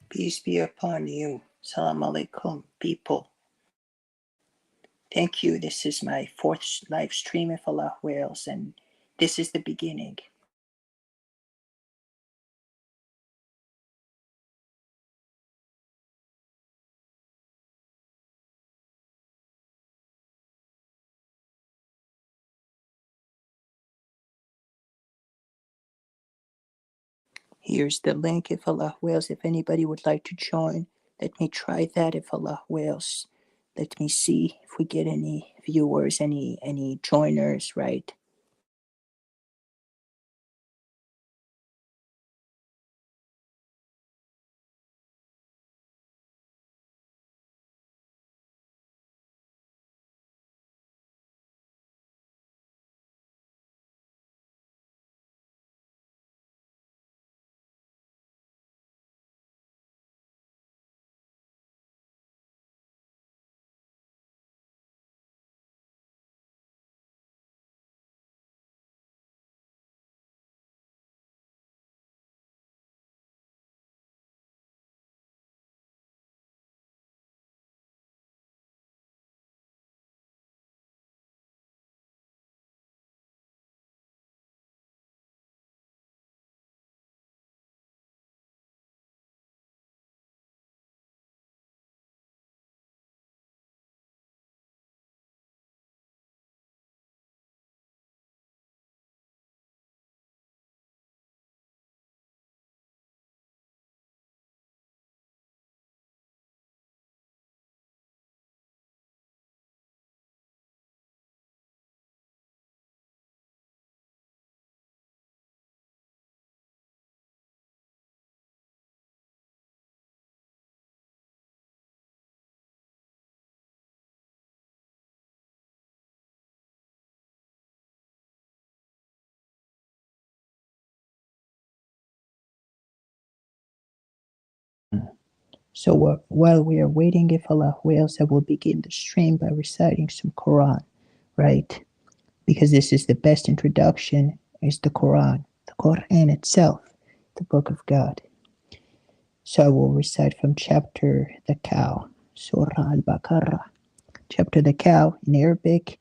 Peace be upon you. Salam alaikum, people. Thank you. This is my fourth live stream, if Allah wills, and this is the beginning. Here's the link, if Allah wills. If anybody would like to join, let me try that, if Allah wills. Let me see if we get any viewers, any joiners, right? So while we are waiting, if Allah wills, I will begin the stream by reciting some Quran, right? Because this is the best introduction, is the Quran itself, the book of God. So I will recite from chapter The Cow, Surah Al-Baqarah, chapter The Cow in Arabic,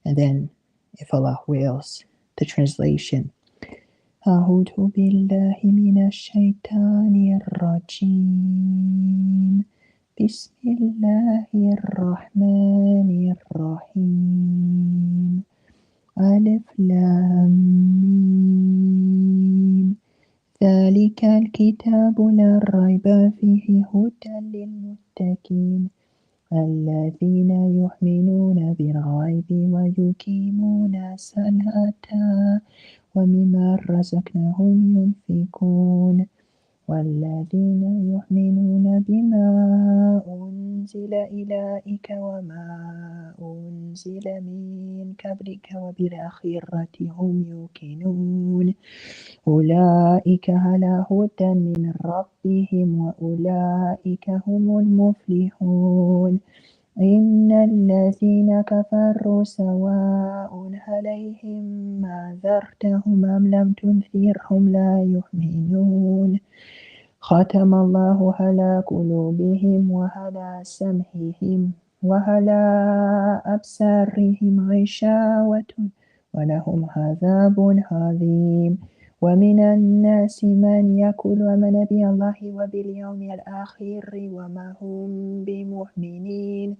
and then, if Allah wills, the translation. أعوذ بالله من الشيطان الرجيم بسم الله الرحمن الرحيم ألف لام ميم ذلك الكتاب لا ريب فيه هدى للمتقين الذين يؤمنون بالغيب ويقيمون الصلاة ومما رزقناهم ينفقون والذين يؤمنون بما أنزل إليك وما أنزل من قبلك وبالآخرة هم يوقنون أولئك على هدى من ربهم وأولئك هم المفلحون إن الذين كفروا سواء عليهم ما أنذرتهم أم لم تنذرهم لا يؤمنون ختم الله على قلوبهم وعلى سمعهم وعلى أبصارهم غشاوة ولهم عذاب عظيم ومن الناس من يقول آمنا بالله وباليوم الآخر وما هم بمؤمنين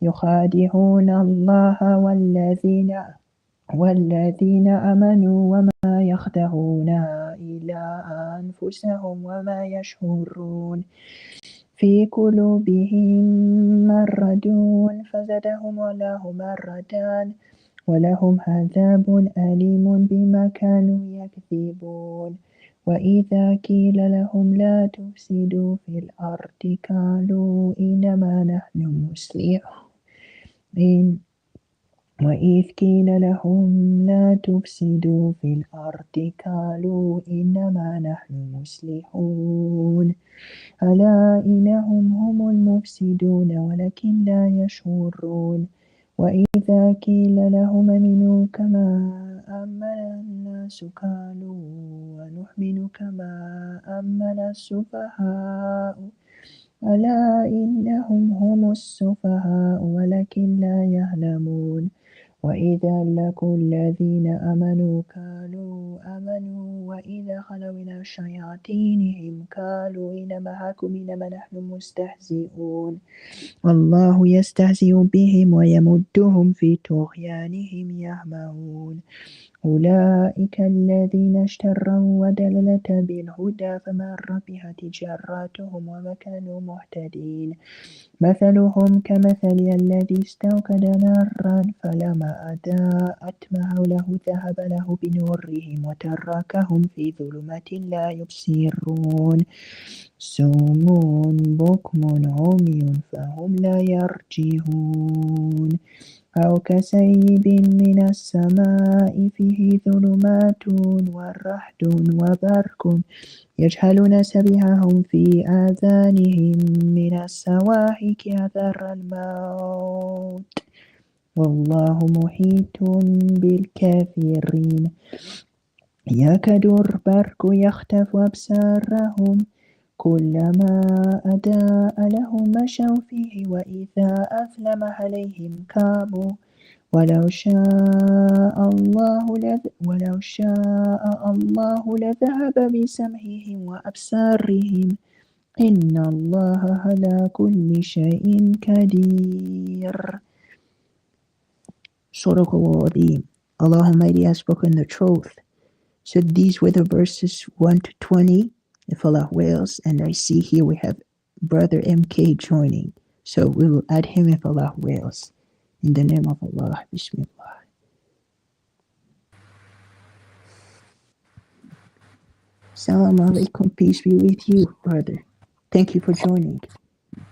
يخادعون الله والذين آمنوا وما يخدعون إلا أنفسهم وما يشعرون في قلوبهم مرض فزادهم الله مرضا ولهم عذاب أليم بما كانوا يكذبون وإذا قيل لهم لا تفسدوا في الأرض قالوا إنما نحن مصلحون وإذ قيل لهم لا تفسدوا في الأرض قالوا إنما نحن مصلحون ألا إنهم هم المفسدون ولكن لا يشعرون وإذا قيل لهم آمنوا كما آمن الناس قالوا ونؤمن كما آمن السفهاء ألا إنهم هم السفهاء ولكن لا يعلمون وإذا لقوا الذين آمنوا قالوا آمنوا وإذا خلوا إلى شياطينهم قالوا إن معكم إنما نحن مستهزئون والله يستهزئ بهم ويمدهم في طغيانهم يعمهون أولئك الذين اشتروا الضلالة بالهدى فما ربحت تجارتهم وما كانوا مهتدين مثلهم كمثل الذي استوقد نارا فلما أضاءت ما حوله ذهب له بنورهم وتركهم في ظلمات لا يبصرون صم بكم عمي فهم لا يرجعون أو كسيب من السماء فيه ظلمات ورعد وبرق يجهلون سبحهم في آذانهم من السواحك حذر الموت والله محيط بالكافرين يكاد البرق يخطف أبصارهم كلما أضاء لهم مشوا فيه وإذا أظلم عليهم قاموا ولو شاء الله لذهب بسمعهم وأبصارهم إن الله على كل شيء قدير. صدق الله العظيم. Allah Almighty has spoken the truth. So these were the verses 1 to 20, if Allah wills, and I see here we have Brother MK joining. So we will add him if Allah wills. In the name of Allah, Bismillah. Assalamu alaikum, peace be with you, brother. Thank you for joining.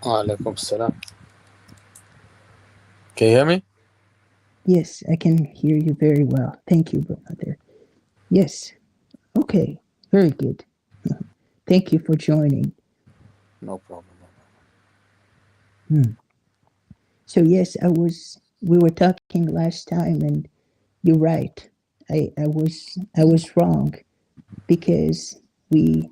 Alaikum salam. Can you hear me? Yes, I can hear you very well. Thank you, brother. Yes. Okay, very good. Thank you for joining. No problem. So yes, we were talking last time, and you're right. I was wrong, because we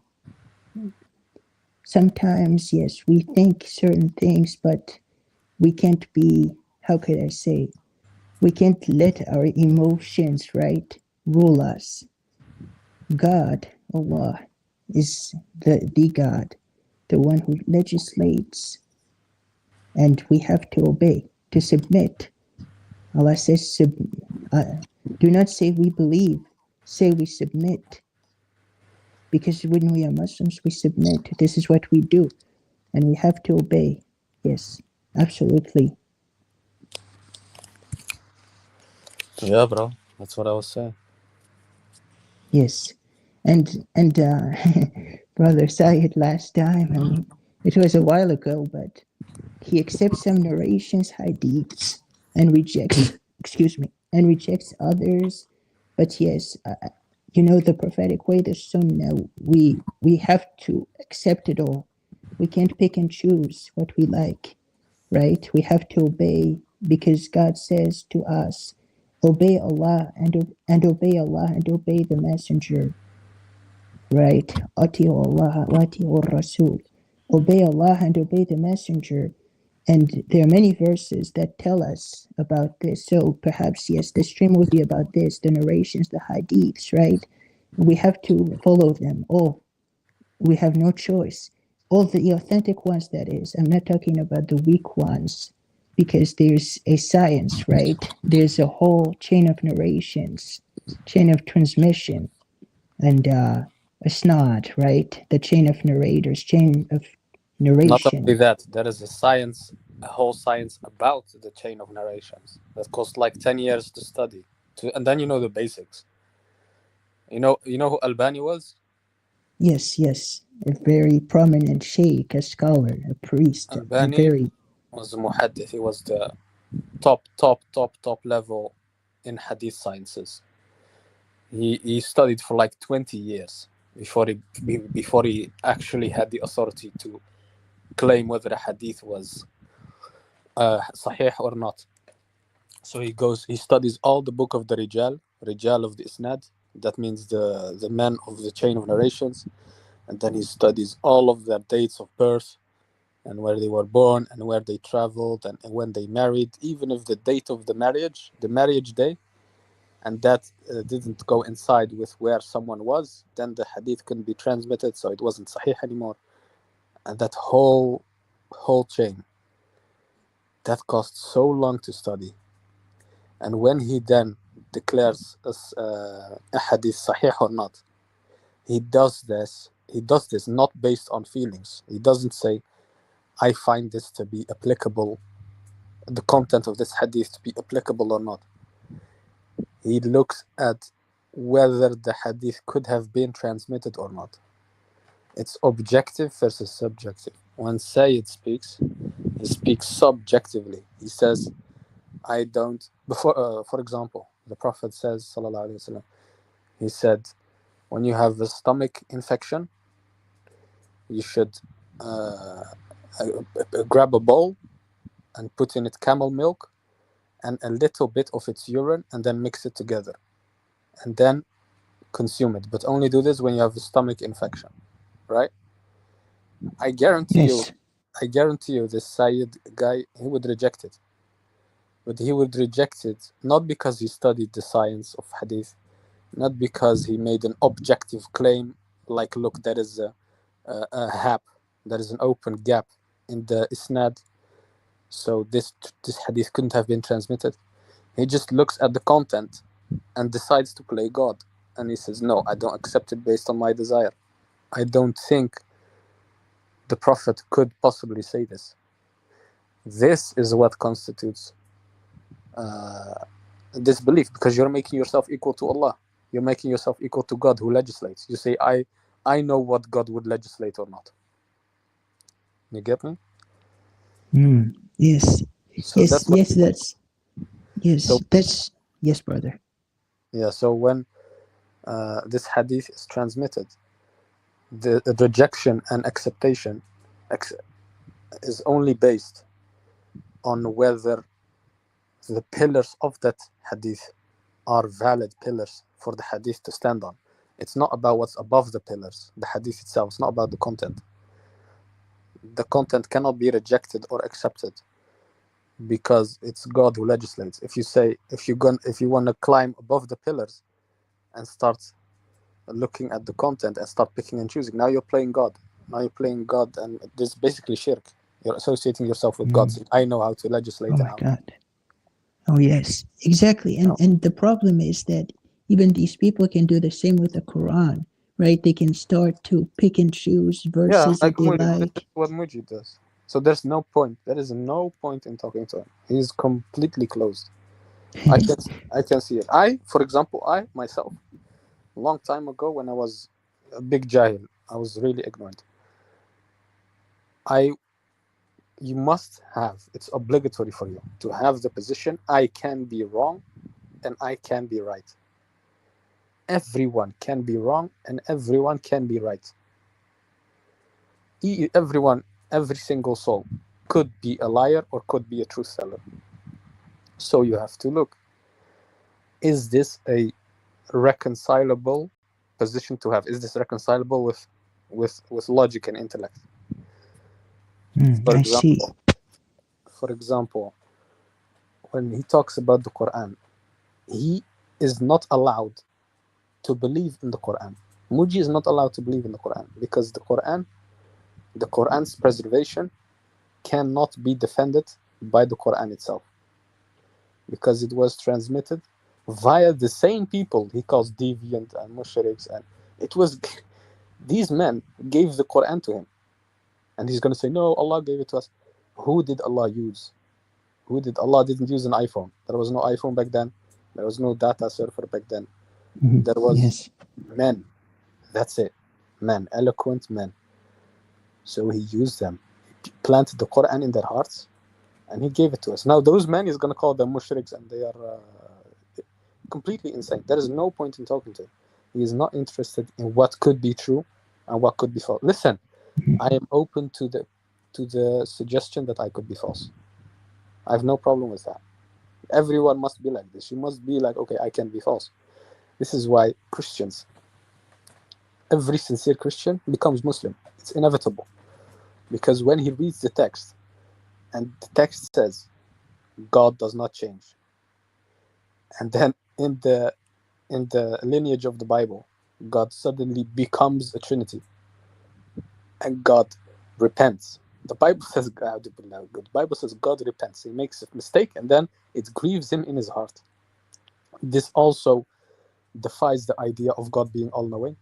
sometimes, yes, we think certain things, but we can't be, how could I say, we can't let our emotions, right, rule us. God, Allah, is the God, the one who legislates, and we have to obey, to submit. Allah says, do not say we believe, say we submit. Because when we are Muslims, we submit. This is what we do, and we have to obey. Yes, absolutely. Yeah, bro. That's what I was saying. Yes, and Brother Syed last time, I mean, it was a while ago, but he accepts some narrations, hadiths, and rejects, and rejects others. But yes, the prophetic way, the sunnah, we have to accept it all. We can't pick and choose what we like, right? We have to obey, because God says to us, obey Allah and obey Allah and obey the messenger, right? Ati'u Allah wa ati'u Rasul. Obey Allah and obey the messenger. And there are many verses that tell us about this. So perhaps, yes, the stream will be about this, the narrations, the hadiths, right? We have to follow them all. We have no choice. All the authentic ones, that is. I'm not talking about the weak ones, because there's a science, right? There's a whole chain of narrations, chain of transmission, and isnad, right? The chain of narrators, chain of narration. Not only that, there is a whole science about the chain of narrations that cost like 10 years to study. And then you know the basics. You know who Albani was? Yes. A very prominent sheikh, a scholar, a priest. Albani was a muhaddith. He was the top level in hadith sciences. He studied for like 20 years before he actually had the authority to claim whether a hadith was sahih or not. So he studies all the book of the Rijal of the Isnad. That means the men of the chain of narrations. And then he studies all of their dates of birth, and where they were born and where they traveled and when they married, even if the date of the marriage day, and that didn't go inside with where someone was, then the hadith couldn't be transmitted, so it wasn't sahih anymore. And that whole chain, that cost so long to study. And when he then declares a hadith sahih or not, he does this not based on feelings. He doesn't say, I find this to be applicable, the content of this hadith to be applicable or not. He looks at whether the hadith could have been transmitted or not. It's objective versus subjective. When Sayyid speaks, he speaks subjectively. He says, I don't, for example, the Prophet says, sallallahu alaihi wasallam, he said, when you have a stomach infection, you should grab a bowl and put in it camel milk and a little bit of its urine and then mix it together and then consume it. But only do this when you have a stomach infection, right? I guarantee you this Sayyid guy, he would reject it. But he would reject it not because he studied the science of hadith, not because he made an objective claim like, look, there is a hap, there is an open gap in the isnad, so this hadith couldn't have been transmitted. He just looks at the content and decides to play God, and he says, no, I don't accept it based on my desire. I don't think the Prophet could possibly say this. This is what constitutes disbelief, because you're making yourself equal to Allah. You're making yourself equal to God who legislates. You say, I know what God would legislate or not. You get me? Yes. So Yes, brother. Yeah, so when this hadith is transmitted, the rejection and acceptation is only based on whether the pillars of that hadith are valid pillars for the hadith to stand on. It's not about what's above the pillars, the hadith itself. It's not about the content. The content cannot be rejected or accepted because it's God who legislates. If you want to climb above the pillars and start looking at the content and start picking and choosing, now you're playing God. And this is basically shirk. You're associating yourself with God. So I know how to legislate. Oh my God. Oh yes, exactly. And the problem is that even these people can do the same with the Quran, right? They can start to pick and choose verses that they like. This is what Mujib does. So there's no point. There is no point in talking to him. He's completely closed. I can see it. For example, myself, a long time ago when I was a big jahil, I was really ignorant. You must have, it's obligatory for you to have the position, I can be wrong and I can be right. Everyone can be wrong and everyone can be right. Every single soul could be a liar or could be a truth teller. So you have to look, is this a reconcilable position to have? Is this reconcilable with logic and intellect? For example, when he talks about the Quran, he is not allowed to believe in the Quran. Muji is not allowed to believe in the Quran because the Quran's preservation cannot be defended by the Quran itself, because it was transmitted via the same people he calls deviant and mushriks, and it was these men gave the Quran to him, and he's going to say, no, Allah gave it to us. Who did Allah use? Allah didn't use an iPhone. There was no iPhone back then. There was no data server back then. There was men. That's it. Men, eloquent men. So he used them. He planted the Quran in their hearts and he gave it to us. Now those men, he's going to call them mushriks, and they are completely insane. There is no point in talking to him. He is not interested in what could be true and what could be false. Listen, I am open to the suggestion that I could be false. I have no problem with that. Everyone must be like this. You must be like, okay, I can be false. This is why Christians, every sincere Christian becomes Muslim. It's inevitable. Because when he reads the text, and the text says, God does not change. And then in the lineage of the Bible, God suddenly becomes a Trinity. And God repents. The Bible says God repents. He makes a mistake and then it grieves him in his heart. This also defies the idea of God being all-knowing,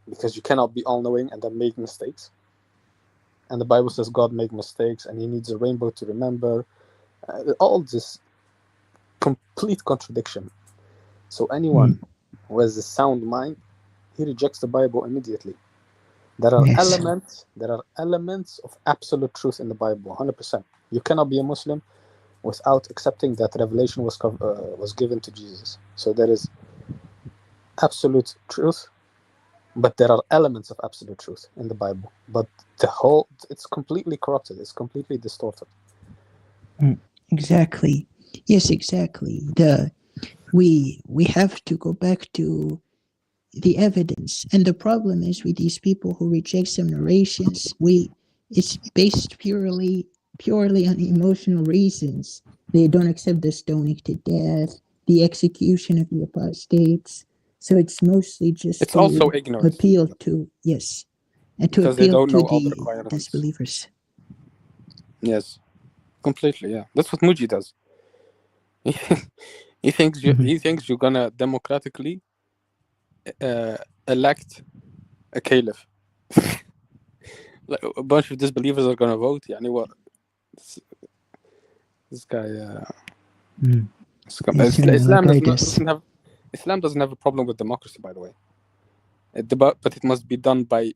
because you cannot be all-knowing and then make mistakes. And the Bible says God makes mistakes and he needs a rainbow to remember. All this complete contradiction. So anyone who has a sound mind, he rejects the Bible immediately. There are elements of absolute truth in the Bible, 100%. You cannot be a Muslim without accepting that revelation was given to Jesus. So there is absolute truth, but there are elements of absolute truth in the Bible. But it's completely corrupted. It's completely distorted. Exactly. Yes, exactly. We have to go back to the evidence, and the problem is with these people who reject some narrations, it's based purely on emotional reasons. They don't accept the stoning to death, the execution of the apostates. So it's mostly just it's also ignorance. Appeal to and to because appeal to the disbelievers. Yes, completely. Yeah, that's what Muji does. He thinks you're gonna democratically elect a caliph. Like a bunch of disbelievers are gonna vote. Yani what? This guy. Islam doesn't have a problem with democracy, by the way. But it must be done by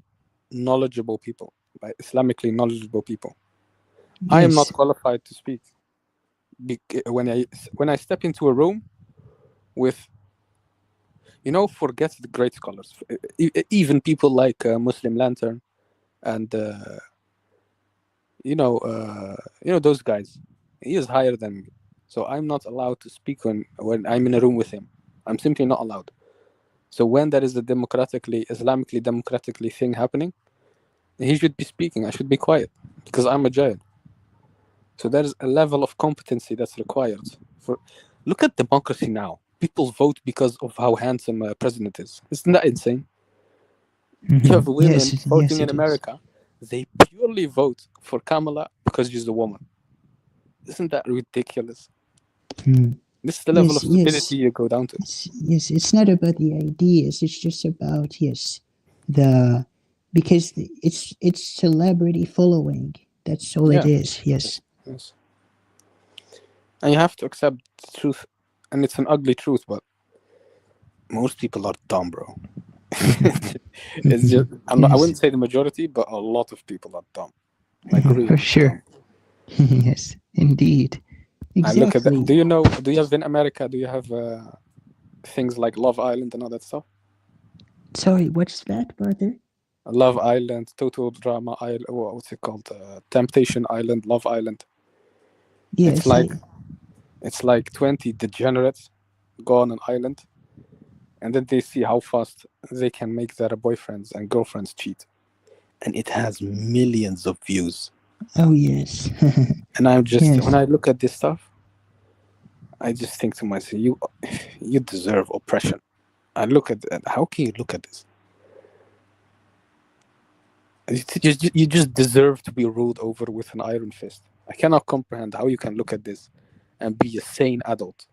knowledgeable people, by Islamically knowledgeable people. Yes. I am not qualified to speak. When I step into a room with, forget the great scholars, even people like Muslim Lantern and those guys. He is higher than me, so I'm not allowed to speak when I'm in a room with him. I'm simply not allowed. So when there is a Islamically democratically thing happening, he should be speaking. I should be quiet because I'm a jahil. So there is a level of competency that's required. Look at democracy now. People vote because of how handsome a president is. Isn't that insane? You have women voting in America. They purely vote for Kamala because she's a woman. Isn't that ridiculous? This is the level of stupidity you go down to. It's not about the ideas. It's just about because it's celebrity following. That's all it is. Yes. And you have to accept the truth, and it's an ugly truth, but most people are dumb, bro. It's just I wouldn't say the majority, but a lot of people are dumb. Like really for sure. Yes, indeed. Exactly. I look at that. Do you have in America, do you have things like Love Island and all that stuff? Sorry, what's that, brother? Love Island, Total Drama Island, what's it called? Temptation Island, Love Island. Yes. It's like 20 degenerates go on an island, and then they see how fast they can make their boyfriends and girlfriends cheat. And it has millions of views. Oh, yes. And I'm just, when I look at this stuff, I just think to myself, you deserve oppression. I look at that. How can you look at this? You just deserve to be ruled over with an iron fist. I cannot comprehend how you can look at this and be a sane adult.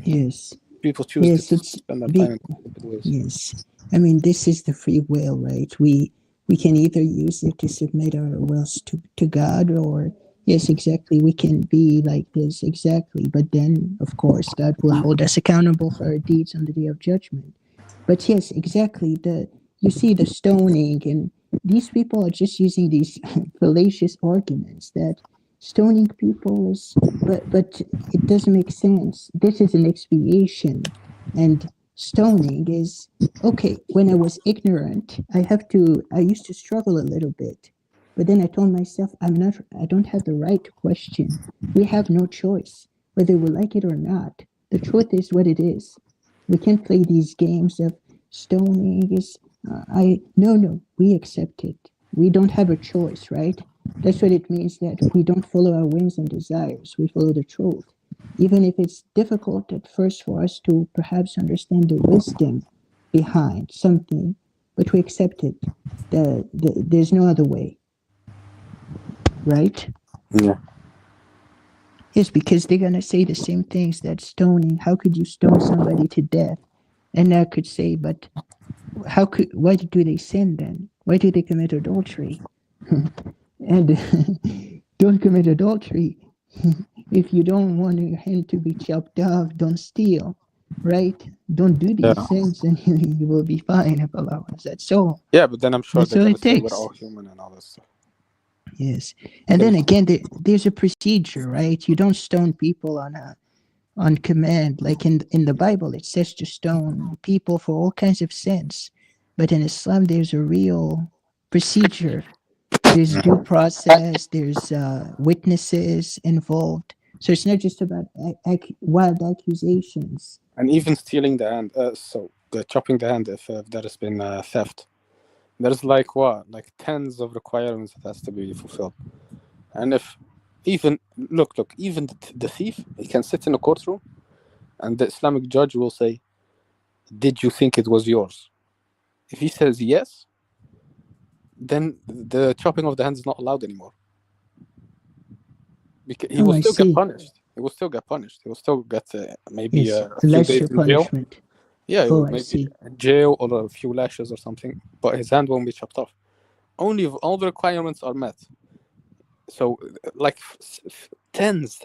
Yes. People choose to spend their time in stupid ways. Yes. I mean, this is the free will, right? We can either use it to submit our wills to God, or yes, exactly, we can be like this, exactly. But then, of course, God will hold us accountable for our deeds on the day of judgment. But yes, exactly. You see the stoning, and these people are just using these fallacious arguments that stoning people is, but it doesn't make sense. This is an expiation, and stoning is okay. When I was ignorant, I used to struggle a little bit, but then I told myself, I don't have the right to question. We have no choice, whether we like it or not. The truth is what it is. We can't play these games of stoning is No, we accept it. We don't have a choice, right? That's what it means, that we don't follow our whims and desires. We follow the truth. Even if it's difficult at first for us to perhaps understand the wisdom behind something, but we accept it. There's no other way, right? Yeah. Yes, because they're gonna say the same things that stoning. How could you stone somebody to death? And I could say, but why do they sin then? Why do they commit adultery? And don't commit adultery. If you don't want your hand to be chopped off, don't steal, right? Don't do these Yeah. sins and you will be fine if Allah wants. That's all. Yeah, but then I'm sure That's they're all gonna it say we're takes. all human and all that stuff. Yes. And then again, there's a procedure, right? You don't stone people on command. Like in the Bible, it says to stone people for all kinds of sins. But in Islam, there's a real procedure. There's due process. There's witnesses involved. So it's not just about wild accusations. And even stealing the hand, chopping the hand if there has been theft. There's like what, like tens of requirements that has to be fulfilled. And if even look, even the thief, he can sit in a courtroom, and the Islamic judge will say, "Did you think it was yours?" If he says yes, then the chopping of the hand is not allowed anymore. Because he Oh, will I still get see. punished. He will still get punished. He will still get maybe Yes, a few lesser days in jail. punishment. Yeah, Oh, I maybe see. jail or a few lashes or something, but his hand won't be chopped off. Only if all the requirements are met. So, like tens.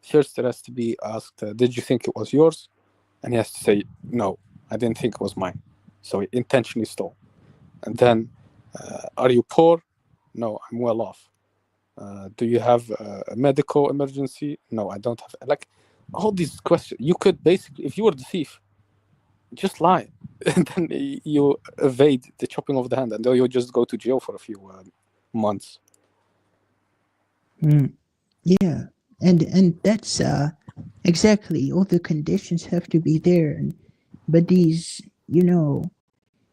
First, there has to be asked, "Did you think it was yours?" And he has to say, "No, I didn't think it was mine." So he intentionally stole. And then, are you poor? No, I'm well off. Do you have a medical emergency? No, I don't have. Like all these questions, you could basically, if you were the thief, just lie, and then you evade the chopping of the hand, and then you just go to jail for a few months. Yeah, and that's exactly, all the conditions have to be there. But these,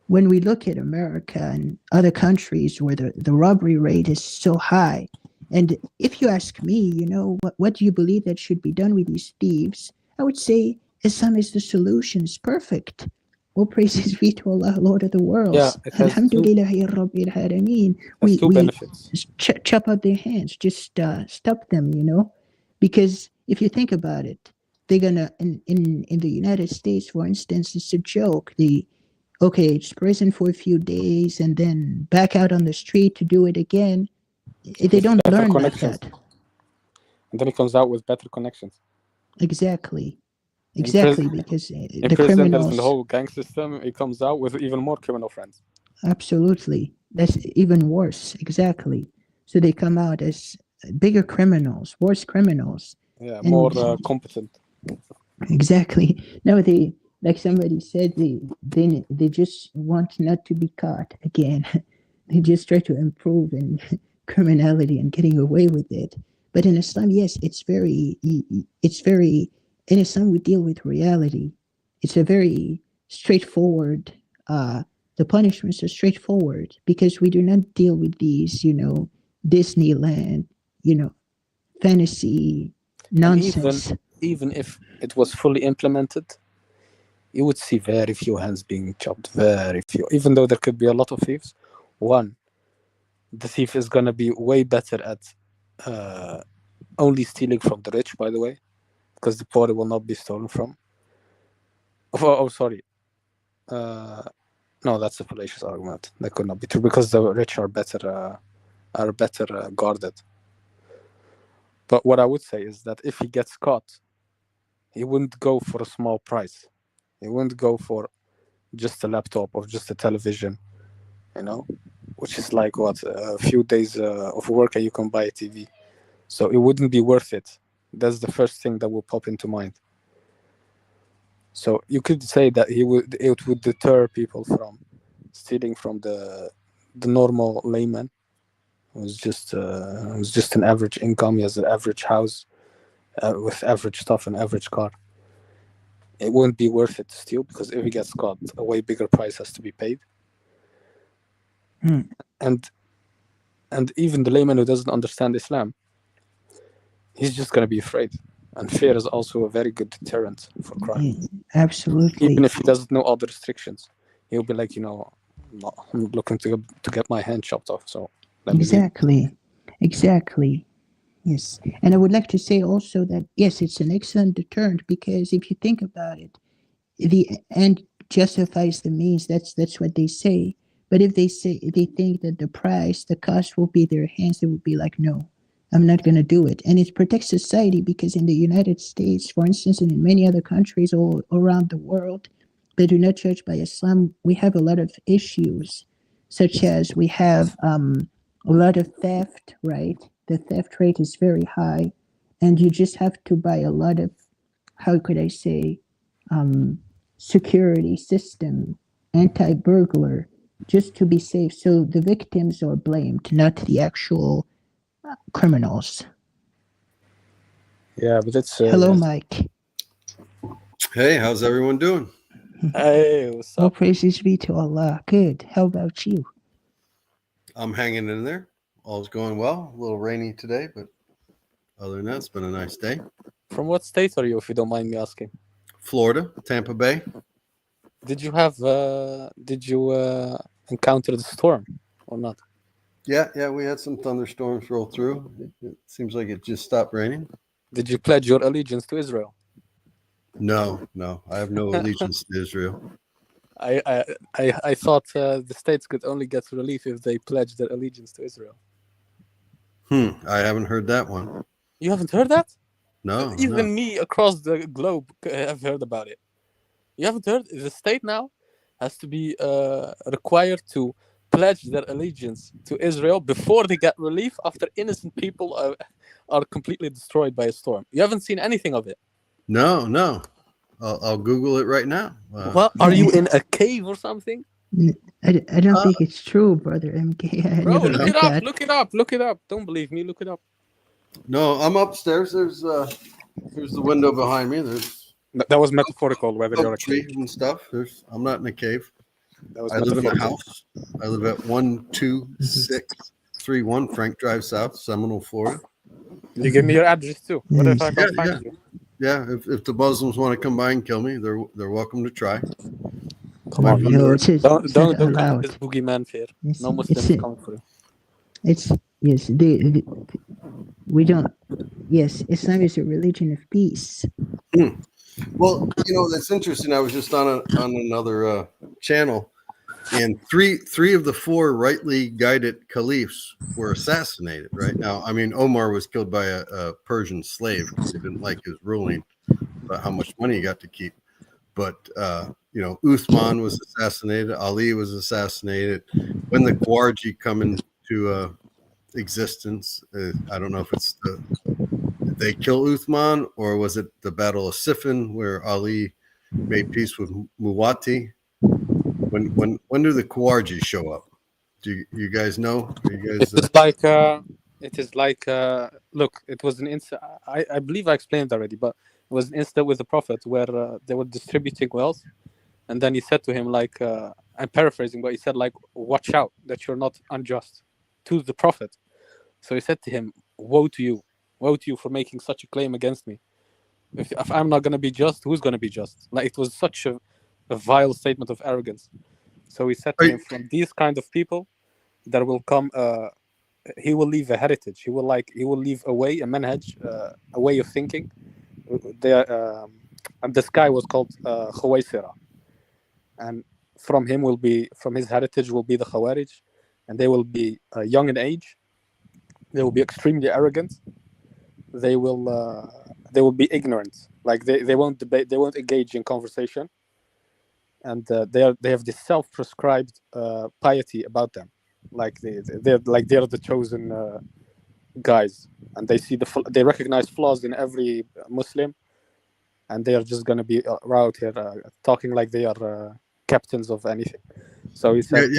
when we look at America and other countries where the robbery rate is so high, and if you ask me, what do you believe that should be done with these thieves? I would say Islam is the solution. It's perfect. All praises be to Allah, Lord of the Yeah, worlds. it Alhamdulillahi Rabbil Alameen. has two We benefits. chop out their hands, just stop them, because if you think about it, they're gonna in the United States, for instance, it's a joke. Okay, it's prison for a few days and then back out on the street to do it again. They With don't better learn like connections, that. and then he comes out with better connections. Exactly. In prison, Exactly, because in the prison, there's the criminals, whole gang system. He comes out with even more criminal friends. absolutely, that's even worse. Exactly. So they come out as bigger criminals, worse criminals. Yeah, more And competent. exactly. No, like somebody said, they just want not to be caught again. They just try to improve in criminality and getting away with it. But in Islam, yes, it's very in Islam we deal with reality. It's a very straightforward. The punishments are straightforward because we do not deal with these, Disneyland, you know, fantasy And nonsense. even if it was fully implemented, you would see very few hands being chopped. Very few. Even though there could be a lot of thieves, one, the thief is gonna be way better at uh, only stealing from the rich. By the way, because the poor will not be stolen from. Oh, sorry. Uh, no, that's a fallacious argument. That could not be true because the rich are better guarded. But what I would say is that if he gets caught, he wouldn't go for a small price. He wouldn't go for just a laptop or just a television, which is like what, a few days of work and you can buy a TV. So it wouldn't be worth it. That's the first thing that will pop into mind. So you could say that it would deter people from stealing from the normal layman who's just an average income. He has an average house with average stuff and average car. It wouldn't be worth it to steal because if he gets caught, a way bigger price has to be paid. Hmm. And even the layman who doesn't understand Islam, he's just going to be afraid. And fear is also a very good deterrent for crime. Yeah, absolutely. Even if he doesn't know all the restrictions, he'll be like, I'm looking to get my hand chopped off. So let me leave. Exactly. Yes. And I would like to say also that, yes, it's an excellent deterrent, because if you think about it, the end justifies the means. That's what they say. But if they think that the cost will be their hands, they would be like, no, I'm not going to do it. And it protects society, because in the United States, for instance, and in many other countries all around the world that do not judge by Islam, we have a lot of issues, such as we have a lot of theft, right? The theft rate is very high, and you just have to buy a lot of, how could I say, security system, anti-burglar, just to be safe. So the victims are blamed, not the actual criminals. Yeah, but it's Hello, Mike. Hey, how's everyone doing? Hey, what's All up? praises be to Allah. Good. How about you? I'm hanging in there. All's going well. A little rainy today, but other than that, it's been a nice day. From what state are you, if you don't mind me asking? Florida, Tampa Bay. Did you encounter the storm or not? Yeah, we had some thunderstorms roll through. It seems like it just stopped raining. Did you pledge your allegiance to Israel? No, I have no allegiance to Israel. I thought the states could only get relief if they pledged their allegiance to Israel. I haven't heard that one. You haven't heard that? No. Even me across the globe have heard about it. You haven't heard? The state now has to be required to pledge their allegiance to Israel before they get relief after innocent people are completely destroyed by a storm. You haven't seen anything of it? No. I'll Google it right now. What? Are you in a cave or something? I don't think it's true, brother MK. I Bro, never look read it up. that. Look it up. Don't believe me. Look it up. No, I'm upstairs. There's the window behind me. There's That was metaphorical, whether you're a oak tree cave. and stuff. I'm not in a cave. That was I live in a metaphorical. house. I live at 12631 Frank Drive South, Seminole, Florida. You give me your address too. What if I can't find you? Yeah, if the Muslims want to come by and kill me, they're welcome to try. Come on, My No, door- it's don't not come allowed. this boogeyman fear. It's- No Muslim it's- is coming for you. It's yes. We don't. Yes, Islam is a religion of peace. Well, that's interesting. I was just on another channel, and three of the four rightly guided caliphs were assassinated. Right now, I mean, Omar was killed by a Persian slave because he didn't like his ruling about how much money he got to keep. But Uthman was assassinated. Ali was assassinated. When the Khawarij come into existence, I don't know if it's did they kill Uthman, or was it the Battle of Siffin where Ali made peace with Muwati? When do the Khawarij show up? Do you guys know? It is like look, it was an incident. I believe I explained already, but it was an incident with the Prophet where they were distributing wealth, and then he said to him, like, I'm paraphrasing, but he said, like, watch out that you're not unjust to the Prophet. So he said to him, woe to you for making such a claim against me. If I'm not going to be just, who's going to be just? Like, it was such a vile statement of arrogance. So he said to him, from these kind of people, there will come. He will leave a heritage. He will leave a way, a manhaj, a way of thinking. And this guy was called Khuwaisira, and from his heritage will be the Khawarij, and they will be young in age. They will be extremely arrogant. They will be ignorant. Like they won't debate. They won't engage in conversation. And they have this self-prescribed piety about them. Like they're the chosen guys, and they recognize flaws in every Muslim, and they are just gonna be out here talking like they are captains of anything. So he said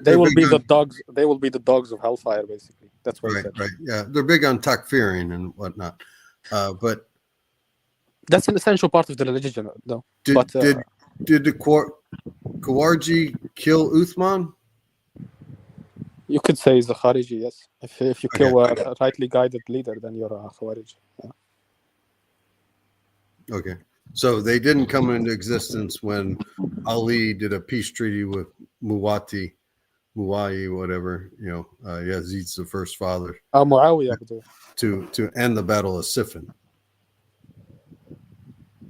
they will be the dogs. They will be the dogs of hellfire, basically. That's what he said. Right. Yeah, they're big on takfiring and whatnot, but that's an essential part of the religion, though. Did the Khawarij kill Uthman? You could say he's a Khariji, yes. If you kill Okay. a rightly guided leader, then you're a Khawarij. Yeah. Okay. So they didn't come into existence when Ali did a peace treaty with Muwati, whatever, Yazid's the first father, Muawiyah, بدو. to end the Battle of Siffin.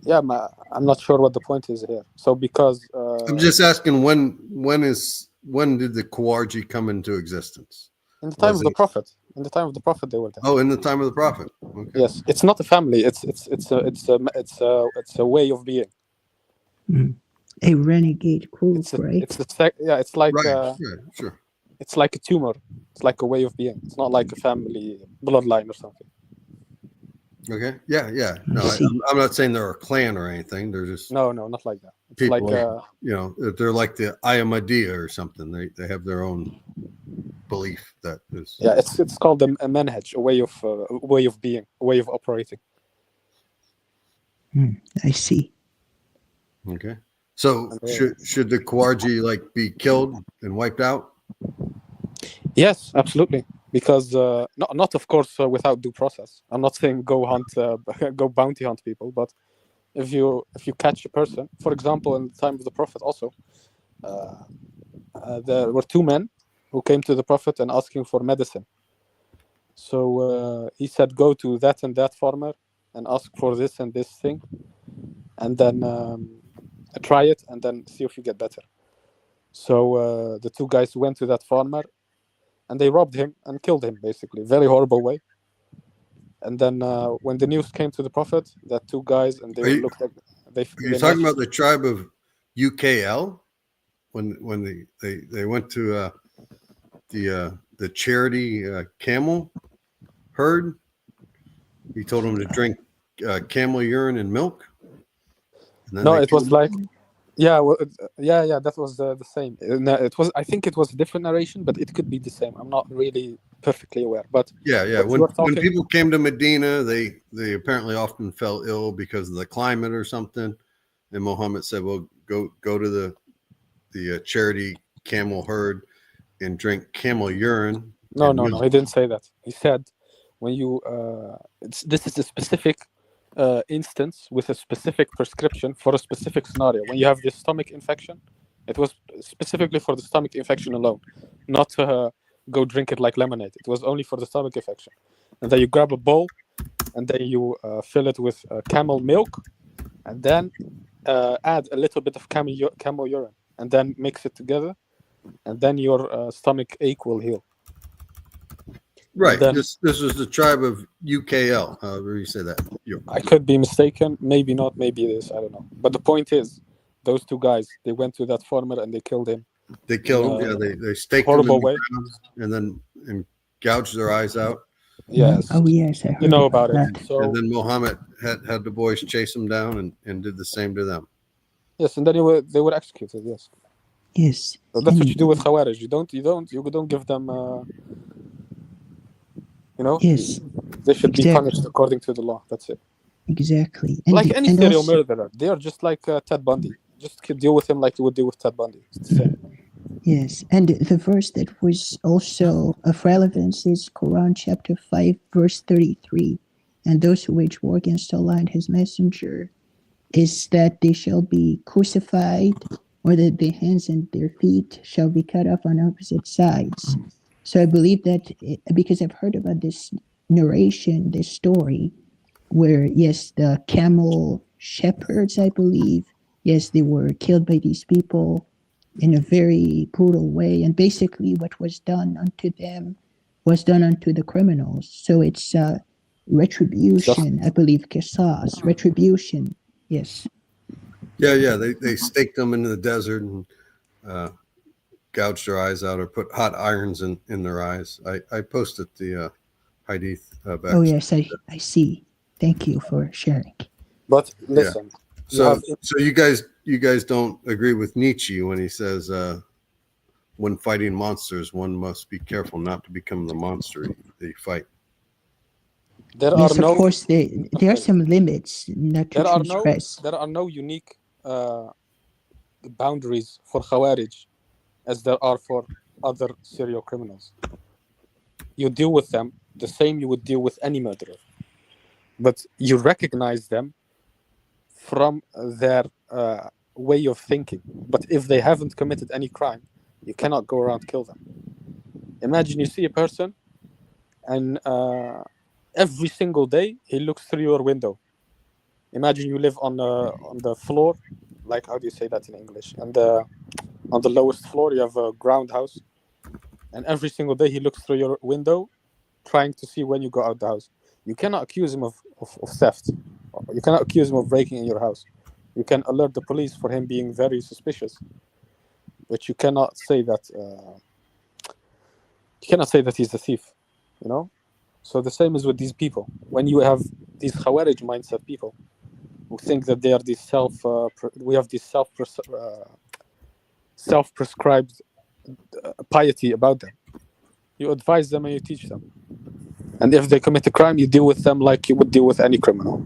Yeah, I'm not sure what the point is here. So because I'm just asking when did the Khawarij come into existence? in the time Was of the it- Prophet, they were there. Oh, in the time of the Prophet. Okay. Yes, it's not a family. It's a way of being. A renegade group, It's right? it's like Right. Yeah, sure. it's like a tumor. It's like a way of being. It's not like a family bloodline or something. Okay. Yeah. No, See. I'm not saying they're a clan or anything. They're just No, not like that. It's people. like They're like the Ahmadiyya or something. They have their own belief that is. yeah, it's called a manhaj, a way of being, a way of operating. I see. Okay. So Okay. should the Khawarij like be killed and wiped out? Yes, absolutely. Because not of course without due process. I'm not saying go hunt, go bounty hunt people, but if you catch a person, for example, in the time of the Prophet, also, there were two men who came to the Prophet and asking for medicine. So he said, go to that and that farmer and ask for this and this thing, and then try it, and then see if you get better. So the two guys went to that farmer, and they robbed him and killed him, basically. Very horrible way. And then when the news came to the Prophet, that two guys, and they looked like they. Are you talking about the tribe of UKL when they went to the charity camel herd? He told them to drink camel urine and milk. And then No, they it was killed like, them? yeah, that was the same. No, it was. I think it was a different narration, but it could be the same. I'm not really perfectly aware, but Yeah. but When you were when talking- people came to Medina, they apparently often fell ill because of the climate or something. And Muhammad said, "Well, go to the charity camel herd and drink camel urine." No, and no, milk." he didn't say that. He said when you this is a specific instance with a specific prescription for a specific scenario. When you have this stomach infection, it was specifically for the stomach infection alone, not to go drink it like lemonade. It was only for the stomach infection. And then you grab a bowl, and then you fill it with camel milk, and then add a little bit of camel urine, and then mix it together, and then your stomach ache will heal. Right. then- This was the tribe of UKL, however you say that. I could be mistaken, maybe not, maybe it is, I don't know. But the point is, those two guys, they went to that farmer and they killed him. They killed him. Yeah, they staked him in Horrible the way. ground and gouged their eyes out. Yes, Oh yes, I heard you know about it. that. So And then Muhammad had the boys chase them down and did the same to them. yes, and then they were executed. Yes, Yes. so that's what And- you do with Khawarij. You don't give them. Yes, They should be exactly. punished according to the law. That's it. exactly. Like any and serial also- murderer, they are just like Ted Bundy. Just deal with him like you would deal with Ted Bundy. It's the same. Yes, and the verse that was also of relevance is Quran chapter 5, verse 33. And those who wage war against Allah and His Messenger is that they shall be crucified, or that their hands and their feet shall be cut off on opposite sides. So I believe that, because I've heard about this narration, this story, where, yes, the camel shepherds, I believe, yes, they were killed by these people in a very brutal way. And basically what was done unto them was done unto the criminals. So it's retribution, I believe, qisas, retribution, yes. Yeah. They staked them into the desert and gouged their eyes out or put hot irons in their eyes. I posted the hadith back. Oh, yes, I see. Thank you for sharing. But listen, So you guys don't agree with Nietzsche when he says when fighting monsters, one must be careful not to become the monster they fight. there Yes, are of no course, there are some limits not to there are transgress. there are no unique boundaries for Khawarij as there are for other serial criminals. You deal with them the same you would deal with any murderer, but you recognize them from their way of thinking. But if they haven't committed any crime, you cannot go around kill them. Imagine you see a person, and every single day he looks through your window. Imagine you live on the floor, like, how do you say that in English? And on the lowest floor you have a ground house, and every single day he looks through your window, trying to see when you go out the house. You cannot accuse him of theft. You cannot accuse him of breaking in your house. You can alert the police for him being very suspicious, but you cannot say that. You cannot say that he's a thief. You know. So the same is with these people. When you have these Khawarij mindset people who think that they are these we have this self-prescribed piety about them. You advise them and you teach them. And if they commit a crime, you deal with them like you would deal with any criminal.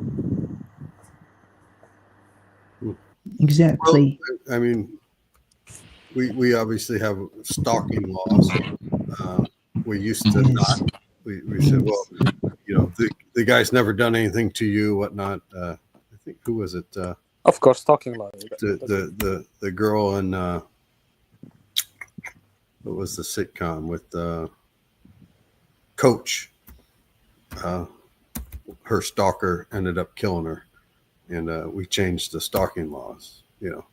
Exactly. Well, I mean, we obviously have stalking laws. We used to not. We said, well, you know, the guy's never done anything to you, whatnot. I think, who was it? Of course, stalking law. The girl in what was the sitcom with Coach? Her stalker ended up killing her, and we changed the stalking laws. You know,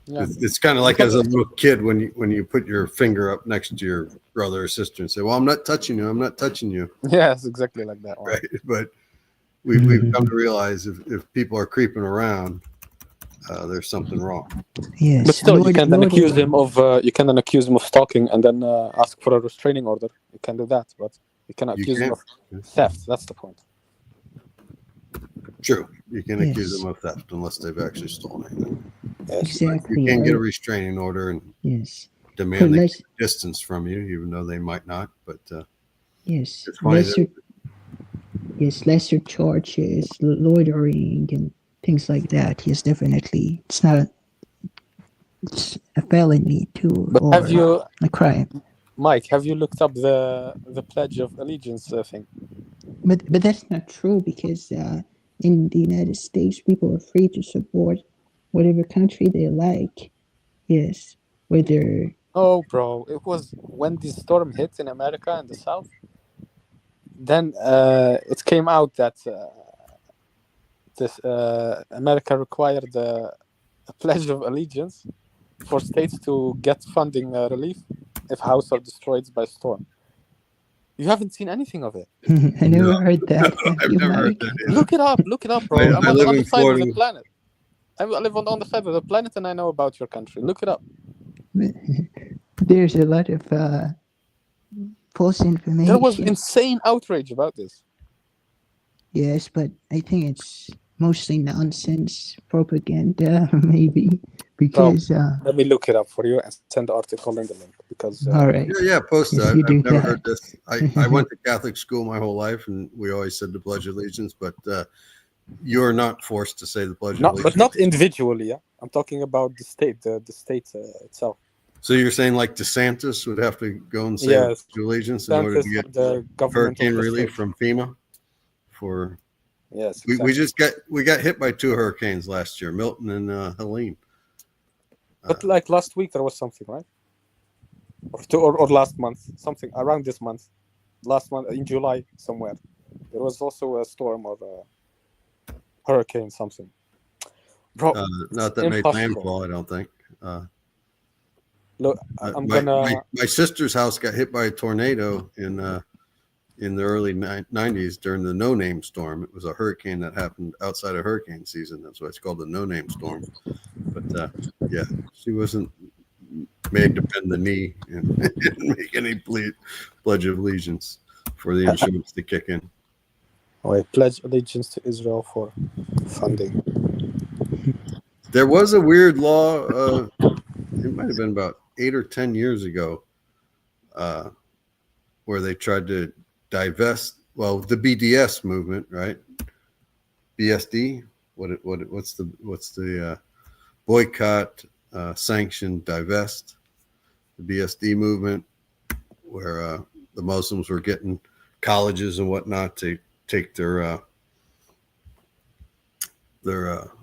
Yeah. it's kind of like as a little kid when you put your finger up next to your brother or sister and say, "Well, I'm not touching you. I'm not touching you." Yeah, it's exactly like that. Right, but we've come to realize if people are creeping around, there's something wrong. Yes. But still, you Lord- can then Lord- accuse him of stalking and then ask for a restraining order. You can do that, but you cannot You accuse him can't. of theft. That's the point. True, you can accuse Yes. them of theft unless they've actually stolen anything. Exactly. You can't get a right? restraining order and Yes. demand they Less, keep distance from you, even though they might not. But yes. it's funny that Lesser charges, loitering, and things like that. Yes, definitely. It's not. It's a felony too, But or have you, a crime. Mike? Have you looked up the Pledge of Allegiance thing? But that's not true because in the United States, people are free to support whatever country they like. Yes, whether Oh, bro, it was when the storm hit in America and the South. Then it came out that America required a Pledge of Allegiance for states to get funding relief if houses are destroyed by storm. You haven't seen anything of it. I never No. heard that. I've You never heard Mike? that either. Look it up, bro. I I'm on live the in other side of the Florida. planet. I live on the side of the planet, and I know about your country. Look it up. There's a lot of false information. There was insane outrage about this. Yes, but I think it's mostly nonsense propaganda, maybe because. Let me look it up for you and send the article in the link because All right. Yeah, post Yes, that. you I've do never that. heard this. I went to Catholic school my whole life, and we always said the Pledge of Allegiance, but you're not forced to say the Pledge of Allegiance. but not individually. Yeah, I'm talking about the state, the state itself. So you're saying like DeSantis would have to go and say Yes. the Pledge of Allegiance in order to get the government hurricane of the relief state. from FEMA? For Yes, we exactly. got hit by 2 hurricanes last year, Milton and Helene. But like last week there was something, right? Or last month, something around this month, last month in July somewhere. There was also a storm or a hurricane, something. Bro, Not that made impossible. landfall, I don't think. Look, I'm my, gonna. my sister's house got hit by a tornado in the early 90s during the No Name storm. It was a hurricane that happened outside of hurricane season. That's why it's called the No Name storm. But yeah, she wasn't made to bend the knee and make any pledge of allegiance for the insurance to kick in. Wait, pledge allegiance to Israel for funding. There was a weird law. It might have been about 8 or 10 years ago, where they tried to divest. Well, the BDS movement, right? BSD. What's the boycott, sanction, divest? The BSD movement where the Muslims were getting colleges and whatnot to take their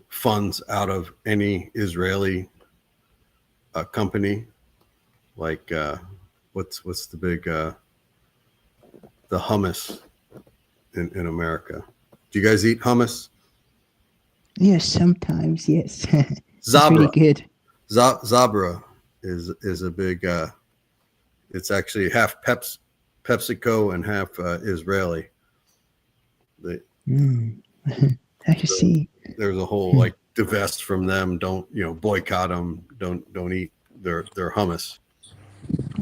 funds out of any Israeli company, like what's the big the hummus in America. Do you guys eat hummus? Yes, sometimes, yes. It's Zabra. pretty good. Zabra is a big. It's actually half PepsiCo and half Israeli. I see. There's a whole like divest from them. Don't boycott them. Don't eat their hummus.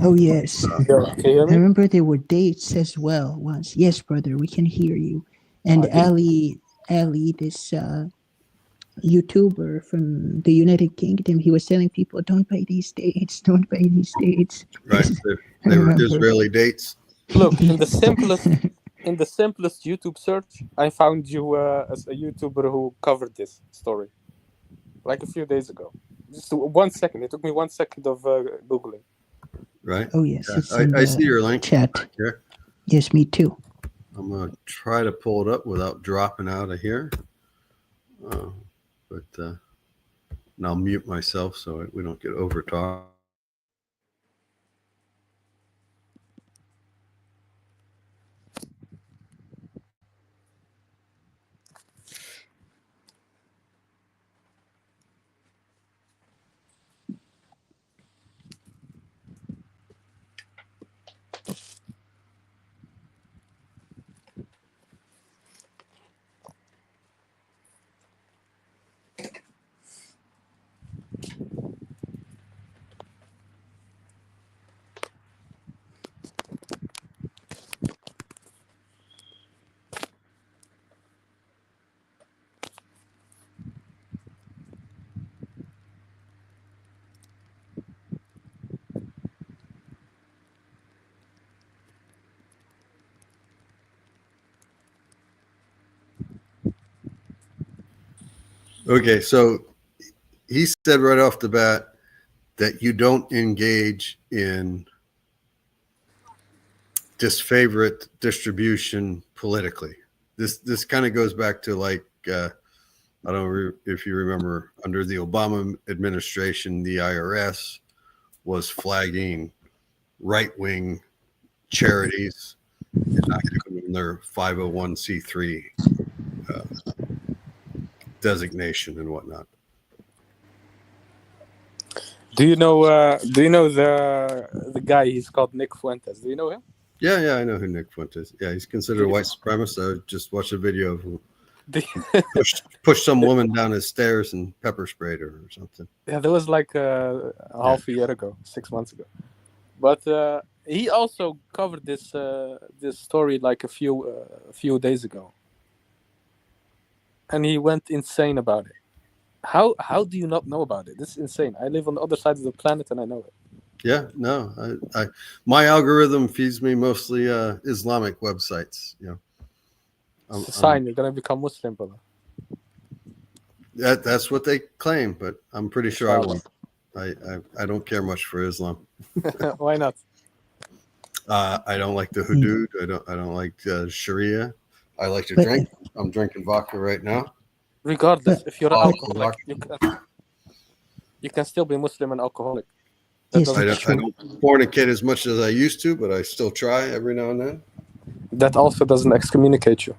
Oh, yes. Can you hear I me? remember there were dates as well once. Yes, brother, we can hear you. And Ali, this YouTuber from the United Kingdom, he was telling people, don't buy these dates, don't buy these dates. Right? They were Israeli dates. Look, in the simplest YouTube search, I found you as a YouTuber who covered this story, like a few days ago. Just 1 second. It took me 1 second of googling. Right? Oh, yes. Yeah, It's in I see your link chat. back here. Yes, me too. I'm gonna try to pull it up without dropping out of here. And I'll mute myself so we don't get over talk. Okay, so he said right off the bat that you don't engage in disfavorite distribution politically. This kind of goes back to like I don't know if you remember, under the Obama administration, the IRS was flagging right-wing charities and not giving them their 501c3 designation and whatnot. Do you know the guy? He's called Nick Fuentes. Do you know him? Yeah, I know who Nick Fuentes is. Yeah, he's considered a white supremacist. I just watched a video of him pushed some woman down his stairs and pepper sprayed her or something. Yeah, that was like half a year ago, 6 months ago. But he also covered this story like a few days ago, and he went insane about it. How do you not know about it? This is insane. I live on the other side of the planet and I know it. Yeah, no, I my algorithm feeds me mostly Islamic websites. It's a sign you're gonna become Muslim, brother. That's what they claim, but I'm pretty sure I won't. I don't care much for Islam. Why not? I don't like the hudud. I don't like Sharia. I like to drink. I'm drinking vodka right now. Regardless, if you're an alcoholic, you can still be Muslim and alcoholic. Yes, I don't fornicate as much as I used to, but I still try every now and then. That also doesn't excommunicate you.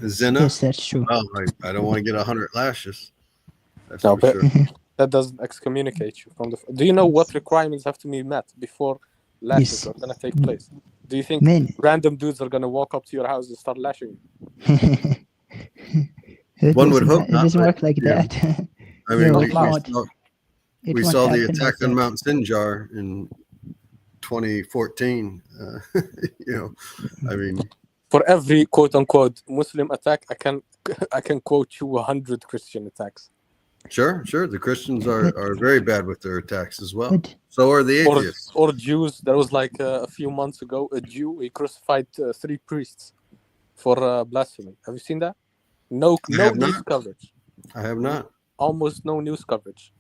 Zina? Yes, that's true. Oh, I don't want to get 100 lashes. That's No, for but sure. that doesn't excommunicate you from the. Do you know what requirements have to be met before lashes Yes. are gonna take place? Do you think Man. random dudes are gonna walk up to your house and start lashing you? One would hope It not, doesn't but, work like yeah. that. I mean, No, we it won't. we won't saw the happen attack like on that. Mount Sinjar in 2014. I mean, For every quote unquote Muslim attack, I can quote you 100 Christian attacks. sure. The Christians are very bad with their attacks as well. But So are the atheists. Or Jews. There was like a few months ago, a Jew, he crucified 3 priests for blasphemy. Have you seen that? No have news not. coverage. I have not. Almost no news coverage.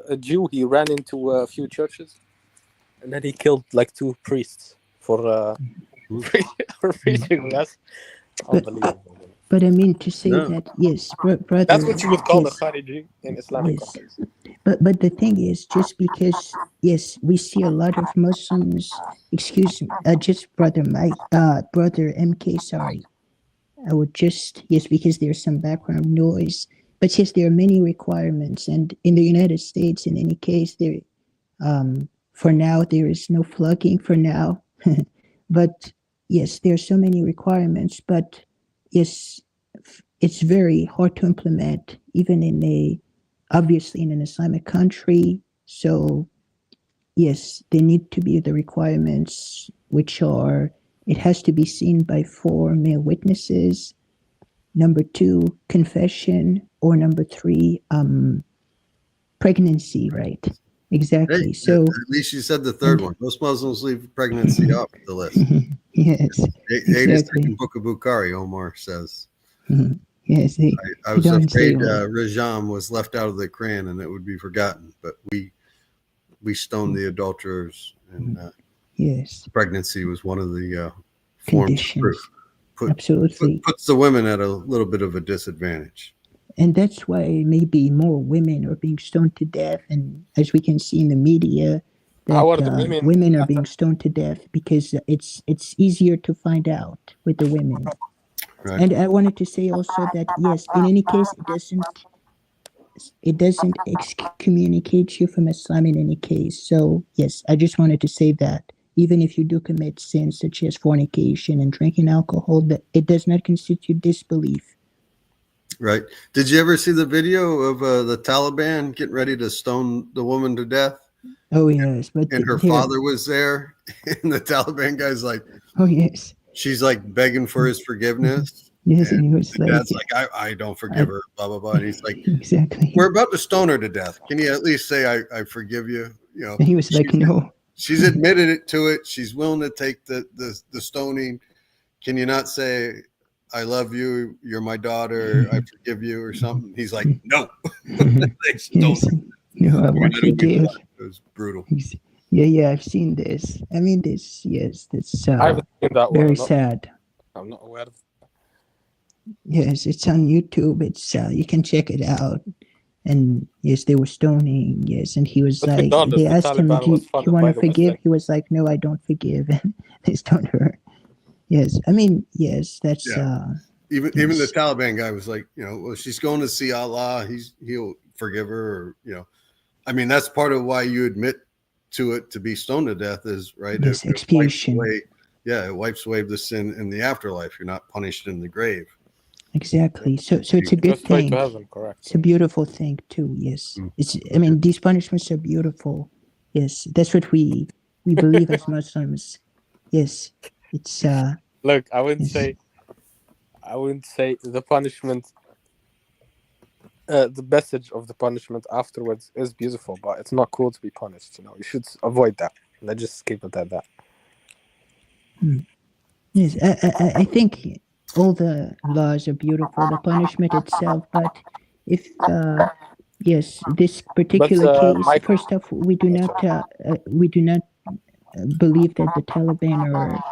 A Jew, he ran into a few churches, and then he killed like 2 priests for for preaching. That's unbelievable. But I mean to say No. that, yes, brother. That's what you would call yes, the Khariji in Islamic yes. countries. But the thing is, just because yes, we see a lot of Muslims. Excuse me, just brother Mike, brother MK. Sorry, I would just yes, because there's some background noise. But yes, there are many requirements, and in the United States, in any case, there for now there is no flogging for now. But yes, there are so many requirements. But yes, it's very hard to implement, even in a obviously in an Islamic country. So yes, there need to be the requirements, which are it has to be seen by 4 male witnesses. Number 2, confession, or number 3, pregnancy. Right? Exactly. Hey, So at least you said the third one. Most Muslims leave pregnancy off the list. yes, 86 exactly. in Book of Bukhari, Omar says. Yes, they I was don't say afraid all. Rajam was left out of the Quran and it would be forgotten, but we stoned the adulterers, and Yes, pregnancy was one of the forms of proof. conditions. Absolutely. Puts the women at a little bit of a disadvantage. And that's why maybe more women are being stoned to death. And as we can see in the media, How are that the women? women are being stoned to death because it's easier to find out with the women. Right. And I wanted to say also that yes, in any case, it doesn't excommunicate you from Islam in any case. So yes, I just wanted to say that even if you do commit sins such as fornication and drinking alcohol, that it does not constitute disbelief. Right. Did you ever see the video of the Taliban getting ready to stone the woman to death? Oh yes, but And her father was there, and the Taliban guy's like, oh yes, she's like begging for his forgiveness. yes, and he was The like, dad's like, I don't forgive her, blah, blah, blah. And he's like, exactly. we're about to stone her to death. Can you at least say, I forgive you? You know, And he was like, no. she's admitted it to it. She's willing to take the stoning. Can you not say, I love you, you're my daughter, I forgive you, or something? He's like, no. They stoned her. No, I won't forgive. It was brutal. Yeah, I've seen this. I mean, this, yes, that's I haven't seen that very one. sad. I'm not aware of. Yes, it's on YouTube. It's you can check it out. And yes, they were stoning. Yes, and he was But like, regardless, they the asked him, Taliban do was you funded want by to the forgive? West. He was like, no, I don't forgive. And they stoned her. Yes, I mean, yes, that's Even the Taliban guy was like, you know, well, she's going to see Allah. He'll forgive her, or, you know, I mean, that's part of why you admit to it to be stoned to death is right. Yes, expiation. It wipes away the sin in the afterlife. You're not punished in the grave. Exactly. So it's a good Just way thing. to heaven, correct? It's a beautiful thing too. Yes. It's. I mean, these punishments are beautiful. Yes, that's what we believe as Muslims. Yes, it's. Look, I wouldn't yes. say the punishment. The message of the punishment afterwards is beautiful, but it's not cool to be punished. You know, you should avoid that. Let's just keep it at that. Yes, I think all the laws are beautiful. The punishment itself, but if yes, this particular case, first off, we do not believe that the Taliban are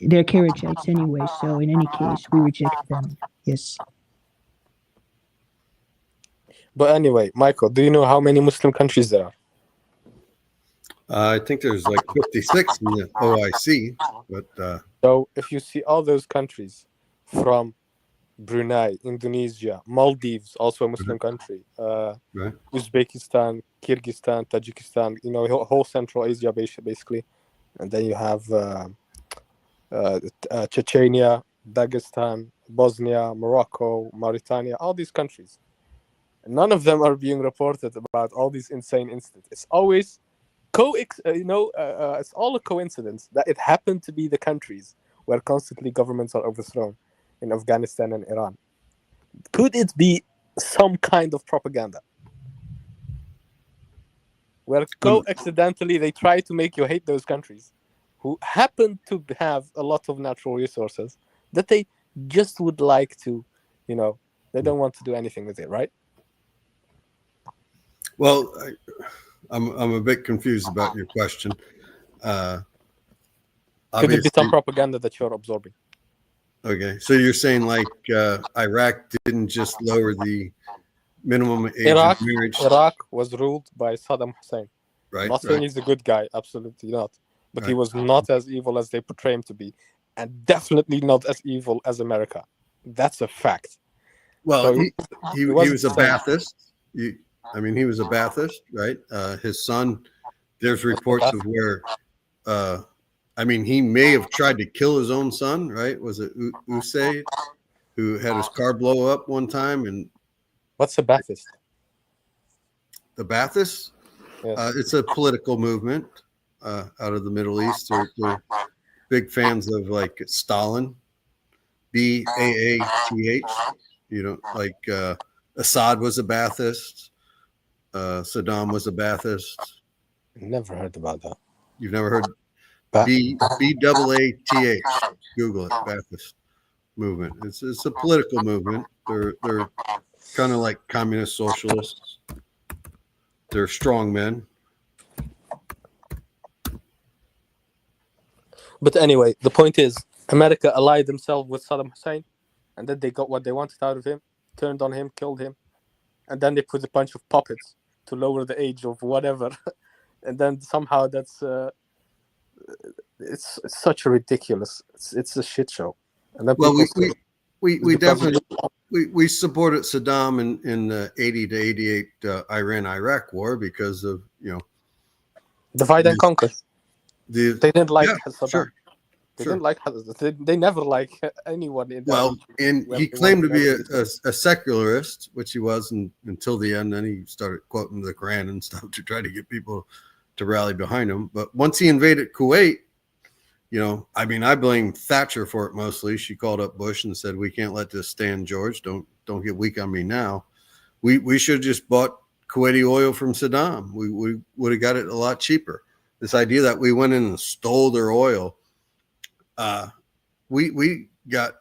they're Kharijites anyway. So in any case, we reject them. Yes. But anyway, Michael, do you know how many Muslim countries there are? I think there's like 56 in the OIC, but so if you see all those countries from Brunei, Indonesia, Maldives, also a Muslim country, right. Uzbekistan, Kyrgyzstan, Tajikistan, you know, whole Central Asia basically, and then you have Chechnya, Dagestan, Bosnia, Morocco, Mauritania, all these countries. None of them are being reported about all these insane incidents. It's always it's all a coincidence that it happened to be the countries where constantly governments are overthrown in Afghanistan and Iran. Could it be some kind of propaganda where coincidentally they try to make you hate those countries who happen to have a lot of natural resources that they just would like to, you know, they don't want to do anything with it, right? Well, I'm a bit confused about your question. Could it be some obviously. propaganda that you're absorbing? Okay, so you're saying like Iraq didn't just lower the minimum age Iraq, of marriage, Iraq was ruled by Saddam Hussein. right? Not saying Right. he's a good guy, absolutely not. But he Right. was not as evil as they portray him to be, and definitely not as evil as America. That's a fact. Well, So he wasn't was a the same. Ba'athist. I mean, he was a Ba'athist, right? His son. There's reports of where, I mean, he may have tried to kill his own son, right? Was it Usaid who had his car blow up one time? And What's a Ba'athist? the Ba'athists, Yes. it's a political movement out of the Middle East. They're big fans of like Stalin, Baath. You know, like Assad was a Ba'athist, Saddam was a Ba'athist. Never heard about that. You've never heard Ba- Baath? Google it, Ba'athist movement. It's a political movement. They're kind of like communist socialists. They're strong men. But anyway, the point is, America allied themselves with Saddam Hussein, and then they got what they wanted out of him, turned on him, killed him, and then they put a bunch of puppets to lower the age of whatever, and then somehow that's it's such a ridiculous. It's a shit show. And then Well, people say, we because definitely we supported Saddam in the 80 to 88 Iran-Iraq war because of divide and conquer. the They didn't like yeah, Saddam. sure. They Sure. didn't like. They never like anyone in that. Well, and Well, he they claimed to wanted be a secularist, which he was until the end. Then he started quoting the Quran and stuff to try to get people to rally behind him. But once he invaded Kuwait, I mean, I blame Thatcher for it mostly. She called up Bush and said, "We can't let this stand, George. Don't get weak on me now. We should have just bought Kuwaiti oil from Saddam. We would have got it a lot cheaper." This idea that we went in and stole their oil. We got,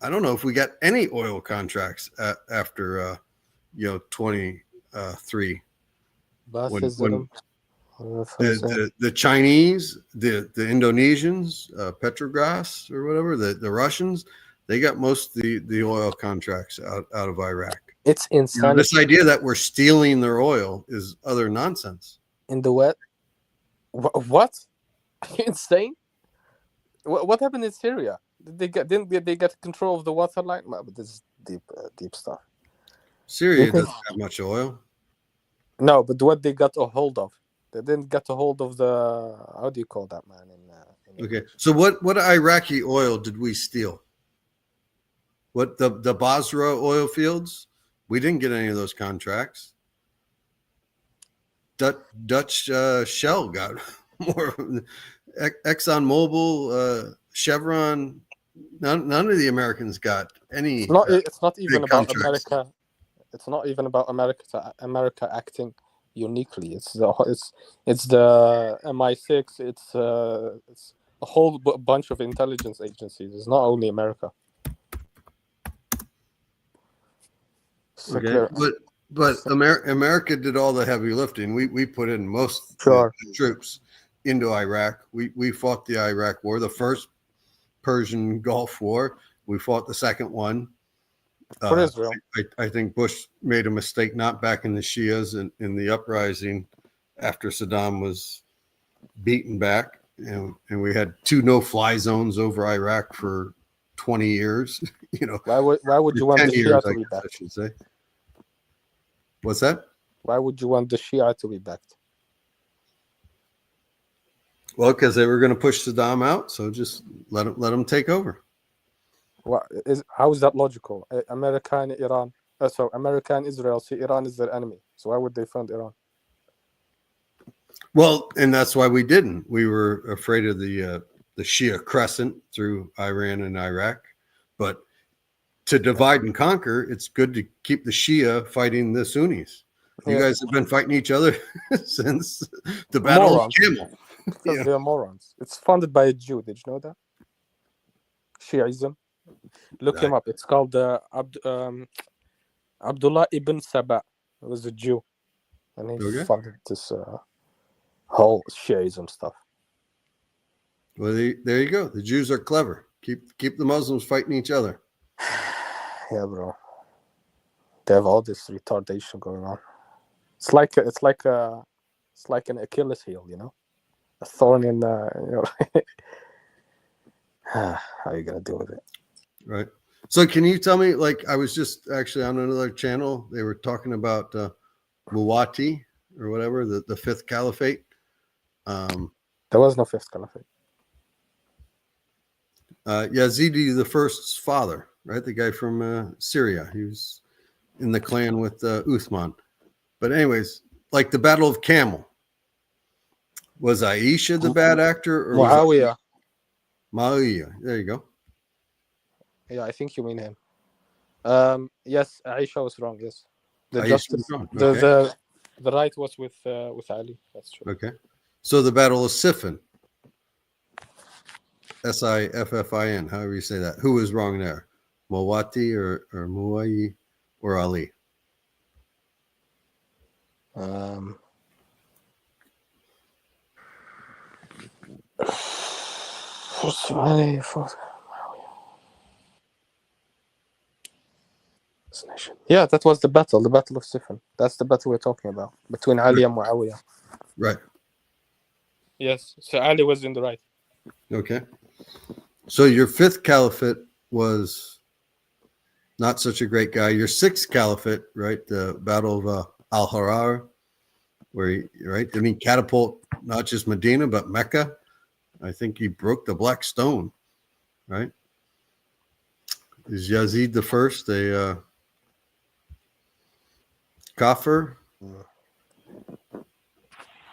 I don't know if we got any oil contracts after 23 Ba'athism. the Chinese, the Indonesians, Petrobras or whatever, the Russians, they got most of the oil contracts out of Iraq. It's insanity. This idea that we're stealing their oil is utter nonsense. In the wet. What? Are you insane? What happened in Syria? Didn't they get control of the water line? But this is deep stuff. Syria doesn't have much oil. No, but what they got a hold of, they didn't get a hold of the, how do you call that, man? In Okay, so what Iraqi oil did we steal? What the Basra oil fields? We didn't get any of those contracts. Dutch Shell got more. ExxonMobil, Chevron, none of the Americans got any. It's not even about contracts. America. It's not even about America acting uniquely. It's the MI6. It's a whole bunch of intelligence agencies. It's not only America. Okay, but America did all the heavy lifting. We put in most Sure. troops into Iraq. We fought the Iraq War, the first Persian Gulf War. We fought the second one. For Israel. I think Bush made a mistake not backing the Shias in the uprising after Saddam was beaten back. And we had 2 no-fly zones over Iraq for 20 years. Why would you want the Shia to be backed? I should say. What's that? Why would you want the Shia to be backed? Well, because they were going to push Saddam out, so just let them take over. How is that logical? America and Iran. America and Israel see Iran is their enemy. So why would they fund Iran? Well, and that's why we didn't. We were afraid of the Shia crescent through Iran and Iraq. But to divide and conquer, it's good to keep the Shia fighting the Sunnis. You guys have been fighting each other since the Battle of Camel. Because they're morons. It's funded by a Jew. Did you know that? Shiism. Look him up. It's called Abdullah ibn Saba. He was a Jew. And he funded this whole Shiism stuff. Well, there you go. The Jews are clever. Keep the Muslims fighting each other. Yeah, bro. They have all this retardation going on. It's like an Achilles heel, you know, a thorn in how are you gonna deal with it? Right. So can you tell me, like, I was just actually on another channel. They were talking about Muwati or whatever, the fifth caliphate. There was no fifth caliphate. Yazidi the first's father, right? The guy from Syria. He was in the clan with Uthman. But anyways, like the Battle of Camel. Was Aisha the bad actor? Or Muawiyah. Muawiyah. There you go. Yeah, I think you mean him. Yes, Aisha was wrong. Yes, the Aisha justice, was wrong. Okay. the right was with Ali. That's true. Okay. So the Battle of Siffin. Siffin, however you say that. Who was wrong there? Muwati or Muayi or Ali? Yeah, that was the battle of Siffin. That's the battle we're talking about between Ali and Muawiyah. Right. Yes, so Ali was in the right. Okay. So your fifth caliphate was not such a great guy. Your sixth caliphate, right? The Battle of Al-Harar, where didn't he catapult not just Medina, but Mecca? I think he broke the Black Stone, right? Is Yazid the first a kafir?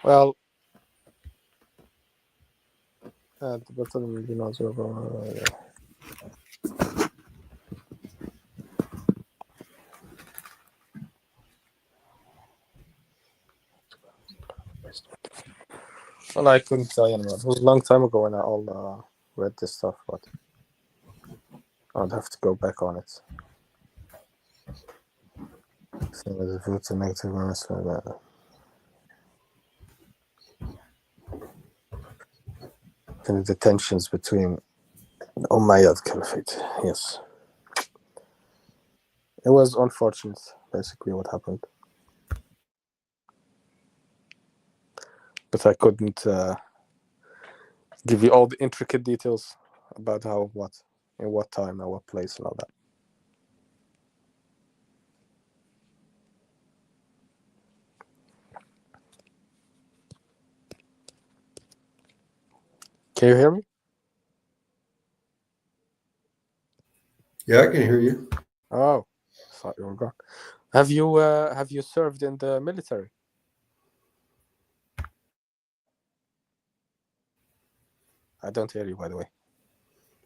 Well, the battle of Medina was over. Well, I couldn't tell you anymore. It was a long time ago when I all read this stuff, but I'd have to go back on it. So there's roots and negative moments for that. And the tensions between the Umayyad Caliphate. Yes. It was unfortunate, basically, what happened. But I couldn't give you all the intricate details about how, what, in what time, and what place, and all that. Can you hear me? Yeah, I can hear you. Oh, I thought you were gone. Have you served in the military? I don't hear you, by the way.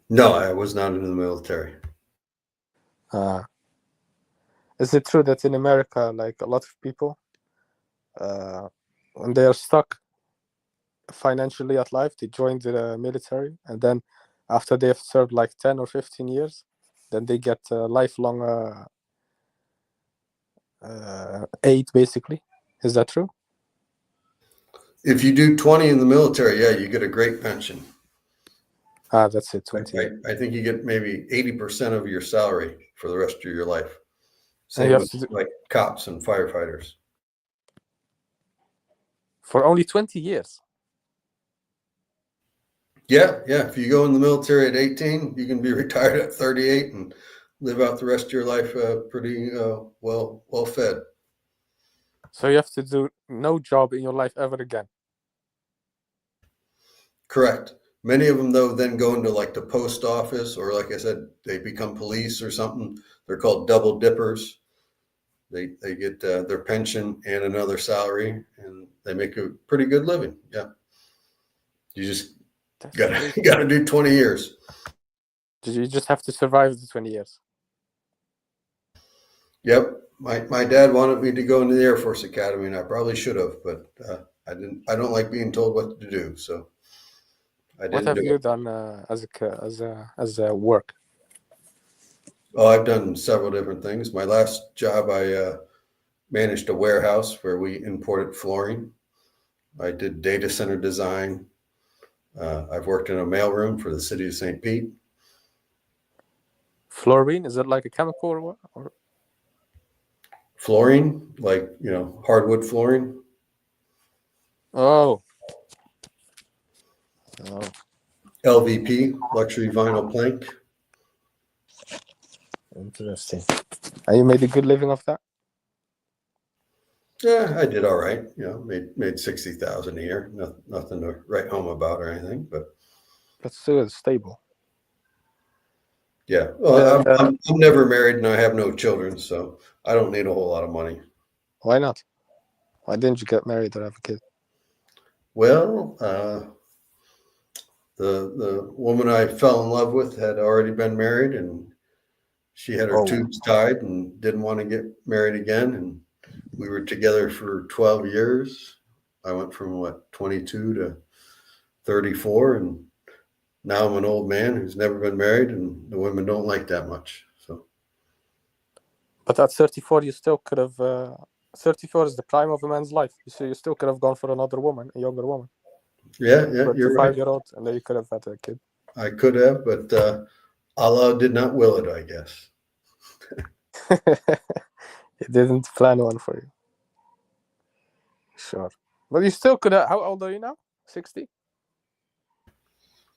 No, I was not in the military. Is it true that in America, like a lot of people, when they are stuck financially at life, they join the military, and then after they have served like 10 or 15 years, then they get lifelong aid, basically? Is that true? If you do 20 in the military, yeah, you get a great pension. That's it, 20. I think you get maybe 80% of your salary for the rest of your life. Same you with have to like cops and firefighters. For only 20 years? Yeah. If you go in the military at 18, you can be retired at 38 and live out the rest of your life pretty well fed. So you have to do no job in your life ever again? Correct. Many of them, though, then go into like the post office, or like I said, they become police or something. They're called double dippers. They get their pension and another salary, and they make a pretty good living. Yeah. You just got to do 20 years. Did you just have to survive the 20 years? Yep. My dad wanted me to go into the Air Force Academy, and I probably should have, but I didn't. I don't like being told what to do, so I didn't. What have you done as a work? Oh, I've done several different things. My last job, I managed a warehouse where we imported flooring. I did data center design. I've worked in a mailroom for the city of St. Pete. Fluorine, is it like a chemical or what? Or... Flooring, like, hardwood flooring. Oh. LVP, luxury vinyl plank. Interesting. And you made a good living off that? Yeah, I did all right. Made 60,000 a year. Nothing to write home about or anything, but That's still stable. yeah. Well, I'm never married and I have no children, so I don't need a whole lot of money. Why not? Why didn't you get married or have a kid? Well, the woman I fell in love with had already been married, and she had her tubes tied and didn't want to get married again. And we were together for 12 years. I went from 22 to 34, and now I'm an old man who's never been married, and the women don't like that much. So, but at 34, you still could have. 34 is the prime of a man's life. So you still could have gone for another woman, a younger woman. Yeah, you're right. 5-year-old, and then you could have had a kid. I could have, but Allah did not will it, I guess. He didn't plan one for you. Sure. But you still could have. How old are you now? 60?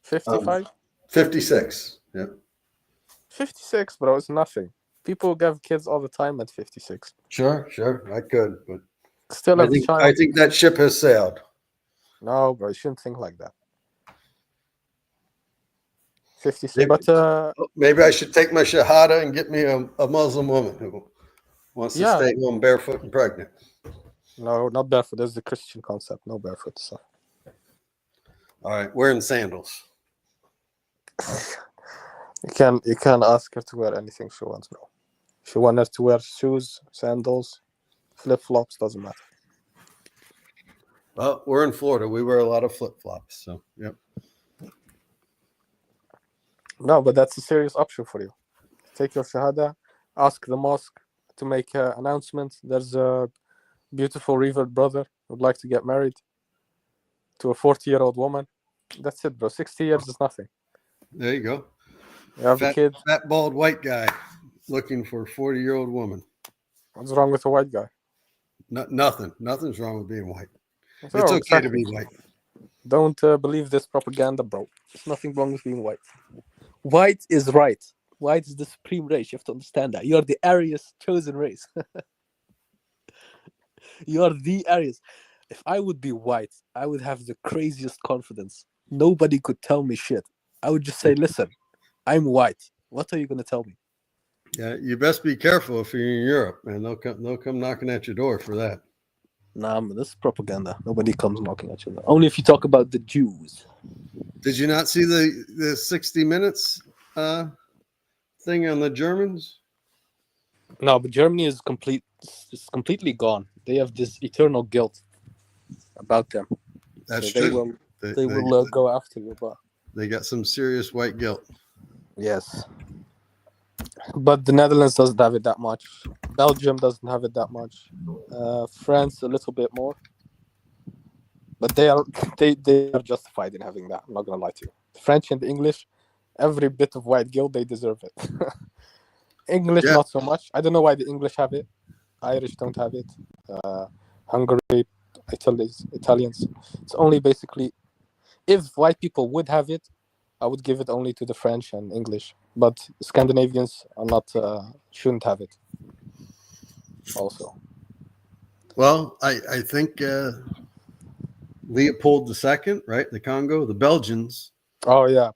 55? 56. Yeah. 56, bro, it's nothing. People have kids all the time at 56. Sure. I could, but Still have a child. I think that ship has sailed. No, bro, you shouldn't think like that. 56, but maybe I should take my shahada and get me a Muslim woman who wants to stay home barefoot and pregnant. No, not barefoot. That's the Christian concept. No barefoot stuff. All right, wearing sandals. You can ask her to wear anything she wants, bro. If you want her to wear shoes, sandals, flip-flops, doesn't matter. Well, we're in Florida. We wear a lot of flip-flops, so yep. No, but that's a serious option for you. Take your shahada, ask the mosque to make an announcement. There's a beautiful revered brother who would like to get married to a 40-year-old woman. That's it, bro. 60 years is nothing. There you go. You have a kid. Fat, bald white guy looking for a 40-year-old woman. What's wrong with a white guy? Nothing. Nothing's wrong with being white. So, it's okay to be white. Don't believe this propaganda, bro. There's nothing wrong with being white. White is right. White is the supreme race. You have to understand that. You are the Aryans chosen race. You are the Aryans. If I would be white, I would have the craziest confidence. Nobody could tell me shit. I would just say, listen, I'm white. What are you going to tell me? Yeah, you best be careful if you're in Europe, man. They'll come knocking at your door for that. Nah, man, this is propaganda. Nobody comes knocking at your door. Only if you talk about the Jews. Did you not see the 60 Minutes thing on the Germans? No, but Germany is completely gone. They have this eternal guilt about them. That's so true. They will go after you, but they got some serious white guilt. Yes. But the Netherlands doesn't have it that much. Belgium doesn't have it that much. France a little bit more. But they are justified in having that. I'm not gonna lie to you. The French and the English, every bit of white guilt, they deserve it. English not so much. I don't know why the English have it. Irish don't have it. Hungary, Italians. It's only basically, if white people would have it, I would give it only to the French and English. But Scandinavians are not shouldn't have it. Also. Well, I think Leopold II, right? The Congo, the Belgians. Oh yeah.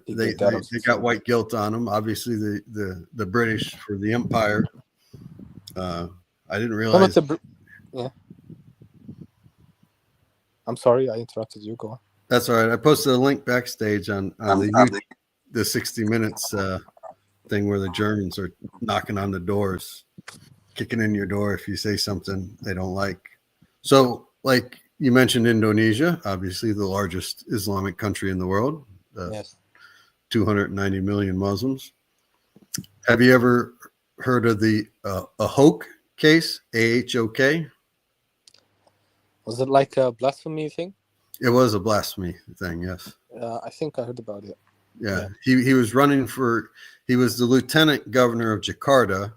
They got white guilt on them. Obviously, the British for the Empire. I didn't realize. Yeah. I'm sorry, I interrupted you. Go on. That's all right. I posted a link backstage on the 60 Minutes thing where the Germans are knocking on the doors, kicking in your door if you say something they don't like. So, like you mentioned, Indonesia, obviously the largest Islamic country in the world. Yes. 290 million Muslims. Have you ever heard of the Ahok case? AHOK? Was it like a blasphemy thing? It was a blasphemy thing, yes. I think I heard about it. Yeah. He was running for, he was the lieutenant governor of Jakarta,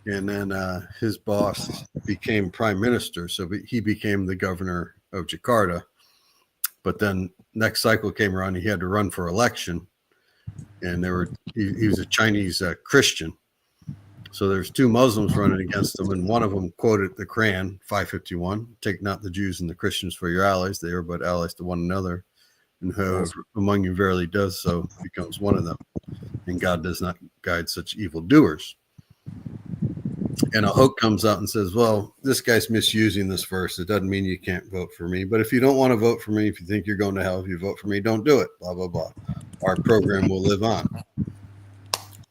and then his boss became prime minister, so he became the governor of Jakarta. But then next cycle came around, he had to run for election, and he was a Chinese Christian. So there's two Muslims running against him, and one of them quoted the Quran 551: "Take not the Jews and the Christians for your allies; they are but allies to one another. And whoever among you verily does so becomes one of them. And God does not guide such evildoers." And Ahok comes out and says, "Well, this guy's misusing this verse. It doesn't mean you can't vote for me. But if you don't want to vote for me, if you think you're going to hell, if you vote for me, don't do it. Blah, blah, blah. Our program will live on."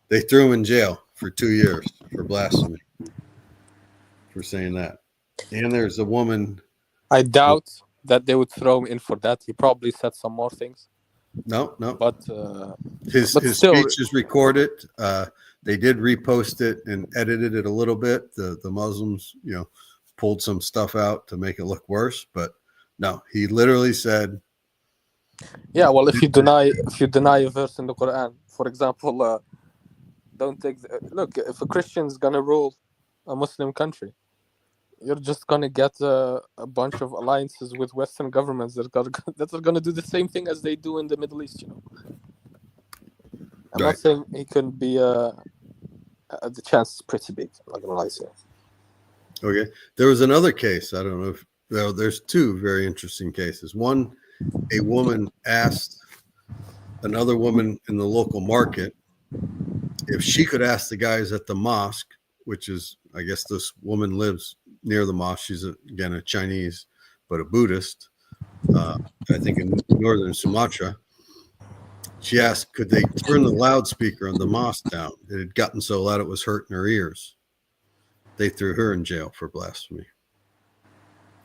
They threw him in jail for 2 years for blasphemy, for saying that. And there's a woman. I doubt that they would throw him in for that. He probably said some more things. No. But His still, speech is recorded. They did repost it and edited it a little bit. The Muslims, pulled some stuff out to make it look worse. But no, he literally said, yeah. Well, if you deny a verse in the Quran, for example, don't take look. If a Christian's gonna rule a Muslim country, you're just gonna get a bunch of alliances with Western governments that are gonna do the same thing as they do in the Middle East. I'm not saying he couldn't be. The chance is pretty big. I'm not gonna lie to you. Okay. There was another case. I don't know if there's two very interesting cases. One, a woman asked another woman in the local market if she could ask the guys at the mosque, which is, I guess this woman lives near the mosque. She's again a Chinese, but a Buddhist. I think in northern Sumatra. She asked, could they turn the loudspeaker on the mosque down? It had gotten so loud it was hurting her ears. They threw her in jail for blasphemy.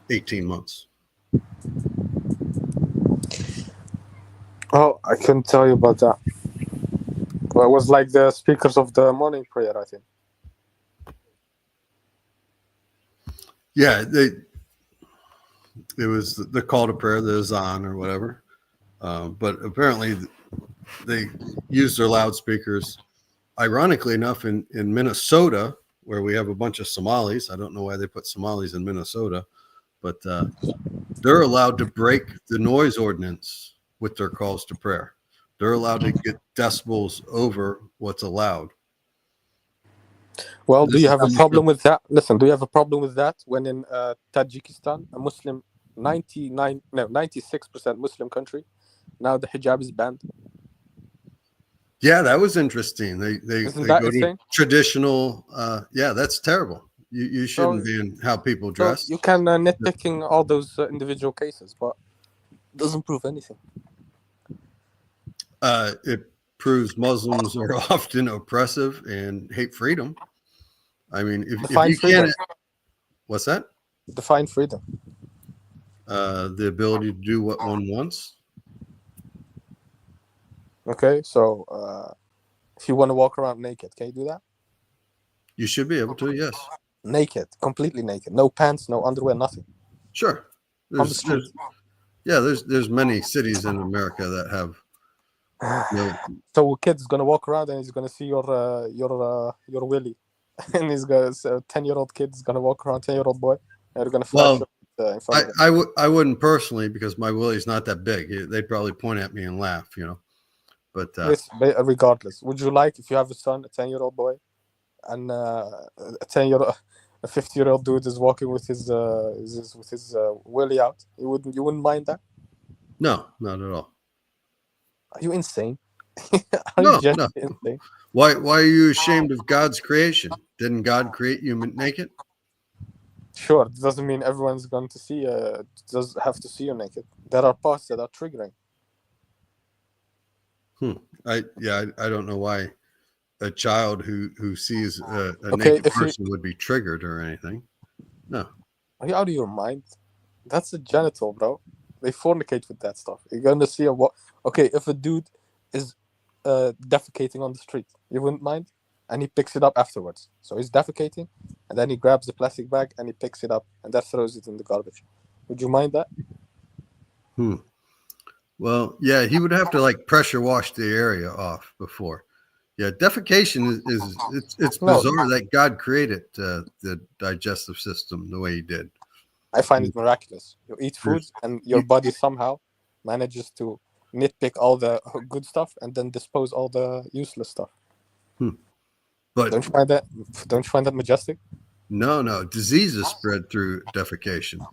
18 months. Oh, I couldn't tell you about that. Well, it was like the speakers of the morning prayer, I think. Yeah, it was the call to prayer, the azan or whatever. But apparently they used their loudspeakers. Ironically enough, in Minnesota, where we have a bunch of Somalis, I don't know why they put Somalis in Minnesota, but they're allowed to break the noise ordinance with their calls to prayer. They're allowed to get decibels over what's allowed. Well, do you have a problem with that? Listen, do you have a problem with that when in Tajikistan, a Muslim, 96% Muslim country, now the hijab is banned? Yeah, that was interesting. They go to traditional. Yeah, that's terrible. You shouldn't be in how people dress. You can nitpicking all those individual cases, but it doesn't prove anything. It proves Muslims are often oppressive and hate freedom. I mean, if you can't, what's that? Define freedom. The ability to do what one wants. Okay, so if you want to walk around naked, can you do that? You should be able to, yes. Naked, completely naked, no pants, no underwear, nothing. Sure. There's many cities in America that have. So a kid's gonna walk around and he's gonna see your willy, and he's gonna 10-year-old kid's gonna walk around, 10-year-old boy, and they're gonna flash in front of him. I wouldn't personally, because my willy's not that big. They'd probably point at me and laugh, But regardless, would you like, if you have a son, a 10-year-old boy, and a 50-year-old dude is walking with his willy out? You wouldn't mind that? No, not at all. Are you insane? No. Insane? Why are you ashamed of God's creation? Didn't God create you naked? Sure, it doesn't mean everyone's going to see. Does have to see you naked. There are parts that are triggering. I don't know why a child who sees a naked person would be triggered or anything. No. Are you out of your mind? That's a genital, bro. They fornicate with that stuff. You're going to see if a dude is defecating on the street, you wouldn't mind? And he picks it up afterwards. So he's defecating, and then he grabs the plastic bag and he picks it up and that throws it in the garbage. Would you mind that? Well, yeah, he would have to like pressure wash the area off before. Yeah, defecation it's No. bizarre that God created the digestive system the way He did. I find it miraculous. You eat food and your body somehow manages to nitpick all the good stuff and then dispose all the useless stuff. But Don't you find that majestic? no, diseases spread through defecation,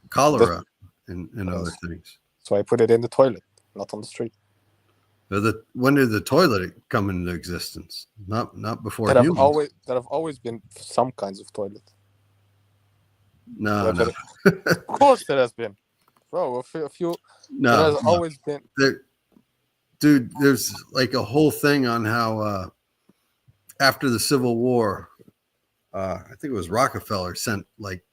cholera, and other things. So I put it in the toilet, not on the street. When did the toilet come into existence? Not before There humans. have always been some kinds of toilet. No. Of course there has been. Bro, a few No. There has always been. Dude, there's like a whole thing on how after the Civil War, I think it was Rockefeller sent like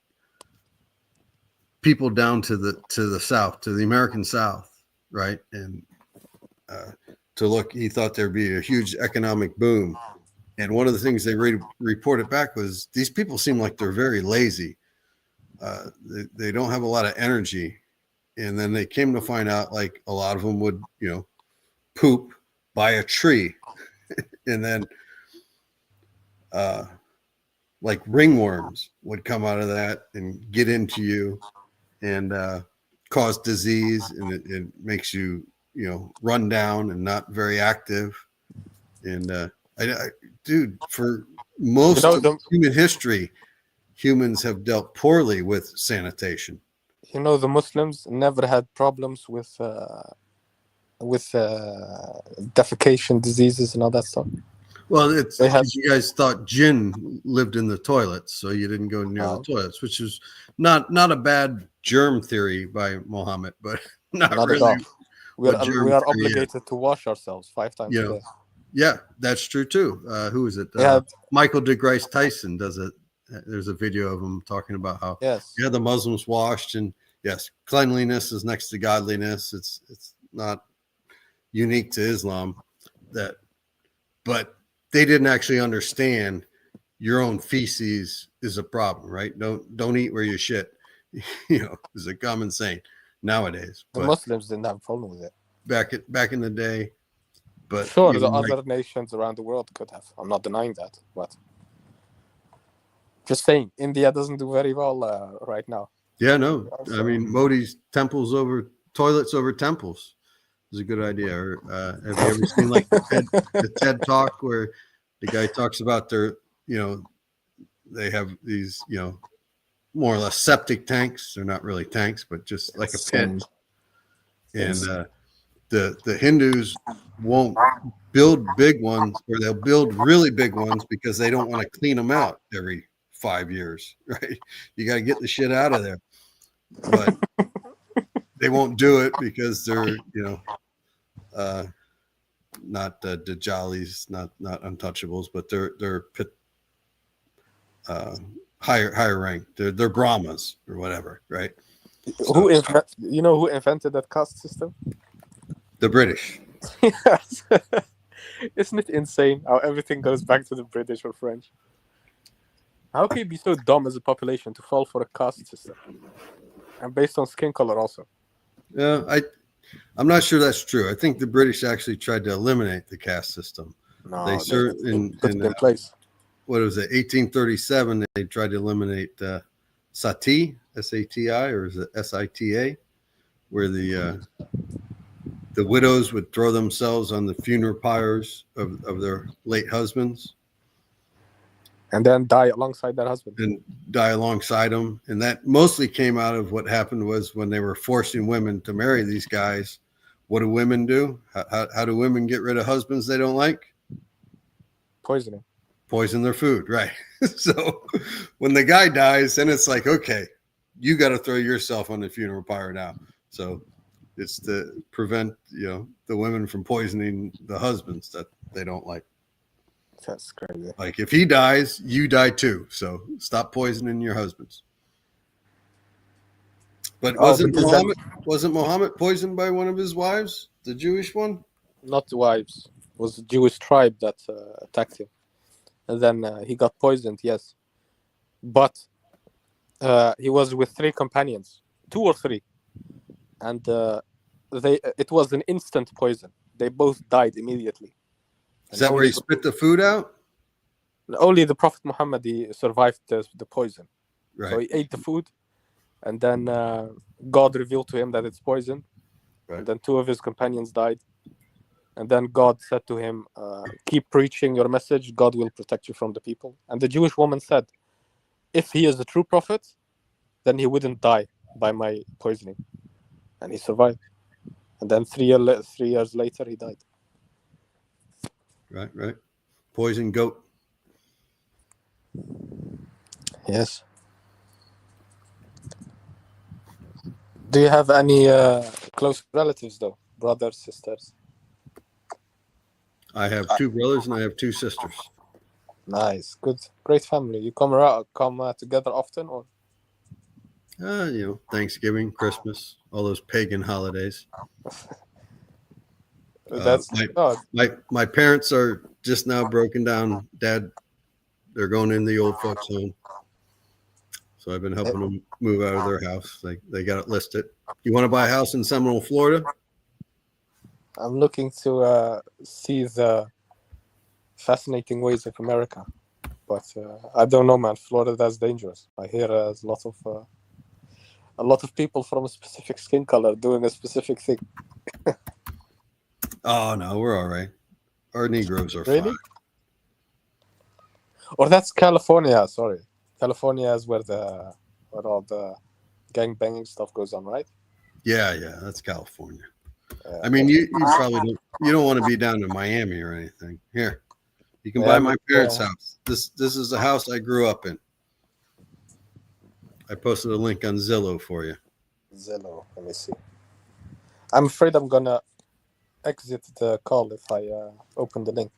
people down to the South, to the American South, right? And to look, he thought there'd be a huge economic boom. And one of the things they reported back was these people seem like they're very lazy. They don't have a lot of energy. And then they came to find out like a lot of them would, poop by a tree. And then like ringworms would come out of that and get into you and cause disease. And it makes you, run down and not very active. And dude, for most of human history, humans have dealt poorly with sanitation. The Muslims never had problems with defecation diseases and all that stuff. Well, it's because you guys thought jinn lived in the toilets, so you didn't go near the toilets, which is not a bad germ theory by Muhammad, but not really. At all. We are obligated to wash ourselves 5 times a day. Yeah, that's true too. Who is it? Michael deGrasse Tyson does it. There's a video of him talking about how the Muslims washed, and yes, cleanliness is next to godliness. It's not unique to Islam, but they didn't actually understand your own feces is a problem, right? Don't eat where you shit. Is a common saying nowadays. The Muslims didn't have a problem with it back in the day. But sure, the other nations around the world could have. I'm not denying that, but just saying, India doesn't do very well right now. Yeah, no. I mean, Modi's toilets over temples is a good idea. Or have you ever seen like the TED Talk where the guy talks about their, they have these, more or less septic tanks. They're not really tanks, but just like a pit. And the Hindus won't build big ones, or they'll build really big ones because they don't want to clean them out every 5 years, right? You got to get the shit out of there. But they won't do it because they're, not Dajalis, not untouchables, but they're higher rank. They're Brahmas or whatever, right? Who invented that caste system? The British. Yes. Isn't it insane how everything goes back to the British or French? How can you be so dumb as a population to fall for a caste system? And based on skin color also. Yeah, I'm not sure that's true. I think the British actually tried to eliminate the caste system. No, they in place. What was it? 1837. They tried to eliminate sati, SATI, or is it SITA, where the widows would throw themselves on the funeral pyres of their late husbands. And then die alongside that husband. And die alongside them. And that mostly came out of what happened was when they were forcing women to marry these guys. What do women do? How do women get rid of husbands they don't like? Poison their food, right? So when the guy dies, then it's like, okay, you got to throw yourself on the funeral pyre now. So it's to prevent, the women from poisoning the husbands that they don't like. That's crazy. Like if he dies, you die too. So stop poisoning your husbands. But wasn't Muhammad poisoned by one of his wives, the Jewish one? Not the wives. It was the Jewish tribe that attacked him. And then he got poisoned, yes. But he was with 3 companions, 2 or 3. and it was an instant poison. They both died immediately. Is that where he spit the food out? Only the Prophet Muhammad, he survived the poison. Right. So he ate the food, and then God revealed to him that it's poison. Right. And then 2 of his companions died. And then God said to him, keep preaching your message, God will protect you from the people. And the Jewish woman said, if he is a true prophet, then he wouldn't die by my poisoning. And he survived. And then 3 years later, he died. Right. Poison goat. Yes. Do you have any close relatives, though? Brothers, sisters? I have 2 brothers and I have 2 sisters. Nice. Good. Great family. You come together often, or? Thanksgiving, Christmas, all those pagan holidays. That's my parents are just now broken down. Dad, they're going in the old folks home. So I've been helping them move out of their house. They got it listed. You want to buy a house in Seminole, Florida? I'm looking to see the fascinating ways of America, but I don't know, man. Florida, that's dangerous. I hear there's a lot of people from a specific skin color doing a specific thing. Oh no, we're all right. Our Negroes are Really? fine. Or that's California. Sorry, California is where all the gang banging stuff goes on, right? Yeah, that's California. I mean, you probably don't want to be down in Miami or anything. Here, you can buy my parents' house. This is the house I grew up in. I posted a link on Zillow for you. Zillow. Let me see. I'm afraid I'm gonna exit the call if I open the link.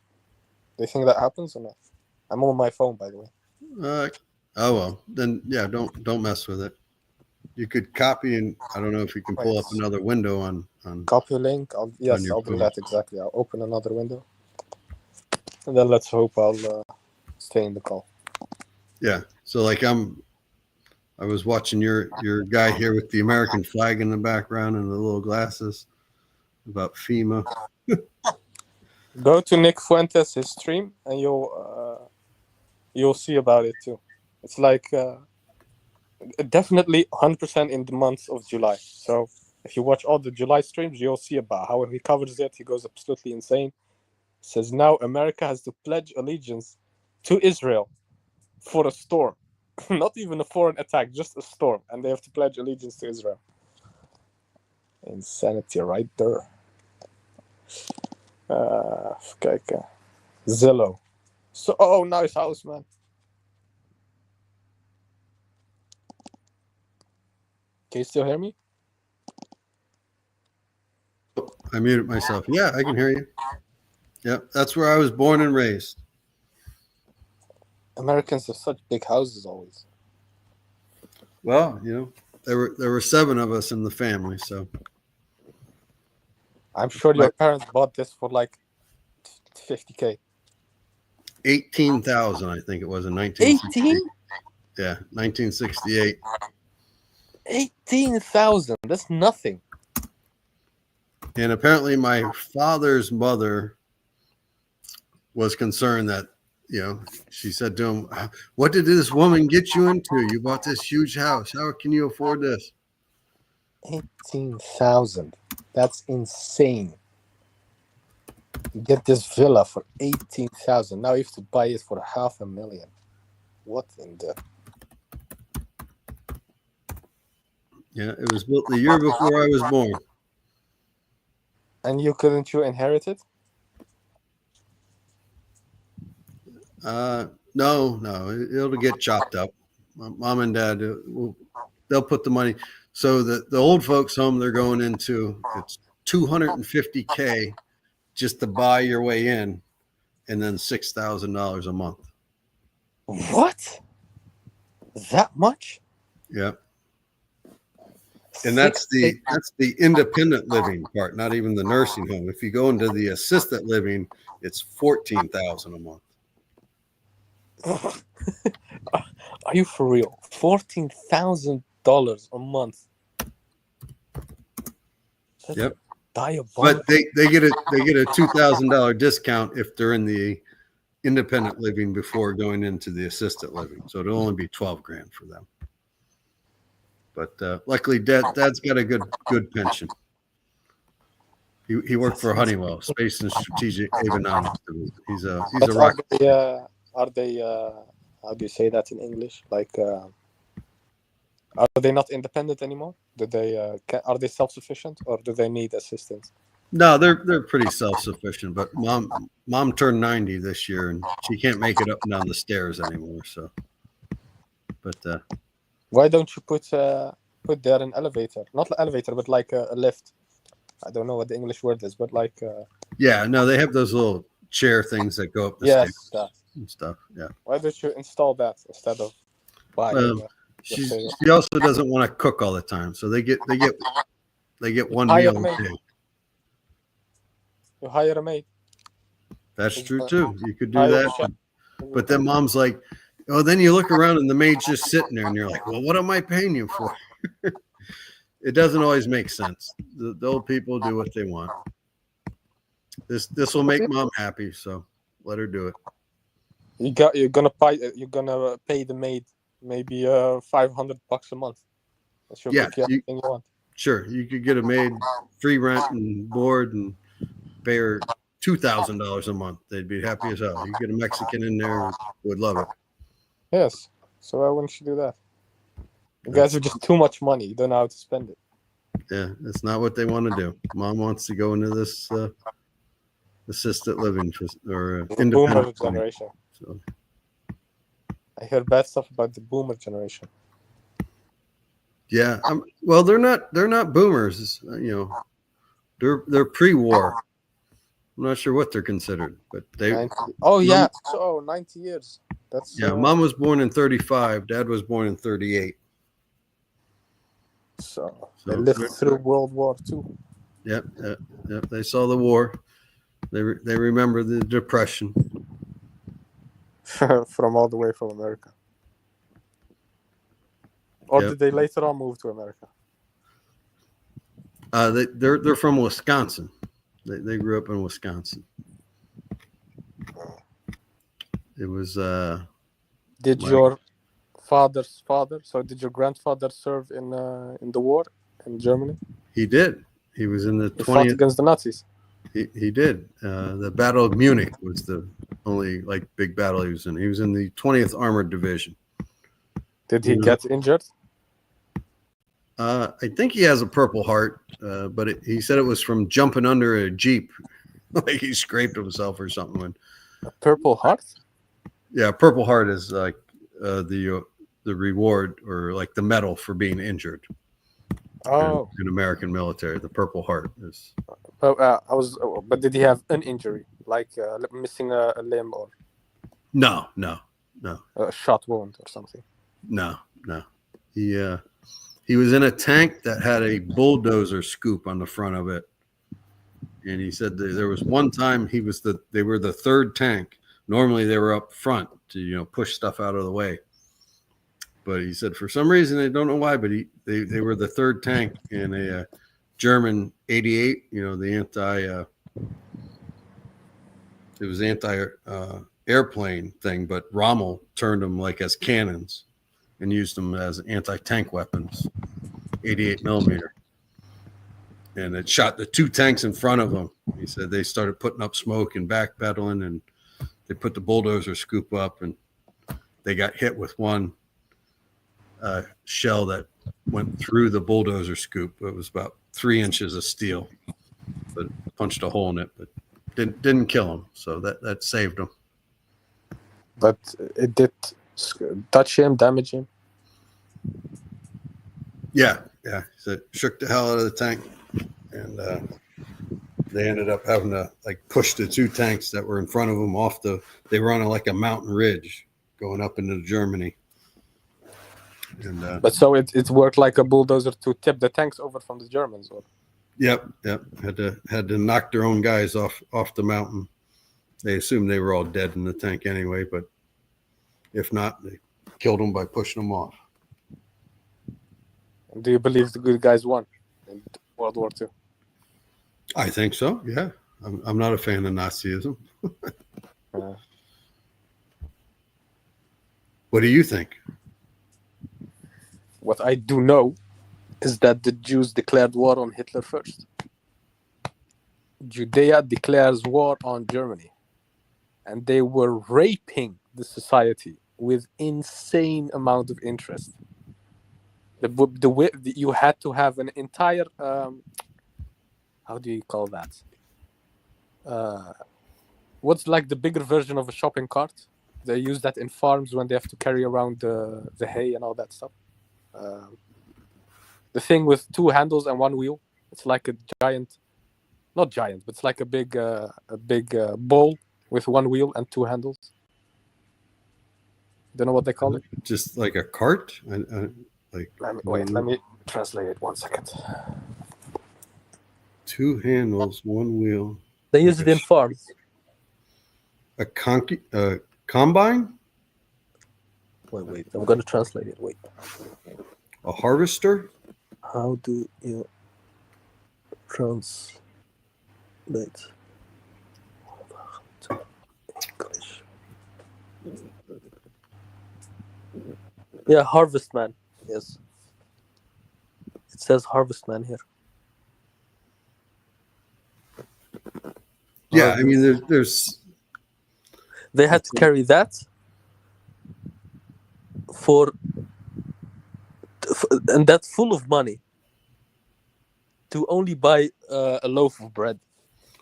Do you think that happens or not? I'm on my phone, by the way. Oh well, then yeah, don't mess with it. You could copy, and I don't know if you can pull up another window on copy link. I'll do that exactly. I'll open another window, and then let's hope I'll stay in the call. Yeah. So like I was watching your guy here with the American flag in the background and the little glasses about FEMA. Go to Nick Fuentes' stream and you'll see about it too. It's like definitely 100% in the month of July. So if you watch all the July streams, you'll see about how he covers it. He goes absolutely insane. Says now America has to pledge allegiance to Israel for a storm. Not even a foreign attack, just a storm. And they have to pledge allegiance to Israel. Insanity right there. Okay. Zillow. So, nice house, man. Can you still hear me? I muted myself. Yeah, I can hear you. Yep, that's where I was born and raised. Americans have such big houses always. Well, there were 7 of us in the family, so I'm sure your parents bought this for like $50,000. 18,000, I think it was in 1968. 18? Yeah, 1968. 18,000. That's nothing. And apparently my father's mother was concerned that, she said to him, "What did this woman get you into? You bought this huge house. How can you afford this?" 18,000. That's insane. You get this villa for 18,000. Now you have to buy it for $500,000. What in the? Yeah, it was built the year before I was born. And couldn't you inherit it? No, it'll get chopped up. Mom and Dad, they'll put the money. So the old folks home they're going into, it's $250,000 just to buy your way in, and then $6,000 a month. What? That much? Yeah. And that's the independent living part, not even the nursing home. If you go into the assisted living, it's $14,000 a month. Are you for real? $14,000 a month. Yep. Diabolical. But they get a $2,000 discount if they're in the independent living before going into the assisted living. So it'll only be $12,000 for them. But luckily, Dad's got a good pension. He worked for Honeywell, Space and Strategic Avionics. He's a But rock. are they how do you say that in English? Like, are they not independent anymore? Are they self-sufficient, or do they need assistance? No, they're pretty self-sufficient. But mom turned 90 this year, and she can't make it up and down the stairs anymore. So, but Why don't you put there an elevator? Not an elevator, but like a lift. I don't know what the English word is, but like yeah, no, they have those little chair things that go up the yes, stairs that. and stuff. Yeah. Why don't you install that instead of buying? She also doesn't want to cook all the time, so they get one Hire meal a a maid. day. You hire a maid. That's true too. You could do Hire a that, chef. but then mom's like, "Oh, then you look around and the maid's just sitting there, and you're like, well, what am I paying you for?" It doesn't always make sense. The old people do what they want. This will make mom happy, so let her do it. You're gonna pay the maid maybe $500 a month. She'll Yeah, cook you everything you want. Sure, you could get a maid, free rent and board, and pay her $2,000 a month. They'd be happy as hell. You get a Mexican in there, would love it. Yes. So why wouldn't you do that? You guys are just too much money. You don't know how to spend it. Yeah, that's not what they want to do. Mom wants to go into this assisted living or The boomer independent living. generation. So, I hear bad stuff about the boomer generation. yeah, well, they're not boomers. You know, they're pre-war. I'm not sure what they're considered, but they. 90. Oh yeah, so 90 years. That's Yeah, Mom was born in 35. Dad was born in 38. So they lived through World War II. Yep. They saw the war. They remember the Depression. From all the way from America. Or Yep. did they later on move to America? They're from Wisconsin. They grew up in Wisconsin. It was. Did your father's father? So did your grandfather serve in the war in Germany? He did. He was in the He fought 20th. against the Nazis. He did. The Battle of Munich was the only big battle he was in. He was in the 20th Armored Division. Did he get injured? I think he has a Purple Heart, but he said it was from jumping under a Jeep, like he scraped himself or something. A Purple Heart? Yeah, Purple Heart is like the reward or like the medal for being injured. Oh, in American military, the Purple Heart is. But did he have an injury, like missing a limb or No. a shot wound or something? No. He was in a tank that had a bulldozer scoop on the front of it, and he said there was one time they were the third tank. Normally they were up front to push stuff out of the way, but he said for some reason, they don't know why, but they were the third tank in a German 88. The it was anti-airplane thing, but Rommel turned them as cannons and used them as anti-tank weapons, 88 millimeter. And it shot the two tanks in front of them. He said they started putting up smoke and backpedaling, and they put the bulldozer scoop up, and they got hit with one shell that went through the bulldozer scoop. It was about 3 inches of steel, but punched a hole in it, but didn't kill him. So that saved him. But it did touch him, damage him? Yeah. He said shook the hell out of the tank, and they ended up having to push the two tanks that were in front of them off they were on a mountain ridge going up into Germany. And but so it worked like a bulldozer to tip the tanks over from the Germans, or? Yep. Had to knock their own guys off the mountain. They assumed they were all dead in the tank anyway, but if not, they killed them by pushing them off. Do you believe the good guys won in World War II? I think so. Yeah, I'm not a fan of Nazism. What do you think? What I do know is that the Jews declared war on Hitler first. Judea declares war on Germany, and they were raping the society with insane amount of interest. You had to have an entire how do you call that? What's like the bigger version of a shopping cart? They use that in farms when they have to carry around the hay and all that stuff. The thing with two handles and one wheel. It's like a giant, not giant, but it's like a big bowl with one wheel and two handles. Don't know what they call it. Just like a cart? Let me translate it 1 second. Two handles, one wheel. They use it in farms. A combine? Wait. I'm going to translate it. Wait. A harvester? How do you translate to English? Yeah, harvestman. Yes. It says harvestman here. Yeah, I mean, there's. They had to carry that and that's full of money to only buy a loaf of bread.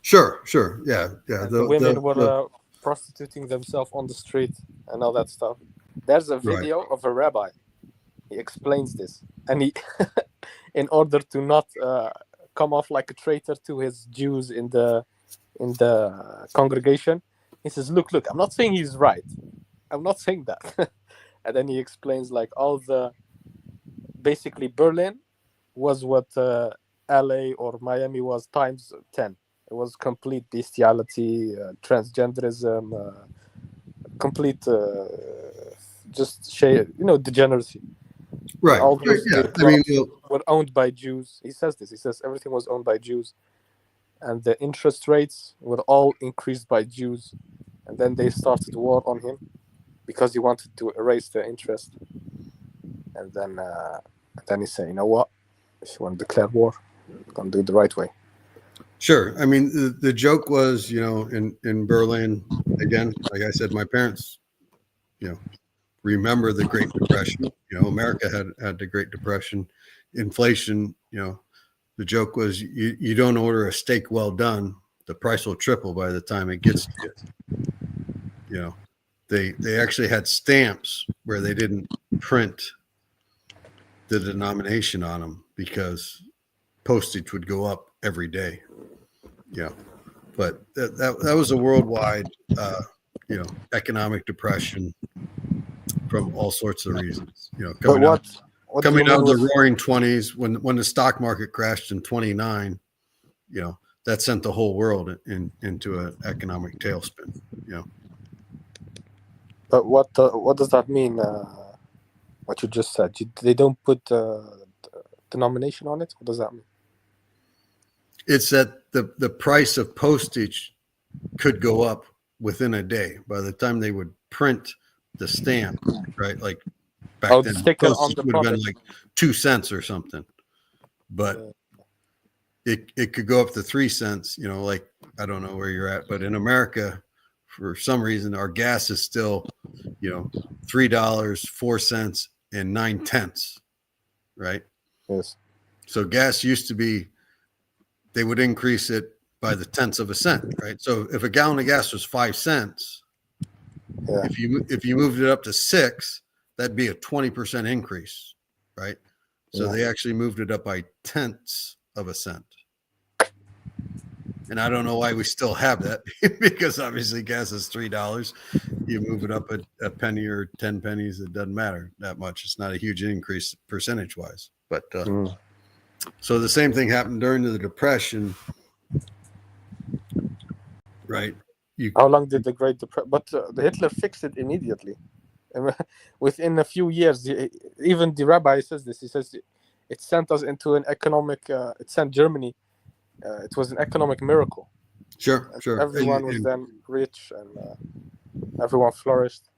Sure, yeah. The women were prostituting themselves on the street and all that stuff. There's a video of a rabbi. He explains this, and he, in order to not come off like a traitor to his Jews in the congregation, he says, "Look, I'm not saying he's right. I'm not saying that." And then he explains like basically Berlin was what LA or Miami was times 10. It was complete bestiality, transgenderism, complete degeneracy. Right. All those were owned by Jews. He says this. He says everything was owned by Jews, and the interest rates were all increased by Jews. And then they started war on him because he wanted to erase the interest. And then he said, "You know what? If you want to declare war, you're gonna do it the right way." Sure. I mean, the joke was, in Berlin, again, like I said, my parents, remember the Great Depression. America had the Great Depression, inflation. The joke was you don't order a steak well done, the price will triple by the time it gets to you. They actually had stamps where they didn't print the denomination on them because postage would go up every day. But that was a worldwide economic depression from all sorts of reasons. Coming out of the roaring 20s when the stock market crashed in 29, that sent the whole world into an economic tailspin. But what does that mean? What you just said? They don't put denomination on it. What does that mean? It's that the price of postage could go up within a day. By the time they would print the stamp, right? Like back then, postage would have been like 2 cents or something. But it could go up to 3 cents. Like I don't know where you're at, but in America, for some reason, our gas is still, $3, 4 cents, and 9 tenths, right? Yes. So gas used to be. They would increase it by the tenths of a cent, right? So if a gallon of gas was 5 cents, if you moved it up to 6, that'd be a 20% increase, right? So they actually moved it up by tenths of a cent. And I don't know why we still have that because obviously gas is $3. You move it up a penny or 10 pennies, it doesn't matter that much. It's not a huge increase percentage wise, but so the same thing happened during the Depression, right? How long did the Great Depression? But Hitler fixed it immediately. Within a few years, even the rabbi says this. He says it sent us into an economic. It sent Germany it was an economic miracle. Sure. Everyone was then rich and everyone flourished.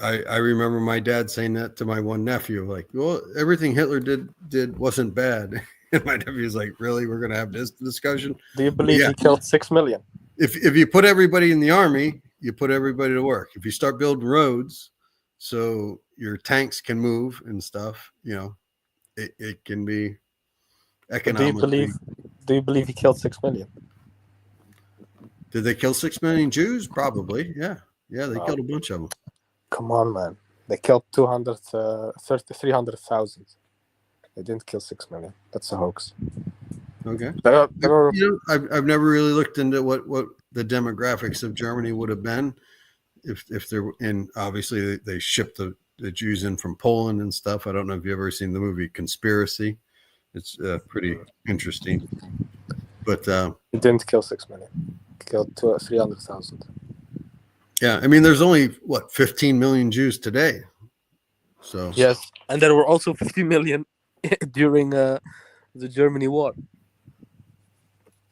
I remember my dad saying that to my one nephew, like, well, everything Hitler did wasn't bad. And my nephew's like, really? We're going to have this discussion? Do you believe he killed 6 million? If you put everybody in the army, you put everybody to work. If you start building roads so your tanks can move and stuff, it can be economically. Do you believe he killed 6 million? Did they kill 6 million Jews? Probably. Yeah. Yeah, they killed a bunch of them. Come on, man. They killed 300,000. They didn't kill 6 million. That's a hoax. Okay. I've never really looked into what the demographics of Germany would have been if they're in. Obviously, they shipped the Jews in from Poland and stuff. I don't know if you've ever seen the movie Conspiracy. It's pretty interesting. But it didn't kill 6 million. It killed 300,000. Yeah, I mean, there's only 15 million Jews today. So yes, and there were also 50 million during the Germany war,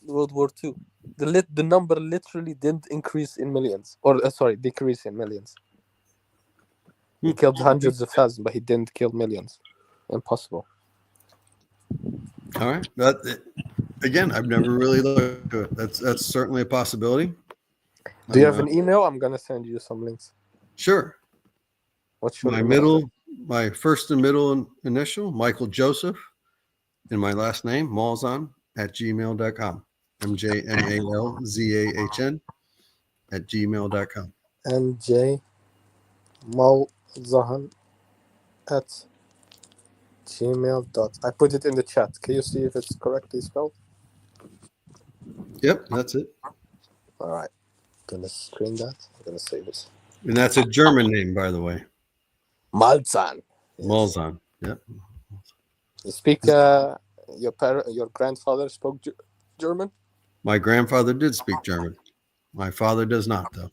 World War II. The number literally didn't increase in millions, or decrease in millions. He killed hundreds of thousands, but he didn't kill millions. Impossible. All right, again, I've never really looked at it. That's certainly a possibility. Do you have an email? I'm gonna send you some links. Sure. What's your my first and middle initial, Michael Joseph, and my last name, Malzahn @gmail.com. MJMALZAHN @gmail.com. MJ Malzahn @gmail. I put it in the chat. Can you see if it's correctly spelled? Yep, that's it. All right. I'm gonna screen that. I'm gonna save this. And that's a German name, by the way. Malzahn. Yes. Malzahn. Yep. You speak. Your grandfather spoke German. My grandfather did speak German. My father does not, though.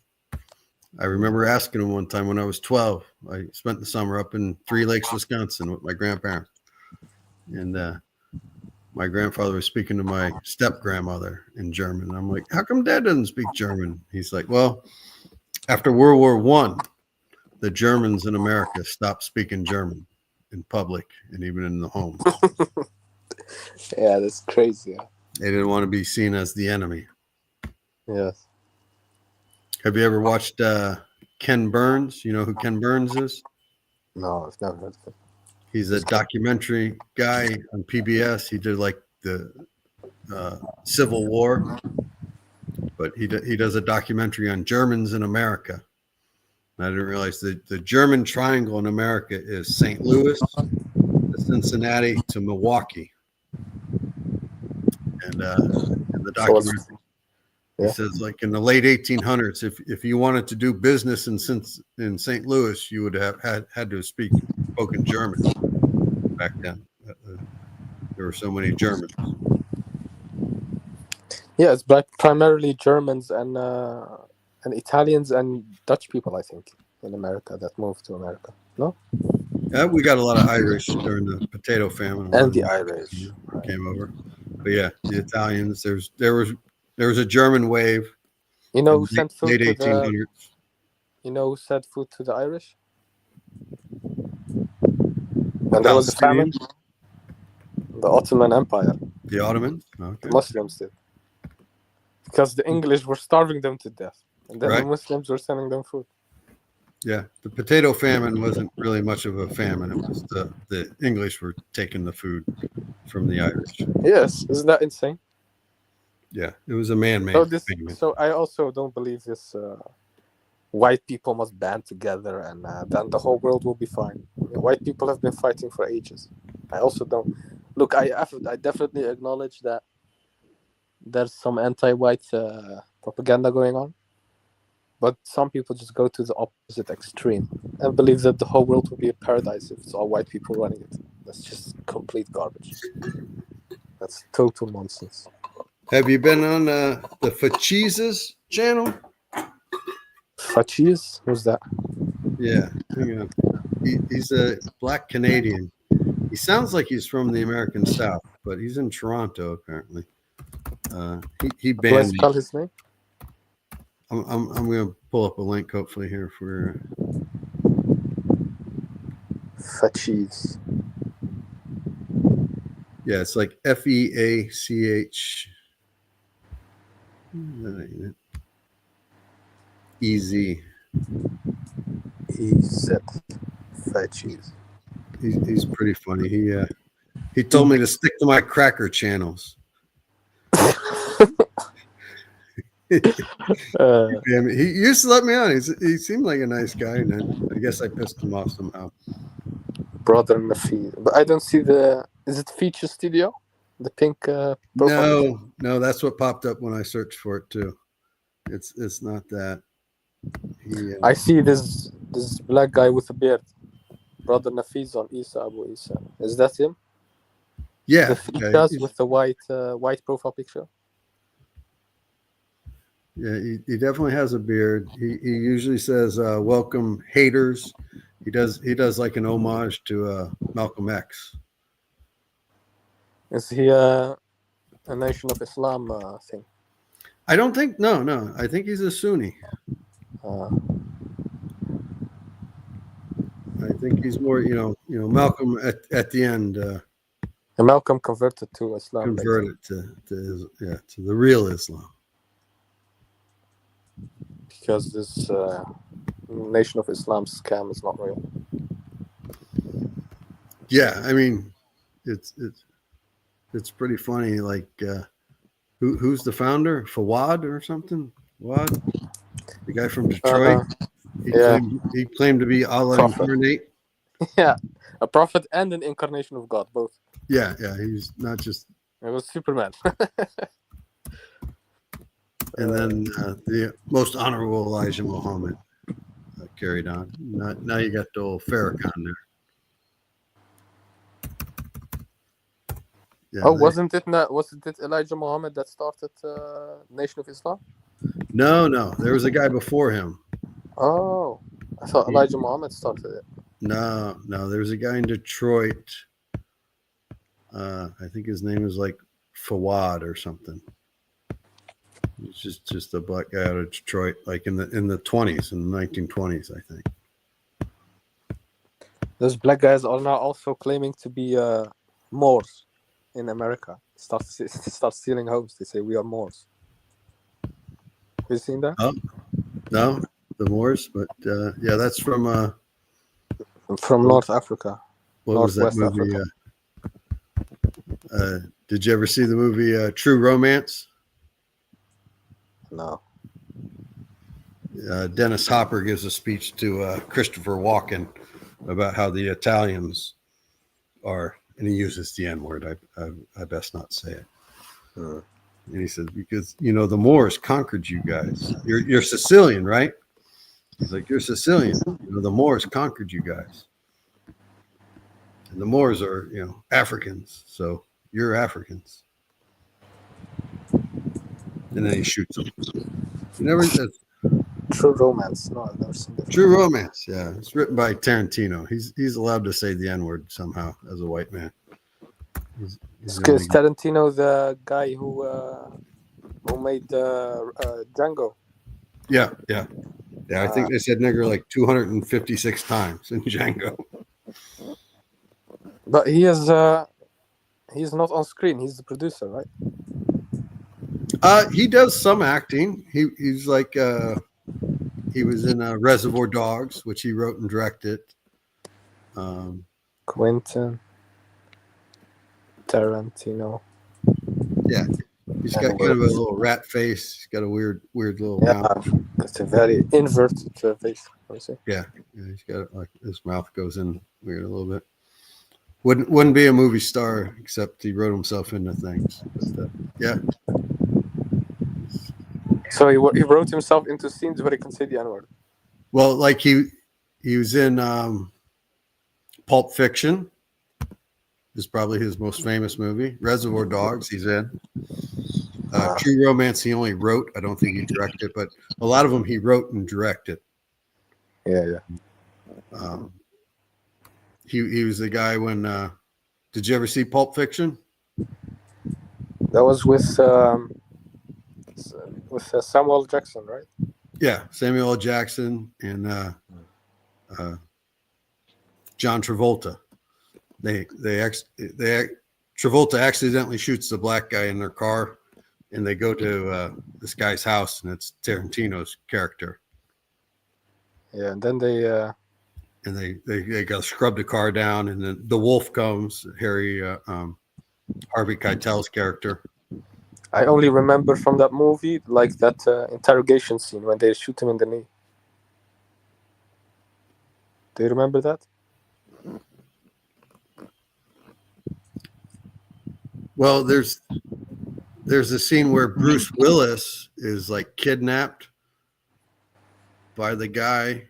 I remember asking him one time when I was 12. I spent the summer up in Three Lakes, Wisconsin, with my grandparents, and my grandfather was speaking to my step grandmother in German. I'm like, how come Dad doesn't speak German? He's like, well, after World War I, the Germans in America stopped speaking German in public and even in the home. Yeah, that's crazy. Yeah. They didn't want to be seen as the enemy. Yes. Have you ever watched Ken Burns? You know who Ken Burns is? No, I've never heard of him. He's a documentary guy on PBS. He did like the Civil War, but he does a documentary on Germans in America. And I didn't realize that the German triangle in America is St. Louis to Cincinnati to Milwaukee. And the documentary, he says, like in the late 1800s, if you wanted to do business in St. Louis, you would have had to speak spoken German back then. There were so many Germans. Yeah, it's primarily Germans and Italians and Dutch people, I think, in America that moved to America. No? Yeah, we got a lot of Irish during the potato famine. And the Irish came over. But yeah, the Italians. There was a German wave. You know who sent food late to 1800s. You know who sent food to the Irish? When there was a famine? The Ottoman Empire. The Ottomans? Okay. The Muslims did. Because the English were starving them to death. And then the Muslims were sending them food. Yeah, the potato famine wasn't really much of a famine. It was the English were taking the food from the Irish. Yes, isn't that insane? Yeah, it was a man-made famine. So I also don't believe this white people must band together and then the whole world will be fine. White people have been fighting for ages. I also don't. Look, I definitely acknowledge that there's some anti-white propaganda going on. But some people just go to the opposite extreme and believe that the whole world will be a paradise if it's all white people running it. That's just complete garbage. That's total nonsense. Have you been on the Fachiz's channel? Fachiz? Who's that? Yeah. He's a Black Canadian. He sounds like he's from the American South, but he's in Toronto, apparently. He Do I banned me. spell his name? I'm going to pull up a link hopefully here for. Fachiz. Yeah, it's like FEACH. Easy. EZ. Fachiz. He's pretty funny. He told me to stick to my cracker channels. Damn it. He used to let me on. He seemed like a nice guy, and then I guess I pissed him off somehow. Brother Nafid. But I don't see the. Is it Feature Studio? The pink profile? No, that's what popped up when I searched for it too. It's not that. I see this black guy with a beard. Brother Nafiz on Isa Abu Isa. Is that him? Yeah, The features with the white profile picture. Yeah, he definitely has a beard. He usually says "Welcome, haters." He does like an homage to Malcolm X. Is he a Nation of Islam thing? I don't think. No. I think he's a Sunni. I think he's more. Malcolm at the end. And Malcolm converted to Islam. Converted to the real Islam. Because this Nation of Islam scam is not real. Yeah, I mean, it's pretty funny. Like, who's the founder? Fawad or something? Fawad, the guy from Detroit. He claimed to be Allah incarnate. Yeah, a prophet and an incarnation of God, both. Yeah, he's not just. It was Superman. And then the most honorable Elijah Muhammad carried on. Now you got the old Farrakhan there. Yeah, wasn't it Elijah Muhammad that started Nation of Islam? No, there was a guy before him. Oh, I thought Elijah Muhammad started it. No, there was a guy in Detroit. I think his name is like Fawad or something. He's just a black guy out of Detroit, like in the 20s, in the 1920s, I think. Those black guys are now also claiming to be Moors in America. Start stealing homes. They say we are Moors. Have you seen that? Oh, no, the Moors, but yeah, that's from North Africa. What was that movie? Did you ever see the movie True Romance? No. Dennis Hopper gives a speech to Christopher Walken about how the Italians are, and he uses the N-word. I best not say it. And he said, because the Moors conquered you guys. You're Sicilian, right? He's like, you're Sicilian. The Moors conquered you guys, and the Moors are Africans. So you're Africans. And then he shoots them. He never says True Romance. No, I've never seen that. True Romance. Yeah, it's written by Tarantino. He's allowed to say the N-word somehow as a white man. Is Tarantino the guy who made Django? Yeah. I think they said nigger like 256 times in Django. But he's not on screen. He's the producer, right? He does some acting. He's like he was in Reservoir Dogs, which he wrote and directed. Quentin Tarantino. Yeah, he's got kind of a little rat face. He's got a weird little mouth. It's a very inverted face. Yeah, he's got like his mouth goes in weird a little bit. Wouldn't be a movie star except he wrote himself into things. But, yeah. So he wrote himself into scenes where he can say the N-word. Well, like he was in Pulp Fiction. Is probably his most famous movie. Reservoir Dogs, he's in. True Romance, he only wrote. I don't think he directed, but a lot of them he wrote and directed. Yeah. He was the guy when. Did you ever see Pulp Fiction? That was with with Samuel Jackson, right? Yeah, Samuel L. Jackson and John Travolta. Travolta accidentally shoots the black guy in their car, and they go to this guy's house, and it's Tarantino's character. Yeah, and then they and they go scrub the car down, and then the wolf comes, Harvey Keitel's character. I only remember from that movie like that interrogation scene when they shoot him in the knee. Do you remember that? Well, there's a scene where Bruce Willis is like kidnapped by the guy,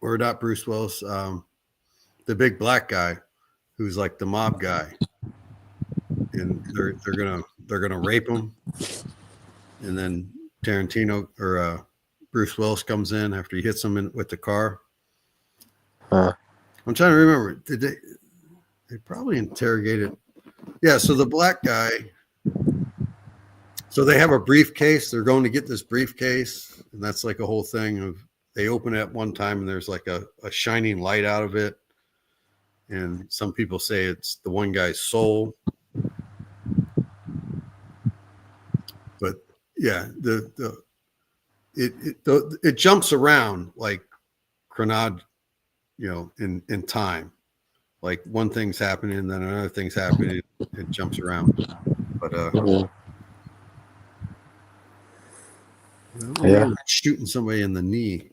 or not Bruce Willis, the big black guy who's like the mob guy, and they're gonna rape him, and then Tarantino or Bruce Willis comes in after he hits him with the car. I'm trying to remember. Did they probably interrogated? Yeah. So the black guy. So they have a briefcase. They're going to get this briefcase, and that's like a whole thing of they open it at one time, and there's like a shining light out of it. And some people say it's the one guy's soul. But yeah, it jumps around like chronod, in time. Like one thing's happening, and then another thing's happening. It jumps around. But yeah, shooting somebody in the knee.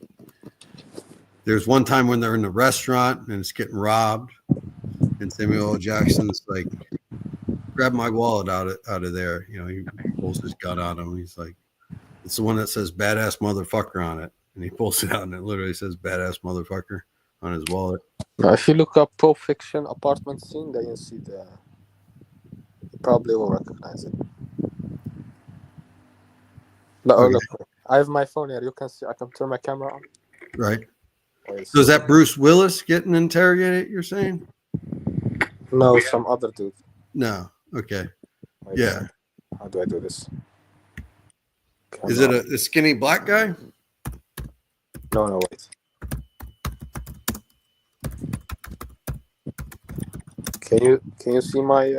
There's one time when they're in the restaurant and it's getting robbed, and Samuel L. Jackson's like, "Grab my wallet out of there." He pulls his gun on him. He's like, "It's the one that says badass motherfucker on it," and he pulls it out, and it literally says badass motherfucker on his wallet. Now, if you look up Pulp Fiction apartment scene, then you see you probably will recognize it. No, Okay. look, I have my phone here. You can see. I can turn my camera on. Right. So is that Bruce Willis getting interrogated, you're saying? No, some other dude. No. Okay. Wait, Yeah. How do I do this? Is it a skinny black guy? No, wait. Can you see my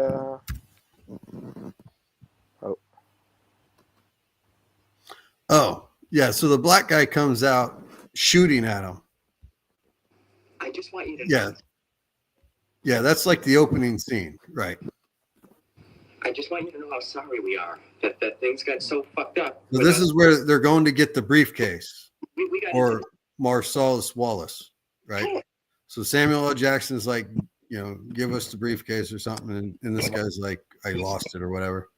Oh, yeah. So the black guy comes out shooting at him. I just want you to Yeah. Yeah, that's like the opening scene, right? I just want you to know how sorry we are that things got so fucked up. So this is where they're going to get the briefcase, we got or Marcellus Wallace, right? So Samuel L. Jackson's like, give us the briefcase or something, and this guy's like, I lost it or whatever.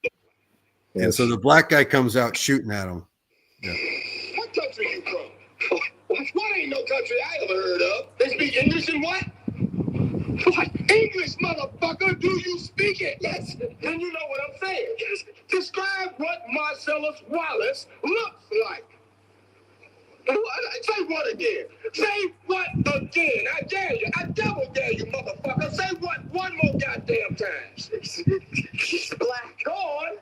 And so the black guy comes out shooting at him. Yeah. What country you from? What ain't no country I ever heard of? They speak English and what? What? English, motherfucker. Do you speak it? Yes. Then you know what I'm saying. Yes. Describe what Marcellus Wallace looks like. Say what again? Say what again? I dare you. I double dare you, motherfucker. Say what one more goddamn time. He's black. Go on.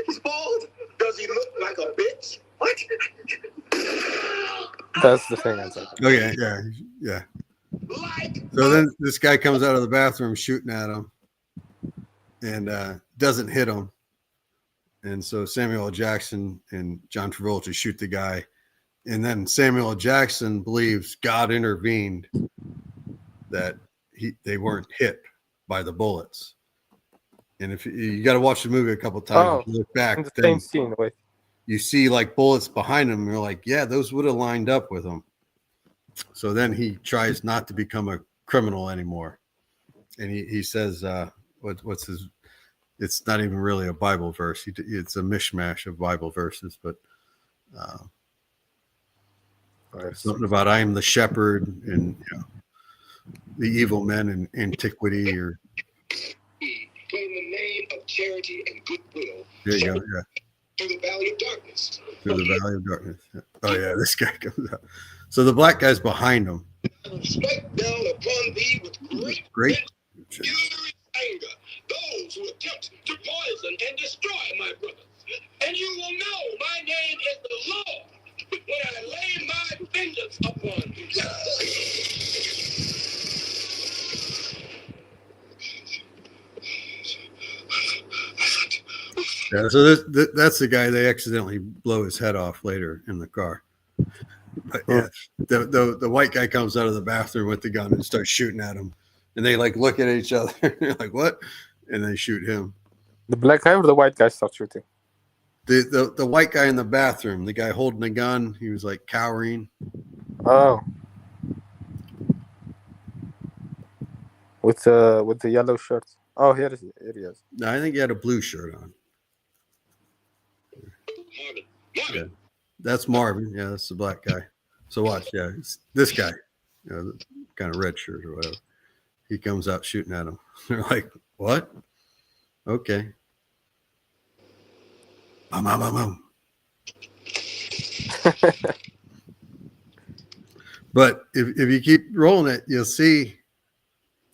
He's bald. Does he look like a bitch? What? That's the thing I said. Okay, yeah. So then this guy comes out of the bathroom shooting at him and doesn't hit him. And so Samuel L. Jackson and John Travolta shoot the guy. And then Samuel L. Jackson believes God intervened, that they weren't hit by the bullets. And if you got to watch the movie a couple times, you look back, in the same scene, wait. You see like bullets behind him. And you're like, yeah, those would have lined up with him. So then he tries not to become a criminal anymore. And he says, what's his, it's not even really a Bible verse. It's a mishmash of Bible verses, but something about I am the shepherd and the evil men in antiquity, or In the name of charity and goodwill. there you go, yeah. Through the valley of darkness. Through the valley of darkness. Yeah. Oh yeah, this guy comes out. So the black guy's behind him. Strike down upon thee with Great. furious anger those who attempt to poison and destroy my brothers. And you will know my name is the Lord when I lay my vengeance upon you. Yeah, so that's the guy they accidentally blow his head off later in the car. But yeah, the white guy comes out of the bathroom with the gun and starts shooting at him, and they like look at each other. They're like, "What?" And they shoot him. The black guy or the white guy start shooting? The white guy in the bathroom, the guy holding the gun, he was like cowering. Oh, with the yellow shirt. Oh, here he is. No, I think he had a blue shirt on. Marvin. Yeah, that's Marvin. Yeah, that's the black guy. So watch, yeah, it's this guy, the kind of red shirt or whatever. He comes out shooting at him. They're like, "What?" Okay. But if you keep rolling it, you'll see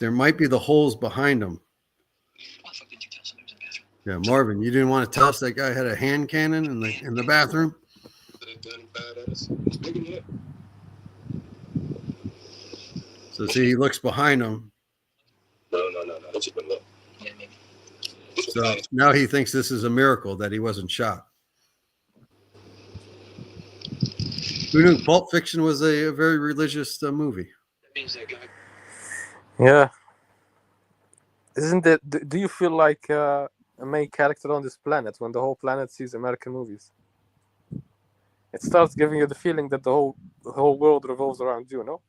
there might be the holes behind them. Why the fuck did you tell somebody was in the bathroom? Yeah, Marvin, you didn't want to tell us that guy had a hand cannon in the bathroom? So see, he looks behind him. No. Let's just look. Yeah, maybe. So now he thinks this is a miracle that he wasn't shot. Who knew Pulp Fiction was a very religious movie? That means that guy. Yeah. Isn't it? Do you feel like a main character on this planet when the whole planet sees American movies? It starts giving you the feeling that the whole world revolves around you, no?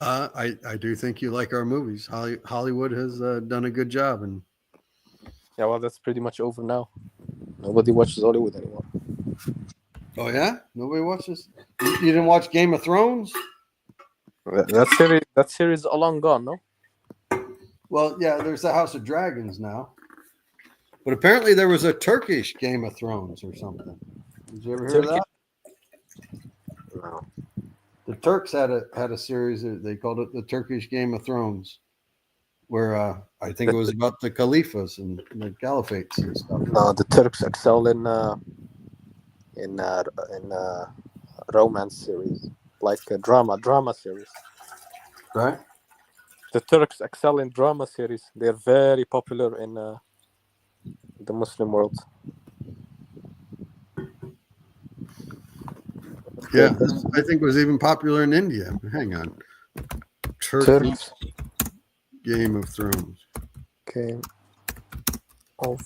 I do think you like our movies. Hollywood has done a good job, and Yeah, well, that's pretty much over now. Nobody watches Hollywood anymore. oh yeah, nobody watches. You didn't watch Game of Thrones? That series is long gone, no? Well, yeah, there's the House of Dragons now, but apparently there was a Turkish Game of Thrones or something. Did you ever hear of that? No. The Turks had a series that they called it the Turkish Game of Thrones, where I think it was about the caliphs and the caliphates and stuff. No, the Turks excel in romance series, like a drama series. Right? The Turks excel in drama series. They're very popular in the Muslim world. Yeah, I think it was even popular in India. Hang on. Turkish Turks Game of Thrones. Game of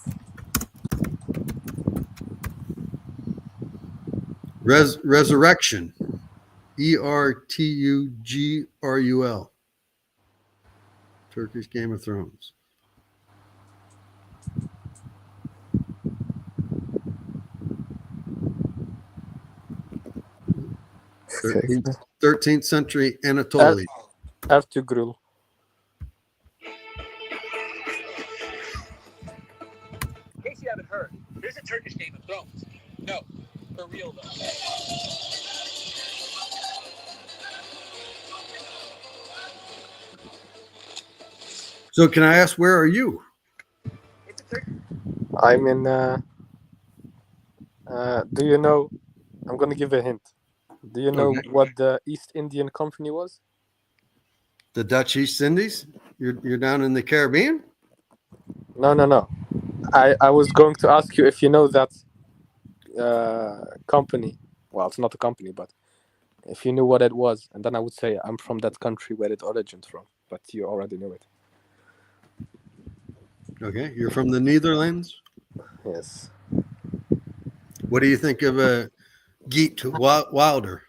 Resurrection. ERTUGRUL. Turkish Game of Thrones. Okay. 13th century Anatolia. Ertugrul. In case you haven't heard, there's a Turkish Game of Thrones. No, for real though. So can I ask, where are you? It's a Turkish. I'm in. Do you know? I'm gonna give a hint. Do you know Okay. what the East Indian Company was? The Dutch East Indies? You're down in the Caribbean? No. I was going to ask you if you know that company. Well, it's not a company, but if you knew what it was, and then I would say I'm from that country where it originated from. But you already knew it. Okay, you're from the Netherlands. Yes. What do you think of Geert Wilder?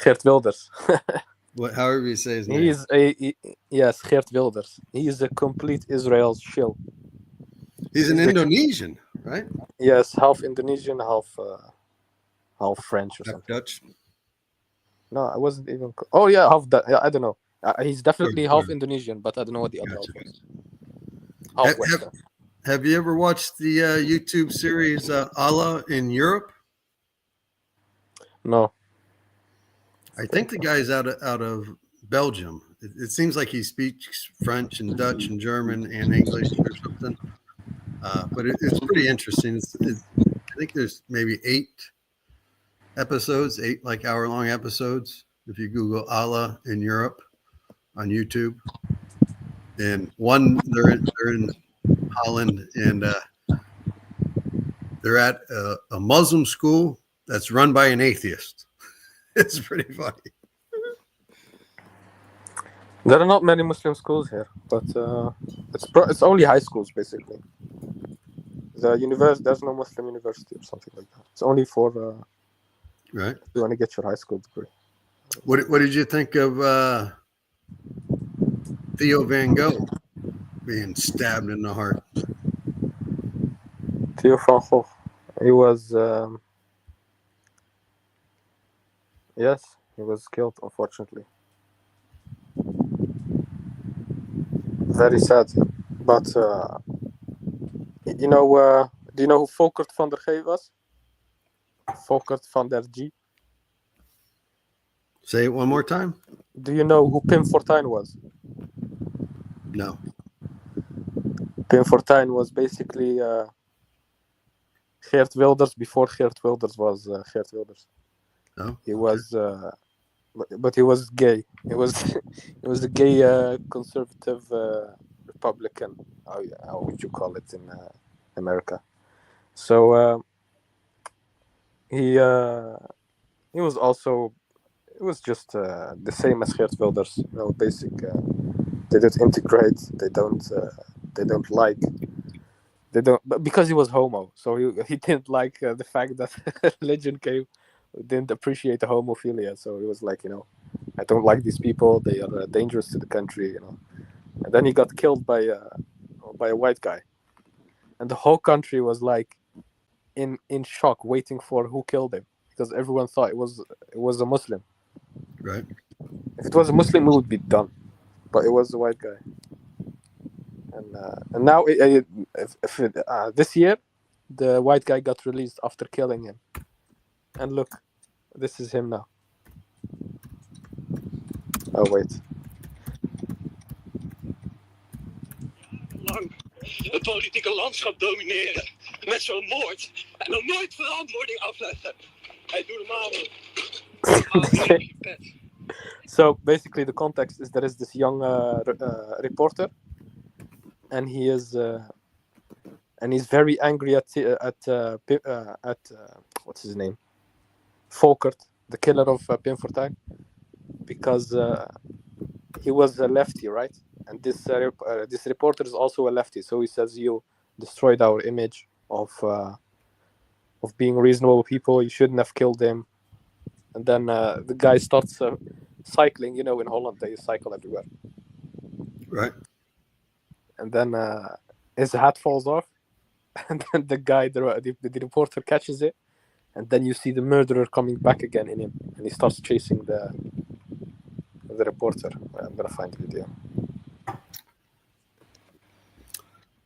Geert Wilders. However you say his name. Yes, Geert Wilders. He is a complete Israel shill. He's an Indonesian, right? Yes, half Indonesian, half French or something. Dutch. No, I wasn't even. Oh yeah, half that. Yeah, I don't know. He's definitely half Sure. Indonesian, but I don't know what the other Gotcha. half was. Half Western. Have you ever watched the YouTube series Allah in Europe? No. I think the guy's out of Belgium. It seems like he speaks French and Dutch and German and English or something. But it's pretty interesting. I think there's maybe 8 episodes, 8 like hour-long episodes. If you Google Allah in Europe on YouTube, and one they're in Holland, and they're at a Muslim school that's run by an atheist. It's pretty funny. There are not many Muslim schools here, but it's only high schools basically. There's no Muslim university or something like that. It's only for Right. if you want to get your high school degree. What did you think of Theo Van Gogh being stabbed in the heart? Theo van Gogh, he was yes, he was killed unfortunately. Very sad, but you know, do you know who Volkert van der G was? Volkert van der G. Say it one more time. Do you know who Pim Fortuyn was? No. Pim Fortuyn was basically Geert Wilders before Geert Wilders was Geert Wilders. Oh. He was, but he was gay. He was a gay conservative Republican. How would you call it in America? So he was also. It was just the same as Geert Wilders. You know, basic. They don't integrate. They don't like. They don't, but because he was homo, so he didn't like the fact that religion came. Didn't appreciate the homophilia, so he was like, you know, I don't like these people. They are dangerous to the country, you know. And then he got killed by a white guy, and the whole country was like in shock, waiting for who killed him, because everyone thought it was a Muslim. Right. If it was a Muslim, it would be done, but it was a white guy. And now this year, the white guy got released after killing him. And look, this is him now. Oh wait. Lang het politieke landschap domineren met zo'n moord en dan nooit verantwoording afleggen. Hey, doe normaal. So basically, the context is there is this young reporter, and he's very angry at what's his name, Volkert, the killer of Pim Fortuyn, because he was a lefty, right? And this reporter is also a lefty, so he says you destroyed our image of being reasonable people. You shouldn't have killed him. And then the guy starts cycling. You know, in Holland they cycle everywhere. Right. And then his hat falls off, and then the guy, the reporter, catches it, and then you see the murderer coming back again in him, and he starts chasing the reporter. I'm gonna find the video.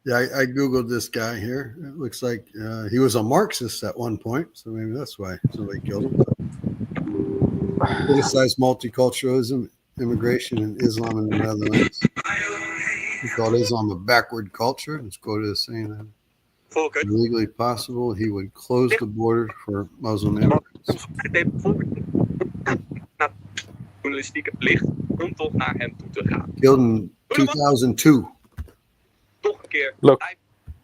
Yeah, I Googled this guy here. It looks like he was a Marxist at one point, so maybe that's why somebody killed him. Criticized multiculturalism, immigration, and Islam in the Netherlands. He called Islam a backward culture. It's quoted as saying that Volkert. legally possible, he would close the border for Muslim immigrants. Journalistieke plicht om toch naar hem toe te gaan. Killed in 2002. Toch een keer Look, bij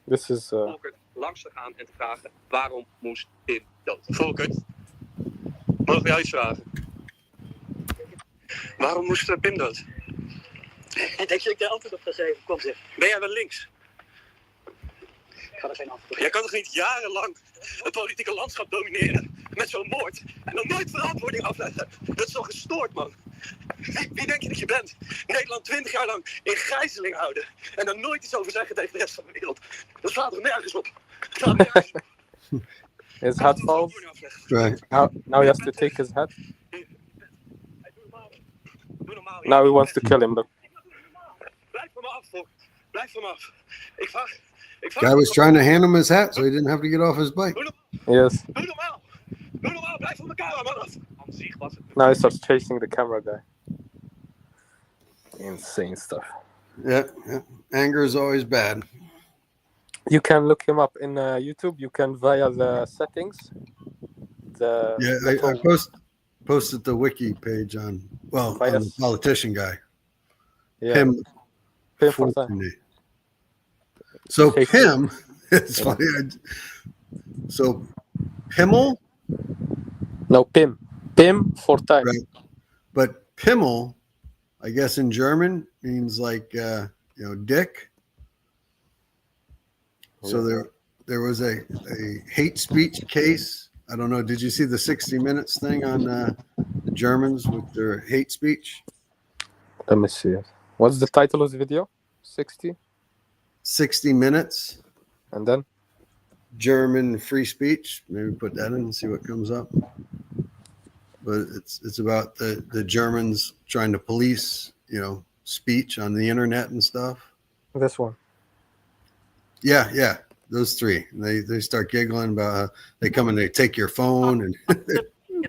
this is Volkert langs te gaan en te vragen waarom moest Pim dood? Volkert, mogen we jou iets vragen? Waarom moest Pim dood? En denk je dat ik daar antwoord op ga geven? Kom zeg. Ben jij wel links? Ik ga er geen antwoord op. Jij kan toch niet jarenlang het politieke landschap domineren met zo'n moord en dan nooit verantwoording afleggen? Dat is toch gestoord, man? Wie denk je dat je bent? Nederland 20 jaar lang in gijzeling houden en dan nooit iets over zeggen tegen de rest van de wereld. Dat slaat er nergens op. Dat slaat nergens op. his hat falls. Right. Now he has to take his hat. Doe normaal. Now he wants to kill him. Look. Blijf van me af, Volkert. Blijf van me af. Ik vraag Guy was trying to hand him his hat so he didn't have to get off his bike. Yes. Doe normaal. Doe normaal. Blijf van mijn cameraman af. Aan zich was het Now he starts chasing the camera guy. Insane stuff. Yeah. Anger is always bad. You can look him up in YouTube. You can via the settings. Yeah, I posted the wiki page on on the politician guy. Yeah. Pim Fortuyn. So Pim, it's funny. So Pimmel? No, Pim Fortuyn. Right. But Pimmel, I guess in German means like dick. So there was a hate speech case. I don't know. Did you see the 60 Minutes thing on the Germans with their hate speech? Let me see it. What's the title of the video? 60 Minutes. And then? German free speech. Maybe put that in and see what comes up. But it's about the Germans trying to police, speech on the internet and stuff. This one. Yeah. Those three. They start giggling about how they come and they take your phone and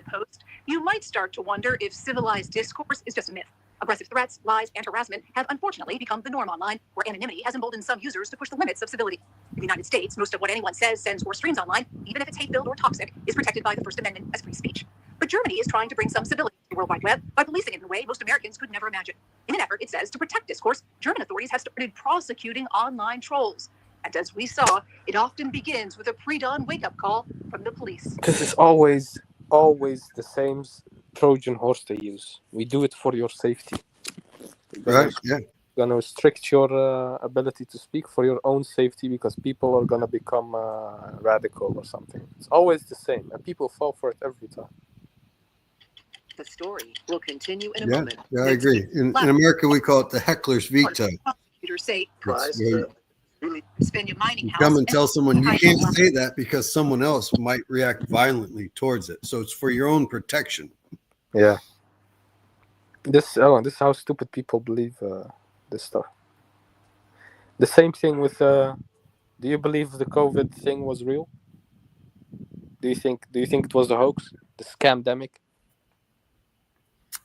post. You might start to wonder if civilized discourse is just a myth. Aggressive threats, lies, and harassment have unfortunately become the norm online, where anonymity has emboldened some users to push the limits of civility. In the United States, most of what anyone says, sends, or streams online, even if it's hate-filled or toxic, is protected by the First Amendment as free speech. But Germany is trying to bring some civility to the World Wide Web by policing it in a way most Americans could never imagine. In an effort, it says, to protect discourse, German authorities have started prosecuting online trolls. And as we saw, it often begins with a pre-dawn wake-up call from the police. This is always the same Trojan horse they use. We do it for your safety. Right, yeah. Going to restrict your ability to speak for your own safety because people are going to become radical or something. It's always the same, and people fall for it every time. The story will continue in a moment. Yeah, I agree. In America, we call it the heckler's veto. Prosecutors say, spend your mining house. Come and tell someone you can't say that because someone else might react violently towards it. So it's for your own protection. Yeah. This is how stupid people believe this stuff. The same thing with. Do you believe the COVID thing was real? Do you think it was a hoax, the scamdemic?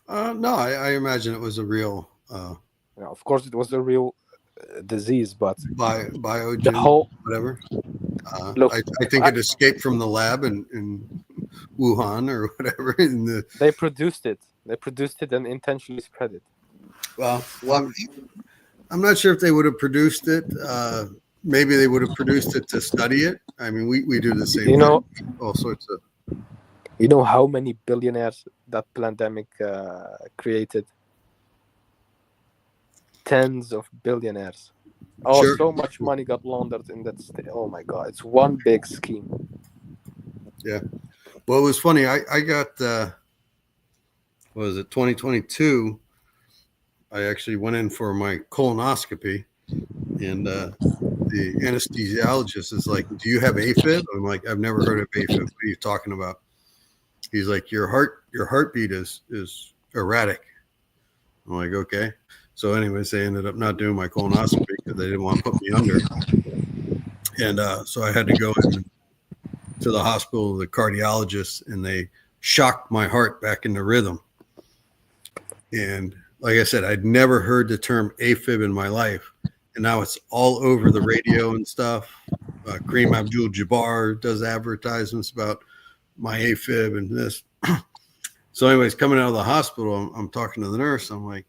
No, I imagine it was a real. Of course, it was a real disease, but biogen, whatever. Look, I think it escaped from the lab in Wuhan or whatever. They produced it. They produced it and intentionally spread it. Well, I'm not sure if they would have produced it. Maybe they would have produced it to study it. I mean, we do the same thing. All sorts of. You know how many billionaires that pandemic created? Tens of billionaires. Sure. So much money got laundered in that state. Oh my God, it's one big scheme. Yeah. Well, it was funny. I got, what was it, 2022. I actually went in for my colonoscopy, and the anesthesiologist is like, "Do you have AFib?" I'm like, "I've never heard of AFib. What are you talking about?" He's like, your heartbeat is erratic. I'm like, okay. So anyways, they ended up not doing my colonoscopy because they didn't want to put me under. And so I had to go to the hospital, the cardiologist, and they shocked my heart back into rhythm. And like I said, I'd never heard the term AFib in my life. And now it's all over the radio and stuff. Kareem Abdul-Jabbar does advertisements about my AFib and this. So anyways, coming out of the hospital, I'm talking to the nurse. I'm like,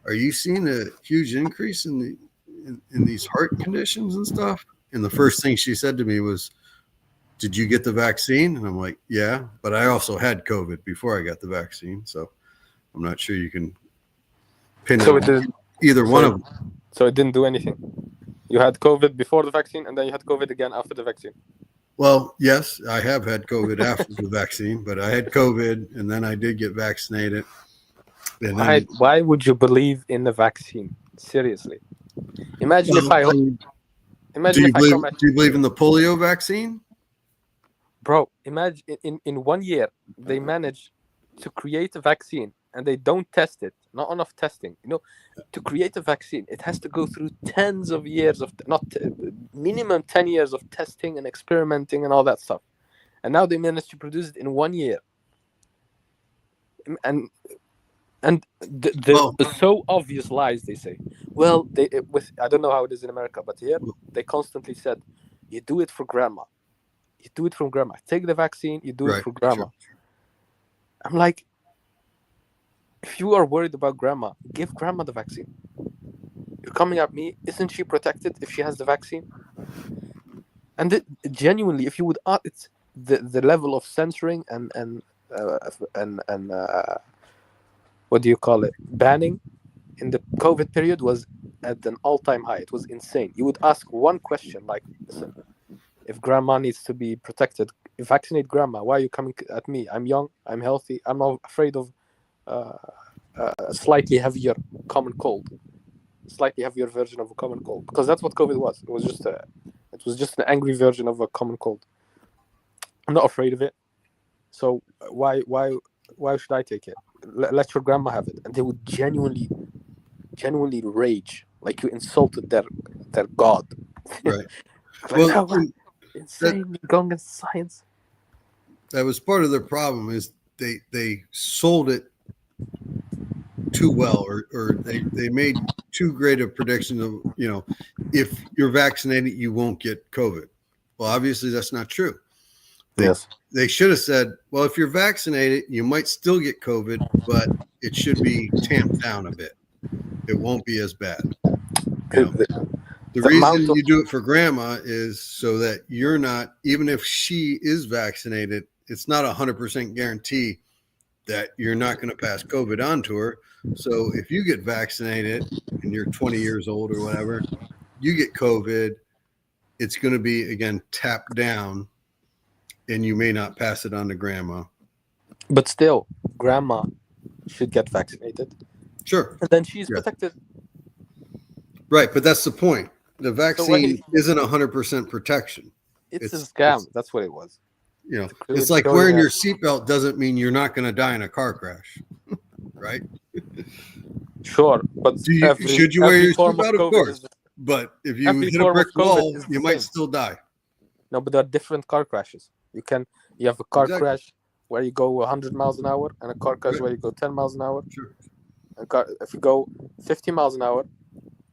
are you seeing a huge increase in these heart conditions and stuff? And the first thing she said to me was, did you get the vaccine? And I'm like, yeah, but I also had COVID before I got the vaccine. So I'm not sure you can pin either one of them. So it didn't do anything. You had COVID before the vaccine and then you had COVID again after the vaccine. Well, yes, I have had COVID after the vaccine, but I had COVID and then I did get vaccinated. And why would you believe in the vaccine? Seriously. Imagine if I come. Do you believe in the polio vaccine? Bro, imagine in 1 year they managed to create a vaccine and they don't test it. Not enough testing. To create a vaccine, it has to go through tens of years of minimum 10 years of testing and experimenting and all that stuff. And now they managed to produce it in 1 year. And And Well- the so obvious lies they say. Well, I don't know how it is in America, but here they constantly said, you do it for grandma. You do it for grandma. Take the vaccine, you do it Right, for grandma. sure. I'm like, if you are worried about grandma, give grandma the vaccine. You're coming at me. Isn't she protected if she has the vaccine? And genuinely, if you would, it's the level of censoring and what do you call it? Banning in the COVID period was at an all-time high. It was insane. You would ask one question like, listen, if grandma needs to be protected, vaccinate grandma. Why are you coming at me? I'm young, I'm healthy, I'm not afraid of a slightly heavier common cold, slightly heavier version of a common cold, because that's what COVID was. It was just an angry version of a common cold. I'm not afraid of it, so why should I take it? Let your grandma have it. And they would genuinely rage, like you insulted their god. Right. Like, Well, no, insane, going against science. that was part of their problem is they sold it too well, or they made too great a prediction of, you know, if you're vaccinated, you won't get COVID. Well, obviously that's not true. They should have said, well, if you're vaccinated, you might still get COVID, but it should be tamped down a bit. It won't be as bad. You know, the reason you do it for grandma is so that you're not, even if she is vaccinated, it's not 100% guarantee that you're not going to pass COVID on to her. So if you get vaccinated and you're 20 years old or whatever, you get COVID, it's going to be, again, tapped down, and you may not pass it on to grandma. But still, grandma should get vaccinated. Sure. And then she's protected. Right, but that's the point. The vaccine isn't 100% protection. It's a scam. That's what it was. You know, it's like wearing your seatbelt doesn't mean you're not going to die in a car crash, right? Sure, but should you wear your seatbelt? Of course. But if you hit a brick wall, you might still die. No, but there are different car crashes. You have a car crash where you go 100 miles an hour, and a car crash where you go 10 miles an hour. Sure. If you go 50 miles an hour,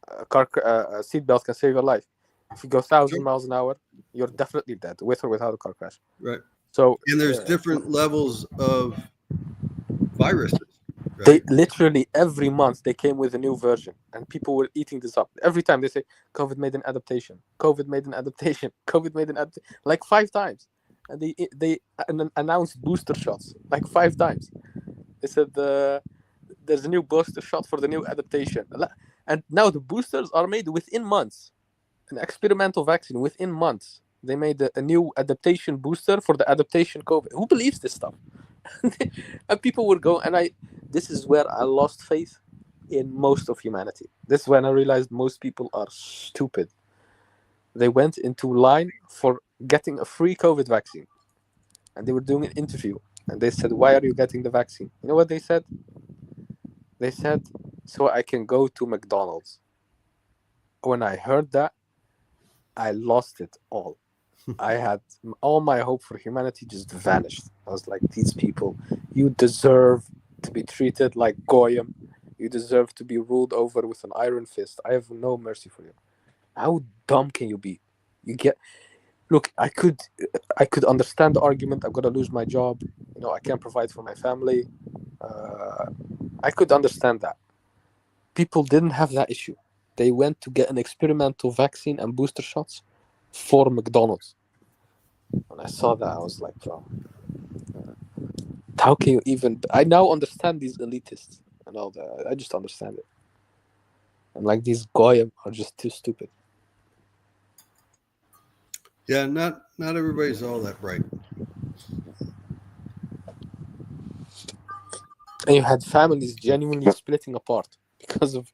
a seatbelt can save your life. If you go 1,000 miles an hour, you're definitely dead, with or without a car crash. Right. So, and there's different levels of viruses. Right? They literally every month they came with a new version, and people were eating this up. Every time they say COVID made an adaptation, COVID made an adaptation, COVID made an adaptation, like 5 times, and they announced booster shots like 5 times. They said there's a new booster shot for the new adaptation, and now the boosters are made within months. An experimental vaccine within months. They made a new adaptation booster for the adaptation COVID. Who believes this stuff? And people would go, and this is where I lost faith in most of humanity. This is when I realized most people are stupid. They went into line for getting a free COVID vaccine, and they were doing an interview, and they said, why are you getting the vaccine? You know what they said? They said, so I can go to McDonald's. When I heard that, I lost it all. I had all my hope for humanity just vanished. I was like, these people, you deserve to be treated like Goyim. You deserve to be ruled over with an iron fist. I have no mercy for you. How dumb can you be? Look, I could understand the argument. I'm gonna lose my job. You know, I can't provide for my family. I could understand that. People didn't have that issue. They went to get an experimental vaccine and booster shots for McDonald's. When I saw that, I was like, bro, how can you even... I now understand these elitists and all that. I just understand it. And like, these Goyim are just too stupid. Yeah, not everybody's all that bright. And you had families genuinely splitting apart because of...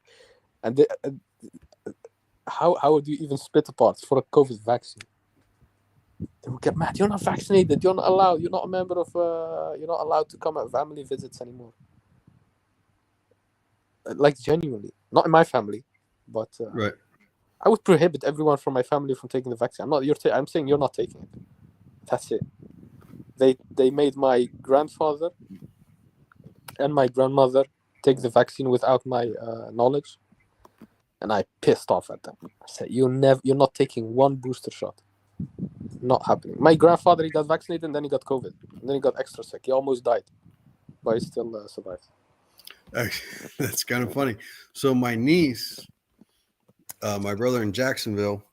And how would you even split apart for a COVID vaccine? They would get mad. You're not vaccinated. You're not allowed. You're not a member of... you're not allowed to come at family visits anymore. Like, genuinely. Not in my family, but... right. I would prohibit everyone from my family from taking the vaccine. I'm saying you're not taking it. That's it. They made my grandfather and my grandmother take the vaccine without my knowledge, and I pissed off at them. I said, you're not taking one booster shot. Not happening. My grandfather, he got vaccinated, and then he got COVID, and then he got extra sick. He almost died, but he still survived. That's kind of funny. So my niece, my brother in Jacksonville,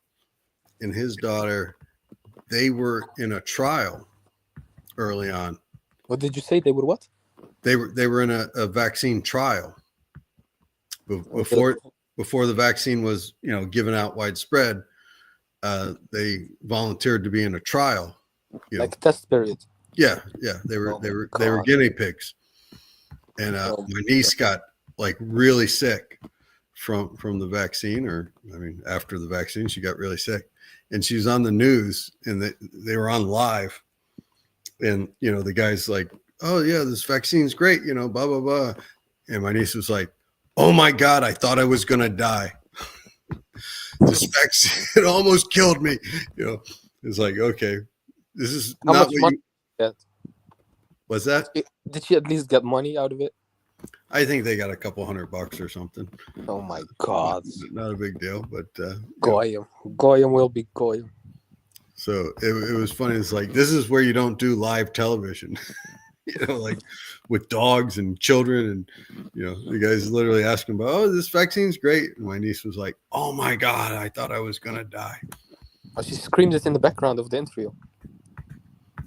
and his daughter, they were in a trial early on. What did you say? They were what? They were in a vaccine trial before the vaccine was given out widespread. They volunteered to be in a trial, like test period. Yeah. They were guinea pigs, and my niece got like really sick from the vaccine, or after the vaccine, she got really sick, and she was on the news, and they were on live, and the guy's like, oh yeah, this vaccine's great, blah blah blah, and my niece was like, oh my god, I thought I was gonna die. This vaccine, it almost killed me. It's like, okay, this is How not much what money you. did What's that? Did she at least get money out of it? I think they got a couple $100 or something. Oh my god. Not a big deal, but Goyim will be Goyim. So it was funny. It's like, this is where you don't do live television. Like with dogs and children, and the guy's literally asking about, oh, this vaccine's great, and my niece was like, oh my god, I thought I was gonna die. Oh, she screamed it in the background of the interview.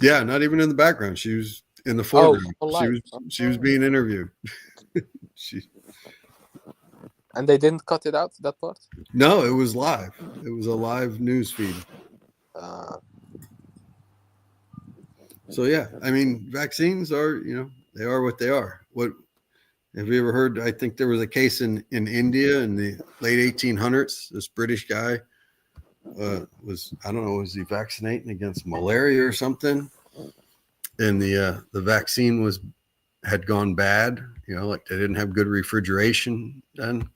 Yeah, not even in the background. She was in the foreground. Live. She was being interviewed. And they didn't cut it out, that part? No, it was live. It was a live news feed. So yeah, vaccines are, they are what they are. What have you ever heard? I think there was a case in India in the late 1800s. This British guy was he vaccinating against malaria or something? And the vaccine had gone bad. Like they didn't have good refrigeration then.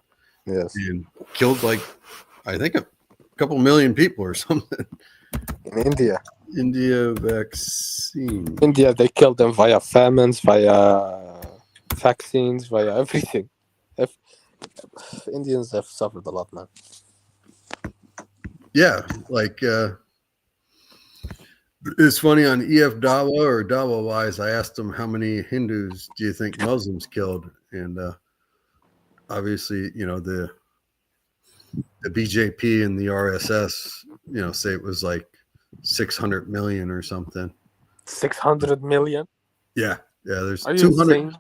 Yes. And killed I think a couple million people or something. In India. India vaccine. India, they killed them via famines, via vaccines, via everything. Indians have suffered a lot, man. Yeah, it's funny, on EF Dawa or Dawa Wise, I asked them how many Hindus do you think Muslims killed, and obviously, the BJP and the RSS, say it was like 600 million or something. 600 million? Yeah. There's 200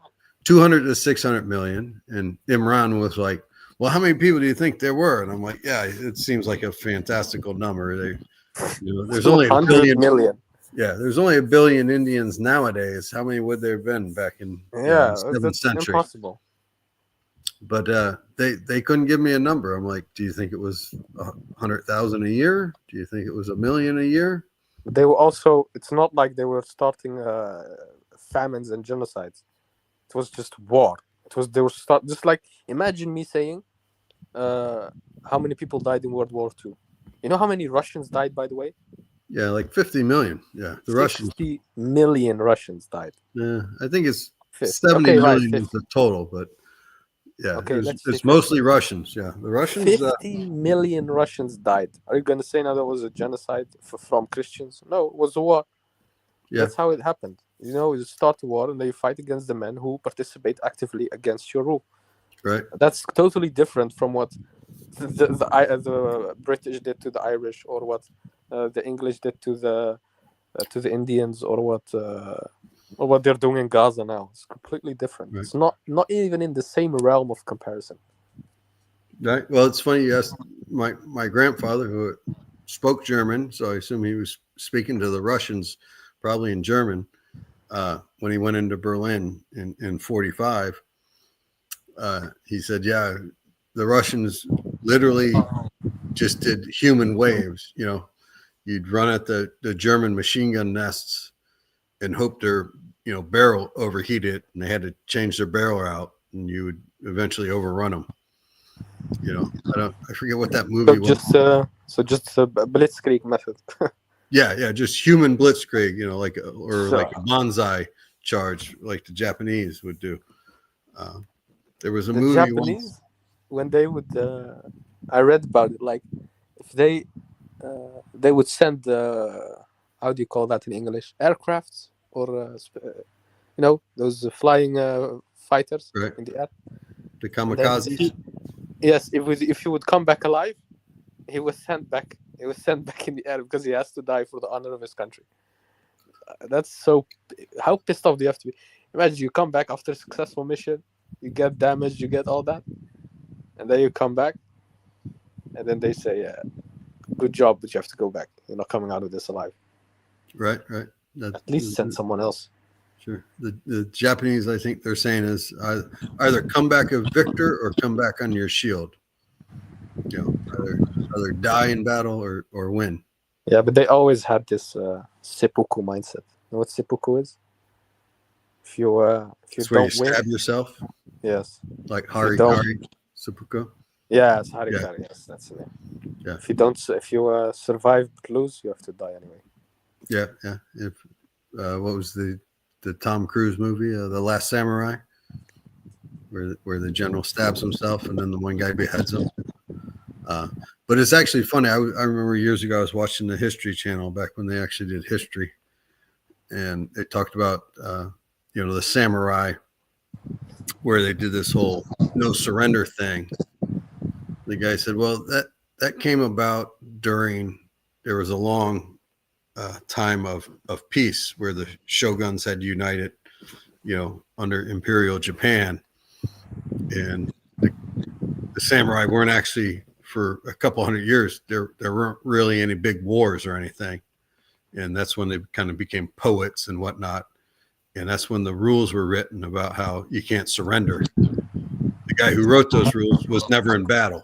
to 600 million, and Imran was like, well, how many people do you think there were? And I'm like, yeah, it seems like a fantastical number. There's only a billion. Million. Yeah, there's only a billion Indians nowadays. How many would there have been back in the 7th century? Impossible. But they couldn't give me a number. I'm like, do you think it was 100,000 a year? Do you think it was 1 million a year? They were also, it's not like they were starting famines and genocides. It was just war. They were just like, imagine me saying, how many people died in World War II? You know how many Russians died, by the way? Yeah, like 50 million. Yeah, the Russians. 50 million Russians died. Yeah, I think it's 50. 70 okay, million right, is the total, but yeah, okay, it's mostly Russians. Yeah, the Russians. 50 million Russians died. Are you going to say now that was a genocide from Christians? No, it was a war. Yeah. That's how it happened. You start a war and they fight against the men who participate actively against your rule. Right. That's totally different from what the British did to the Irish, or what the English did to the Indians, or what they're doing in Gaza now. It's completely different. Right. It's not even in the same realm of comparison. Right. Well, it's funny you asked my grandfather, who spoke German, so I assume he was speaking to the Russians probably in German when he went into Berlin in 1945. He said, yeah, the Russians literally just did human waves. You'd run at the German machine gun nests and hope their barrel overheated, and they had to change their barrel out, and you would eventually overrun them. I forget what that movie was. Just a blitzkrieg method. Yeah, just human blitzkrieg, like a banzai charge, like the Japanese would do. There was a The movie Japanese, once. when they would, I read about it. Like, if they would send, how do you call that in English? Aircrafts or those flying fighters Right. in the air. The And then kamikazes. if he would come back alive, he was sent back. He was sent back in the air because he has to die for the honor of his country. That's so. How pissed off do you have to be? Imagine you come back after a successful mission, you get damaged, you get all that, and then you come back, and then they say, "Yeah, good job, but you have to go back. You're not coming out of this alive." Right. At least send someone else. Sure. The Japanese, I think they're saying, is either come back a victor or come back on your shield. Either die in battle or win. Yeah, but they always had this seppuku mindset. You know what seppuku is? If you It's where you don't win, stab yourself, yes. like you don't- Hari seppuku. Yeah, it's harikari. Yes, that's the name. Yeah. If you survive but lose, you have to die anyway. Yeah. If what was the Tom Cruise movie, The Last Samurai, where the general stabs himself and then the one guy beheads him. But it's actually funny. I remember years ago I was watching the History Channel back when they actually did history, and they talked about the samurai, where they did this whole no surrender thing. The guy said, "Well, that came about during there was a long time of peace where the shoguns had united, under Imperial Japan, and the samurai weren't actually." For a couple hundred years, there weren't really any big wars or anything, and that's when they kind of became poets and whatnot, and that's when the rules were written about how you can't surrender. The guy who wrote those rules was never in battle.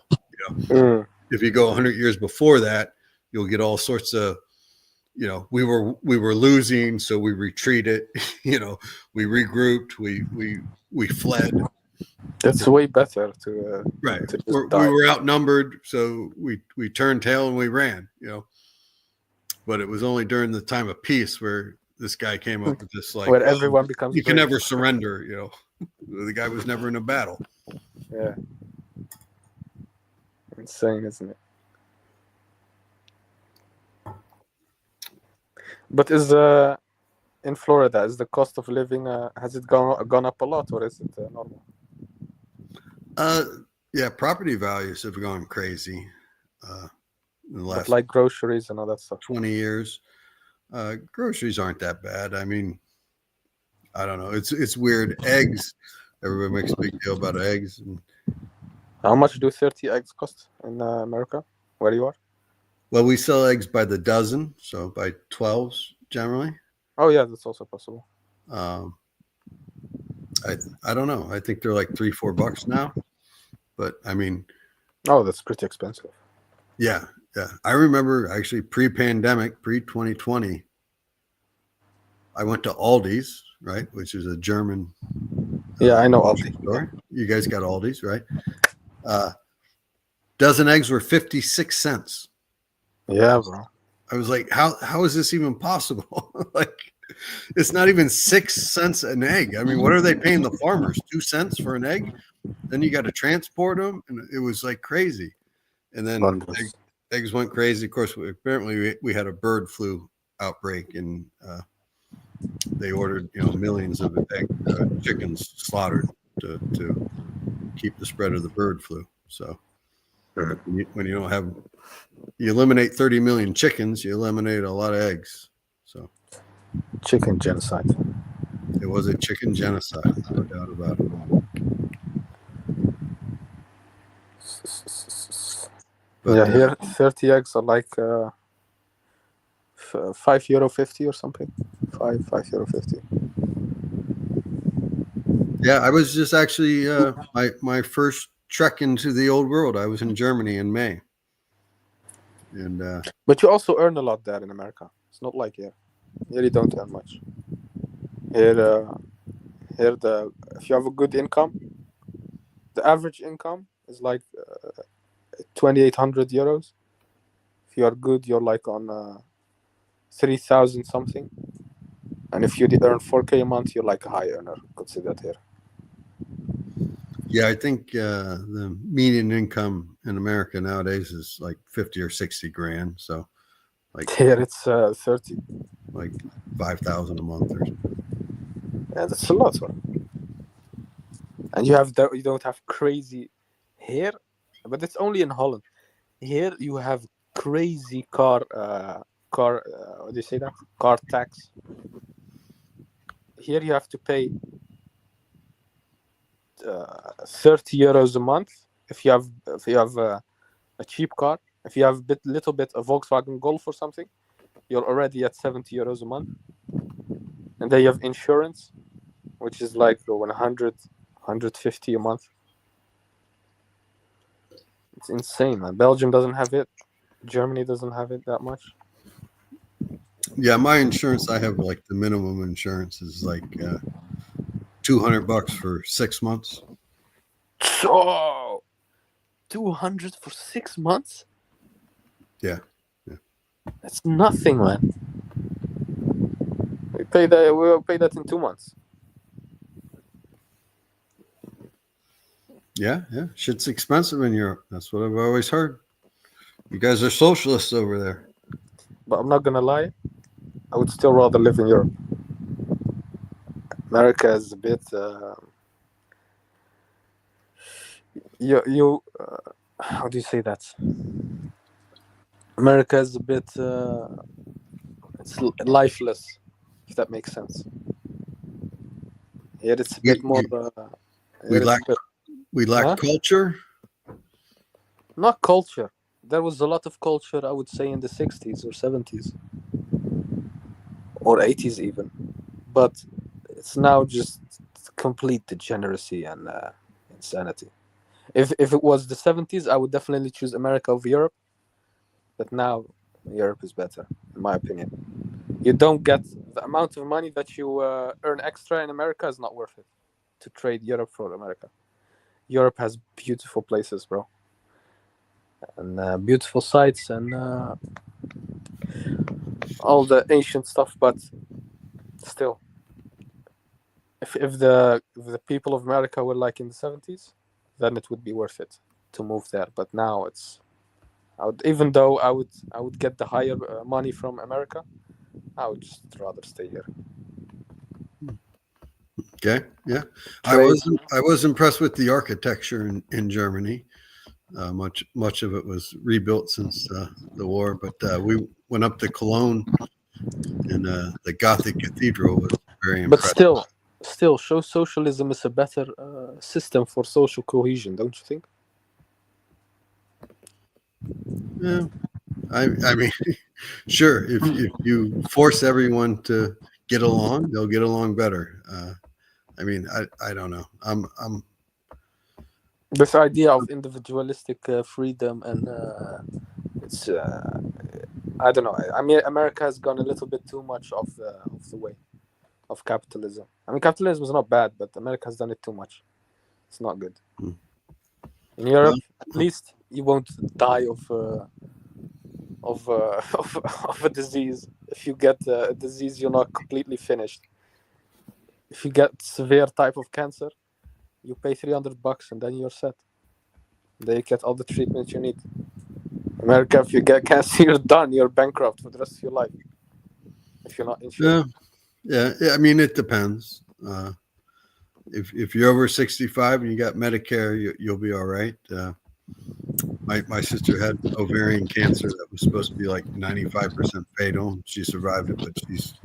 If you go 100 years before that, you'll get all sorts of, we were losing, so we retreated. We regrouped, we fled. It's way better to Right. to just We die. were outnumbered, so we turned tail and we ran, But it was only during the time of peace where this guy came up with this, like, where everyone becomes you can brave. never surrender, The guy was never in a battle. Yeah. Insane, isn't it? But in Florida, is the cost of living has it gone up a lot, or is it normal? Yeah, property values have gone crazy in the But last like groceries and all that stuff. 20 years. Groceries aren't that bad. I mean, I don't know. It's weird. Eggs. Everybody makes a big deal about eggs. And, How much do 30 eggs cost in America, where you are? well, we sell eggs by the dozen, so by 12s generally. Oh yeah, that's also possible. I don't know. I think they're like $3-4 now, but I mean, Oh, that's pretty expensive. yeah. I remember actually pre-pandemic, pre-2020, I went to Aldi's, right, which is a German. Yeah, I know Aldi. Store. You guys got Aldi's, right? Dozen eggs were 56 cents. Yeah, bro. I was like, how is this even possible? Like, it's not even 6 cents an egg. I mean, what are they paying the farmers? 2 cents for an egg? Then you got to transport them, and it was like crazy. And then Wonders. eggs went crazy. Of course, apparently we had a bird flu outbreak, and they ordered millions of chickens slaughtered to keep the spread of the bird flu. So when you don't have, you eliminate 30 million chickens, you eliminate a lot of eggs. So Chicken genocide. it was a chicken genocide, no doubt about it. But, Yeah, here 30 eggs are like €5.50 or something. €5.50. yeah, I was just actually my first trek into the old world. I was in Germany in May, and But you also earn a lot there in America. It's not like here. Here you don't earn much. Here, if you have a good income, the average income is like 2,800 euros. If you are good, you're like on 3,000 something. And if you earn 4K a month, you're like a high earner, considered here. Yeah, I think the median income in America nowadays is like 50 or 60 grand. So like Here it's 30. like 5,000 a month or something. Yeah, that's a lot, man. And you don't have crazy here, but it's only in Holland. Here you have crazy car what do you say that? Car tax. Here you have to pay 30 euros a month if you have a cheap car. If you have little bit a Volkswagen Golf or something, you're already at 70 euros a month. And then you have insurance, which is like 100, 150 a month. It's insane, man. Belgium doesn't have it. Germany doesn't have it that much. Yeah, my insurance, I have like the minimum insurance is like $200 for 6 months. So 200 for 6 months? Yeah. That's nothing, man. We'll pay that in 2 months. Yeah. Shit's expensive in Europe. That's what I've always heard. You guys are socialists over there. But I'm not gonna lie, I would still rather live in Europe. America is a bit how do you say that? America is a bit it's lifeless, if that makes sense. Here it's a bit more We lack culture. Not culture. There was a lot of culture, I would say, in the 60s or 70s or 80s even, but it's now just complete degeneracy and insanity. If it was the 70s, I would definitely choose America over Europe, but now Europe is better, in my opinion. You don't get the amount of money that you earn extra in America is not worth it to trade Europe for America. Europe has beautiful places, bro, and beautiful sites and all the ancient stuff, but still, if the people of America were like in the 70s, then it would be worth it to move there. But now even though I would get the higher money from America, I would just rather stay here. Okay, yeah, I was impressed with the architecture in Germany. Much of it was rebuilt since the war, but we went up to Cologne, and the Gothic Cathedral was very impressive. But still, socialism is a better system for social cohesion, don't you think? Yeah, I mean, sure. If you force everyone to get along, they'll get along better. I mean, I don't know. I'm this idea of individualistic freedom and it's I don't know. I mean, America has gone a little bit too much of the way of capitalism. I mean, capitalism is not bad, but America has done it too much. It's not good. In Europe, at least you won't die of a disease. If you get a disease, you're not completely finished. If you get severe type of cancer, you pay $300 and then you're set. Then you get all the treatment you need. America, if you get cancer, you're done. You're bankrupt for the rest of your life if you're not insured. Yeah. I mean, it depends. If you're over 65 and you got Medicare, you'll be all right. My sister had ovarian cancer that was supposed to be like 95% fatal. She survived it, but she's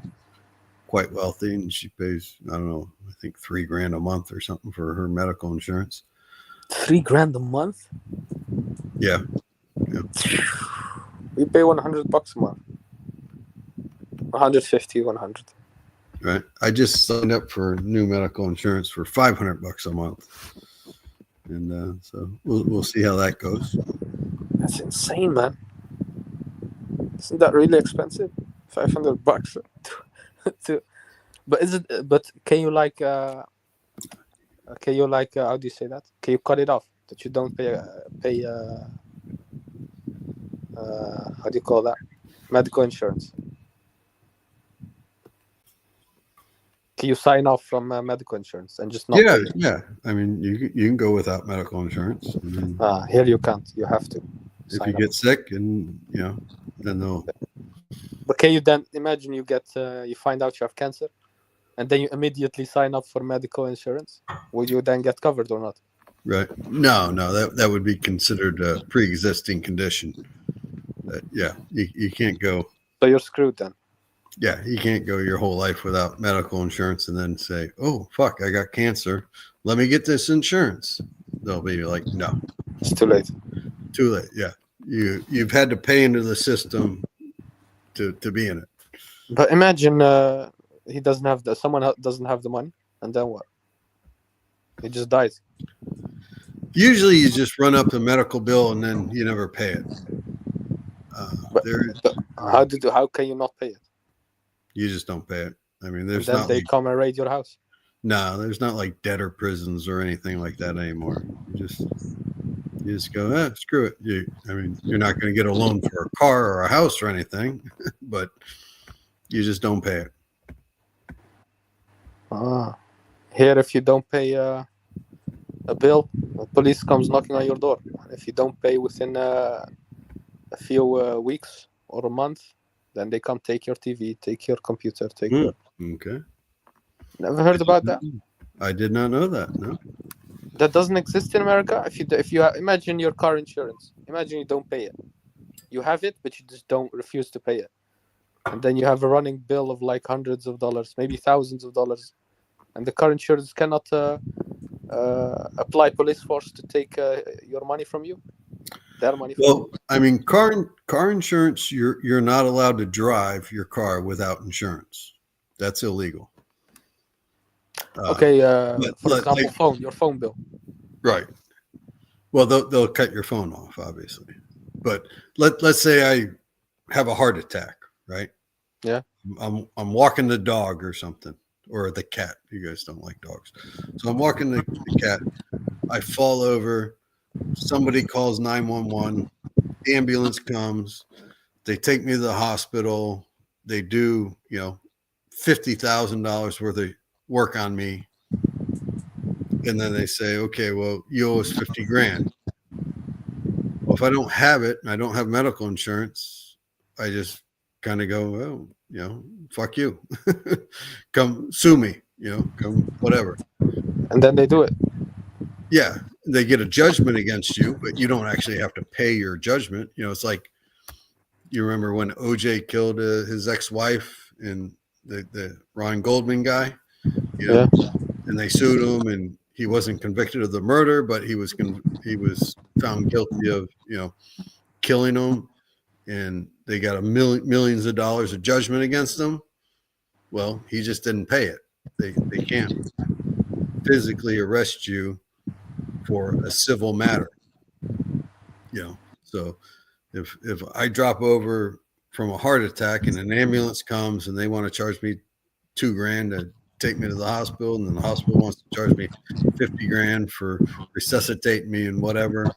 quite wealthy and she pays, I don't know, I think $3,000 a month or something for her medical insurance. $3,000 a month? Yeah. We pay $100 a month. 150, 100. Right. I just signed up for new medical insurance for $500 a month. And so we'll see how that goes. That's insane, man. Isn't that really expensive? $500 but can you like how do you say that? Can you cut it off that you don't pay how do you call that? Medical insurance. Can you sign off from medical insurance and just not Yeah, pay it? yeah. I mean, you can go without medical insurance. I mean, Here you can't. You have to. if you sign up. get sick, and then they'll. But can you then imagine you find out you have cancer, and then you immediately sign up for medical insurance? Will you then get covered or not? Right. No, that would be considered a pre-existing condition. You can't go. So you're screwed then. Yeah, you can't go your whole life without medical insurance and then say, "Oh, fuck, I got cancer. Let me get this insurance." They'll be like, "No, It's too late. too late." Yeah, you've had to pay into the system to be in it. But imagine he doesn't have someone doesn't have the money, and then what? He just dies. Usually, you just run up the medical bill and then you never pay it. But how can you not pay it? You just don't pay it. I mean, And there's then not they like, come and raid your house. no, there's not like debtor prisons or anything like that anymore. You just go, screw it. You're not going to get a loan for a car or a house or anything, but you just don't pay it. Here, if you don't pay a bill, the police comes knocking on your door. If you don't pay within a few weeks or a month, then they come take your TV, take your computer, take your... Okay. Never heard about that? I did not know that. No. That doesn't exist in America. If you imagine your car insurance, imagine you don't pay it. You have it, but you just refuse to pay it, and then you have a running bill of like hundreds of dollars, maybe thousands of dollars, and the car insurance cannot apply police force to take your money from you. Their money. Well, I mean, car insurance. You're not allowed to drive your car without insurance. That's illegal. Okay. For example, your phone bill. Right. Well, they'll cut your phone off, obviously. But let's say I have a heart attack, right? Yeah. I'm walking the dog or something, or the cat. You guys don't like dogs, so I'm walking the cat. I fall over. Somebody calls 911. Ambulance comes. They take me to the hospital. They do, $50,000 worth of work on me. And then they say, okay, well, you owe us 50 grand. Well, if I don't have it and I don't have medical insurance, I just kind of go, well, fuck you. Come sue me, come whatever. And then they do it. Yeah. They get a judgment against you, but you don't actually have to pay your judgment. It's like, you remember when OJ killed his ex-wife and the Ron Goldman guy? Yeah. And they sued him, and he wasn't convicted of the murder, but he was found guilty of, killing him, and they got millions of dollars of judgment against him. Well, he just didn't pay it. They can't physically arrest you for a civil matter, so if I drop over from a heart attack and an ambulance comes and they want to charge me $2 grand to take me to the hospital, and then the hospital wants to charge me 50 grand for resuscitating me and whatever,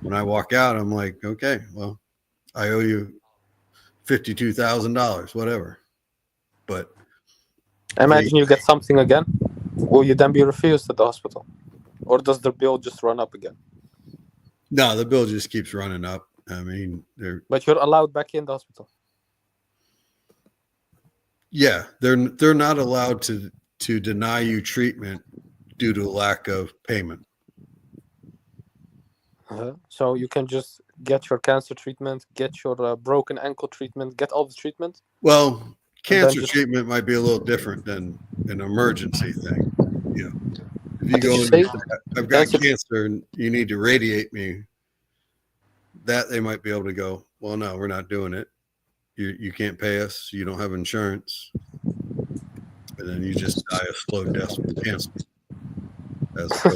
when I walk out, I'm like, okay, well, I owe you $52,000, whatever. But imagine you get something again. Will you then be refused at the hospital? Or does the bill just run up again? No, the bill just keeps running up. I mean, but you're allowed back in the hospital. Yeah, they're not allowed to deny you treatment due to lack of payment. So you can just get your cancer treatment, get your broken ankle treatment, get all the treatment. Well, cancer treatment might be a little different than an emergency thing. If you go in, I've got cancer and you need to radiate me, that they might be able to go, well, no, we're not doing it. You can't pay us. You don't have insurance. And then you just die a slow death from cancer.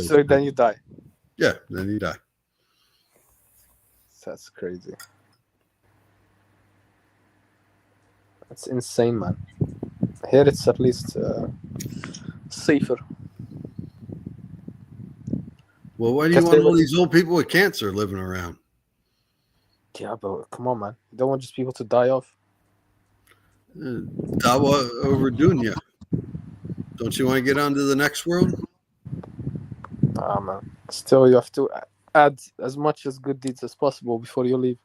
So then you die. Yeah, then you die. That's crazy. That's insane, man. Here it's at least safer. Well, why do you want all these old people with cancer living around? Yeah, but come on, man. You don't want just people to die off. Dawa over dunya. Don't you want to get on to the next world? Man. Still, you have to add as much as good deeds as possible before you leave.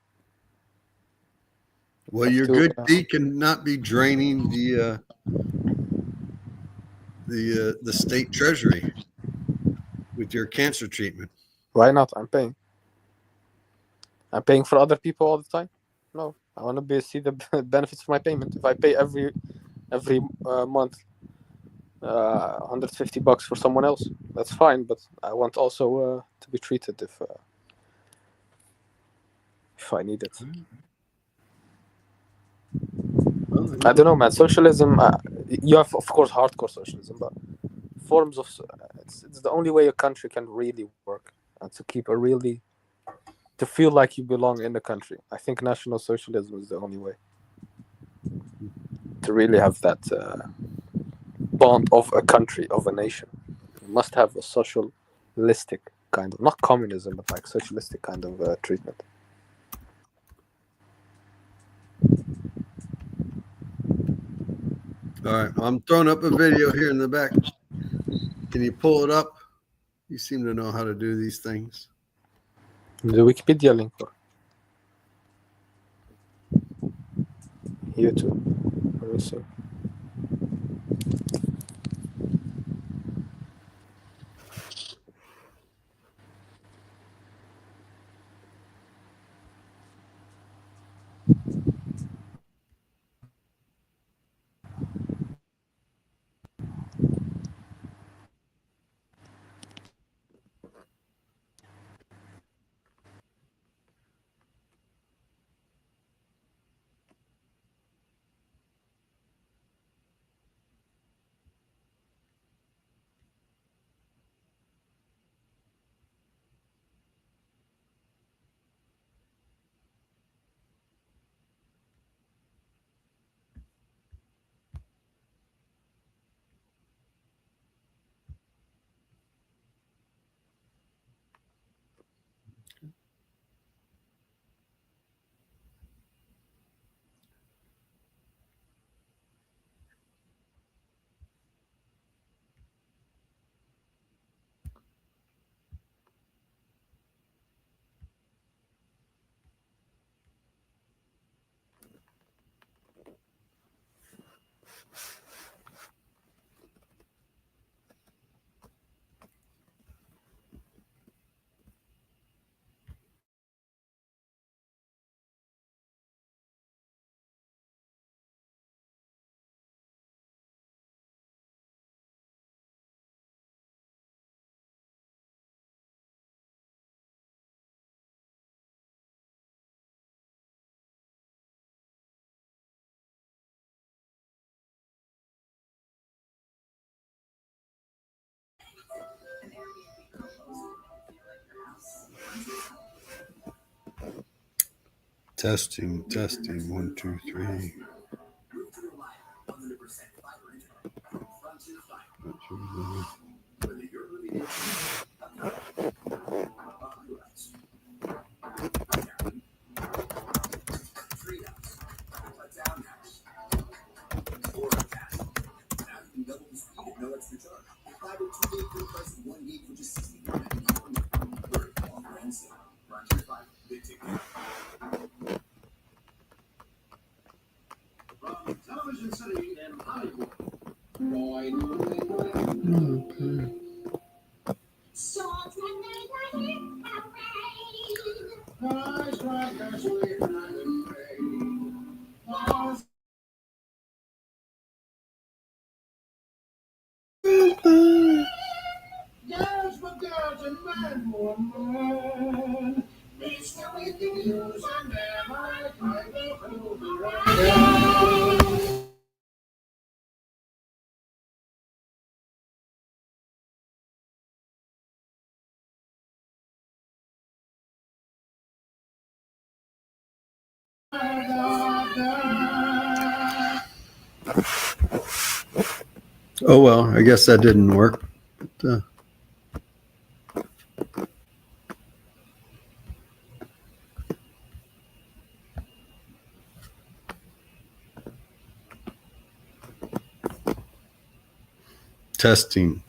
Well, Have your to, good deed cannot be draining the state treasury with your cancer treatment. Why not? I'm paying. I'm paying for other people all the time. No, I want to see the benefits of my payment. If I pay every month $150 for someone else, that's fine. But I want also to be treated if I need it. Well, I don't know, man. Socialism, you have, of course, hardcore socialism, but forms of it's the only way a country can really work and to keep to feel like you belong in the country. I think National Socialism is the only way to really have that bond of a country, of a nation. You must have a socialistic kind of, not communism, but like socialistic kind of treatment. all right, I'm throwing up a video here in the back. Can you pull it up? You seem to know how to do these things. The Wikipedia link for YouTube. Let me see. Testing, 1, 2, 3. Television City in Hollywood. Boy, girls for girls and man for man. It's the way they use and never try to prove it right. Oh well, I guess that didn't work. But, Testing.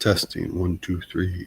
1, 2, 3.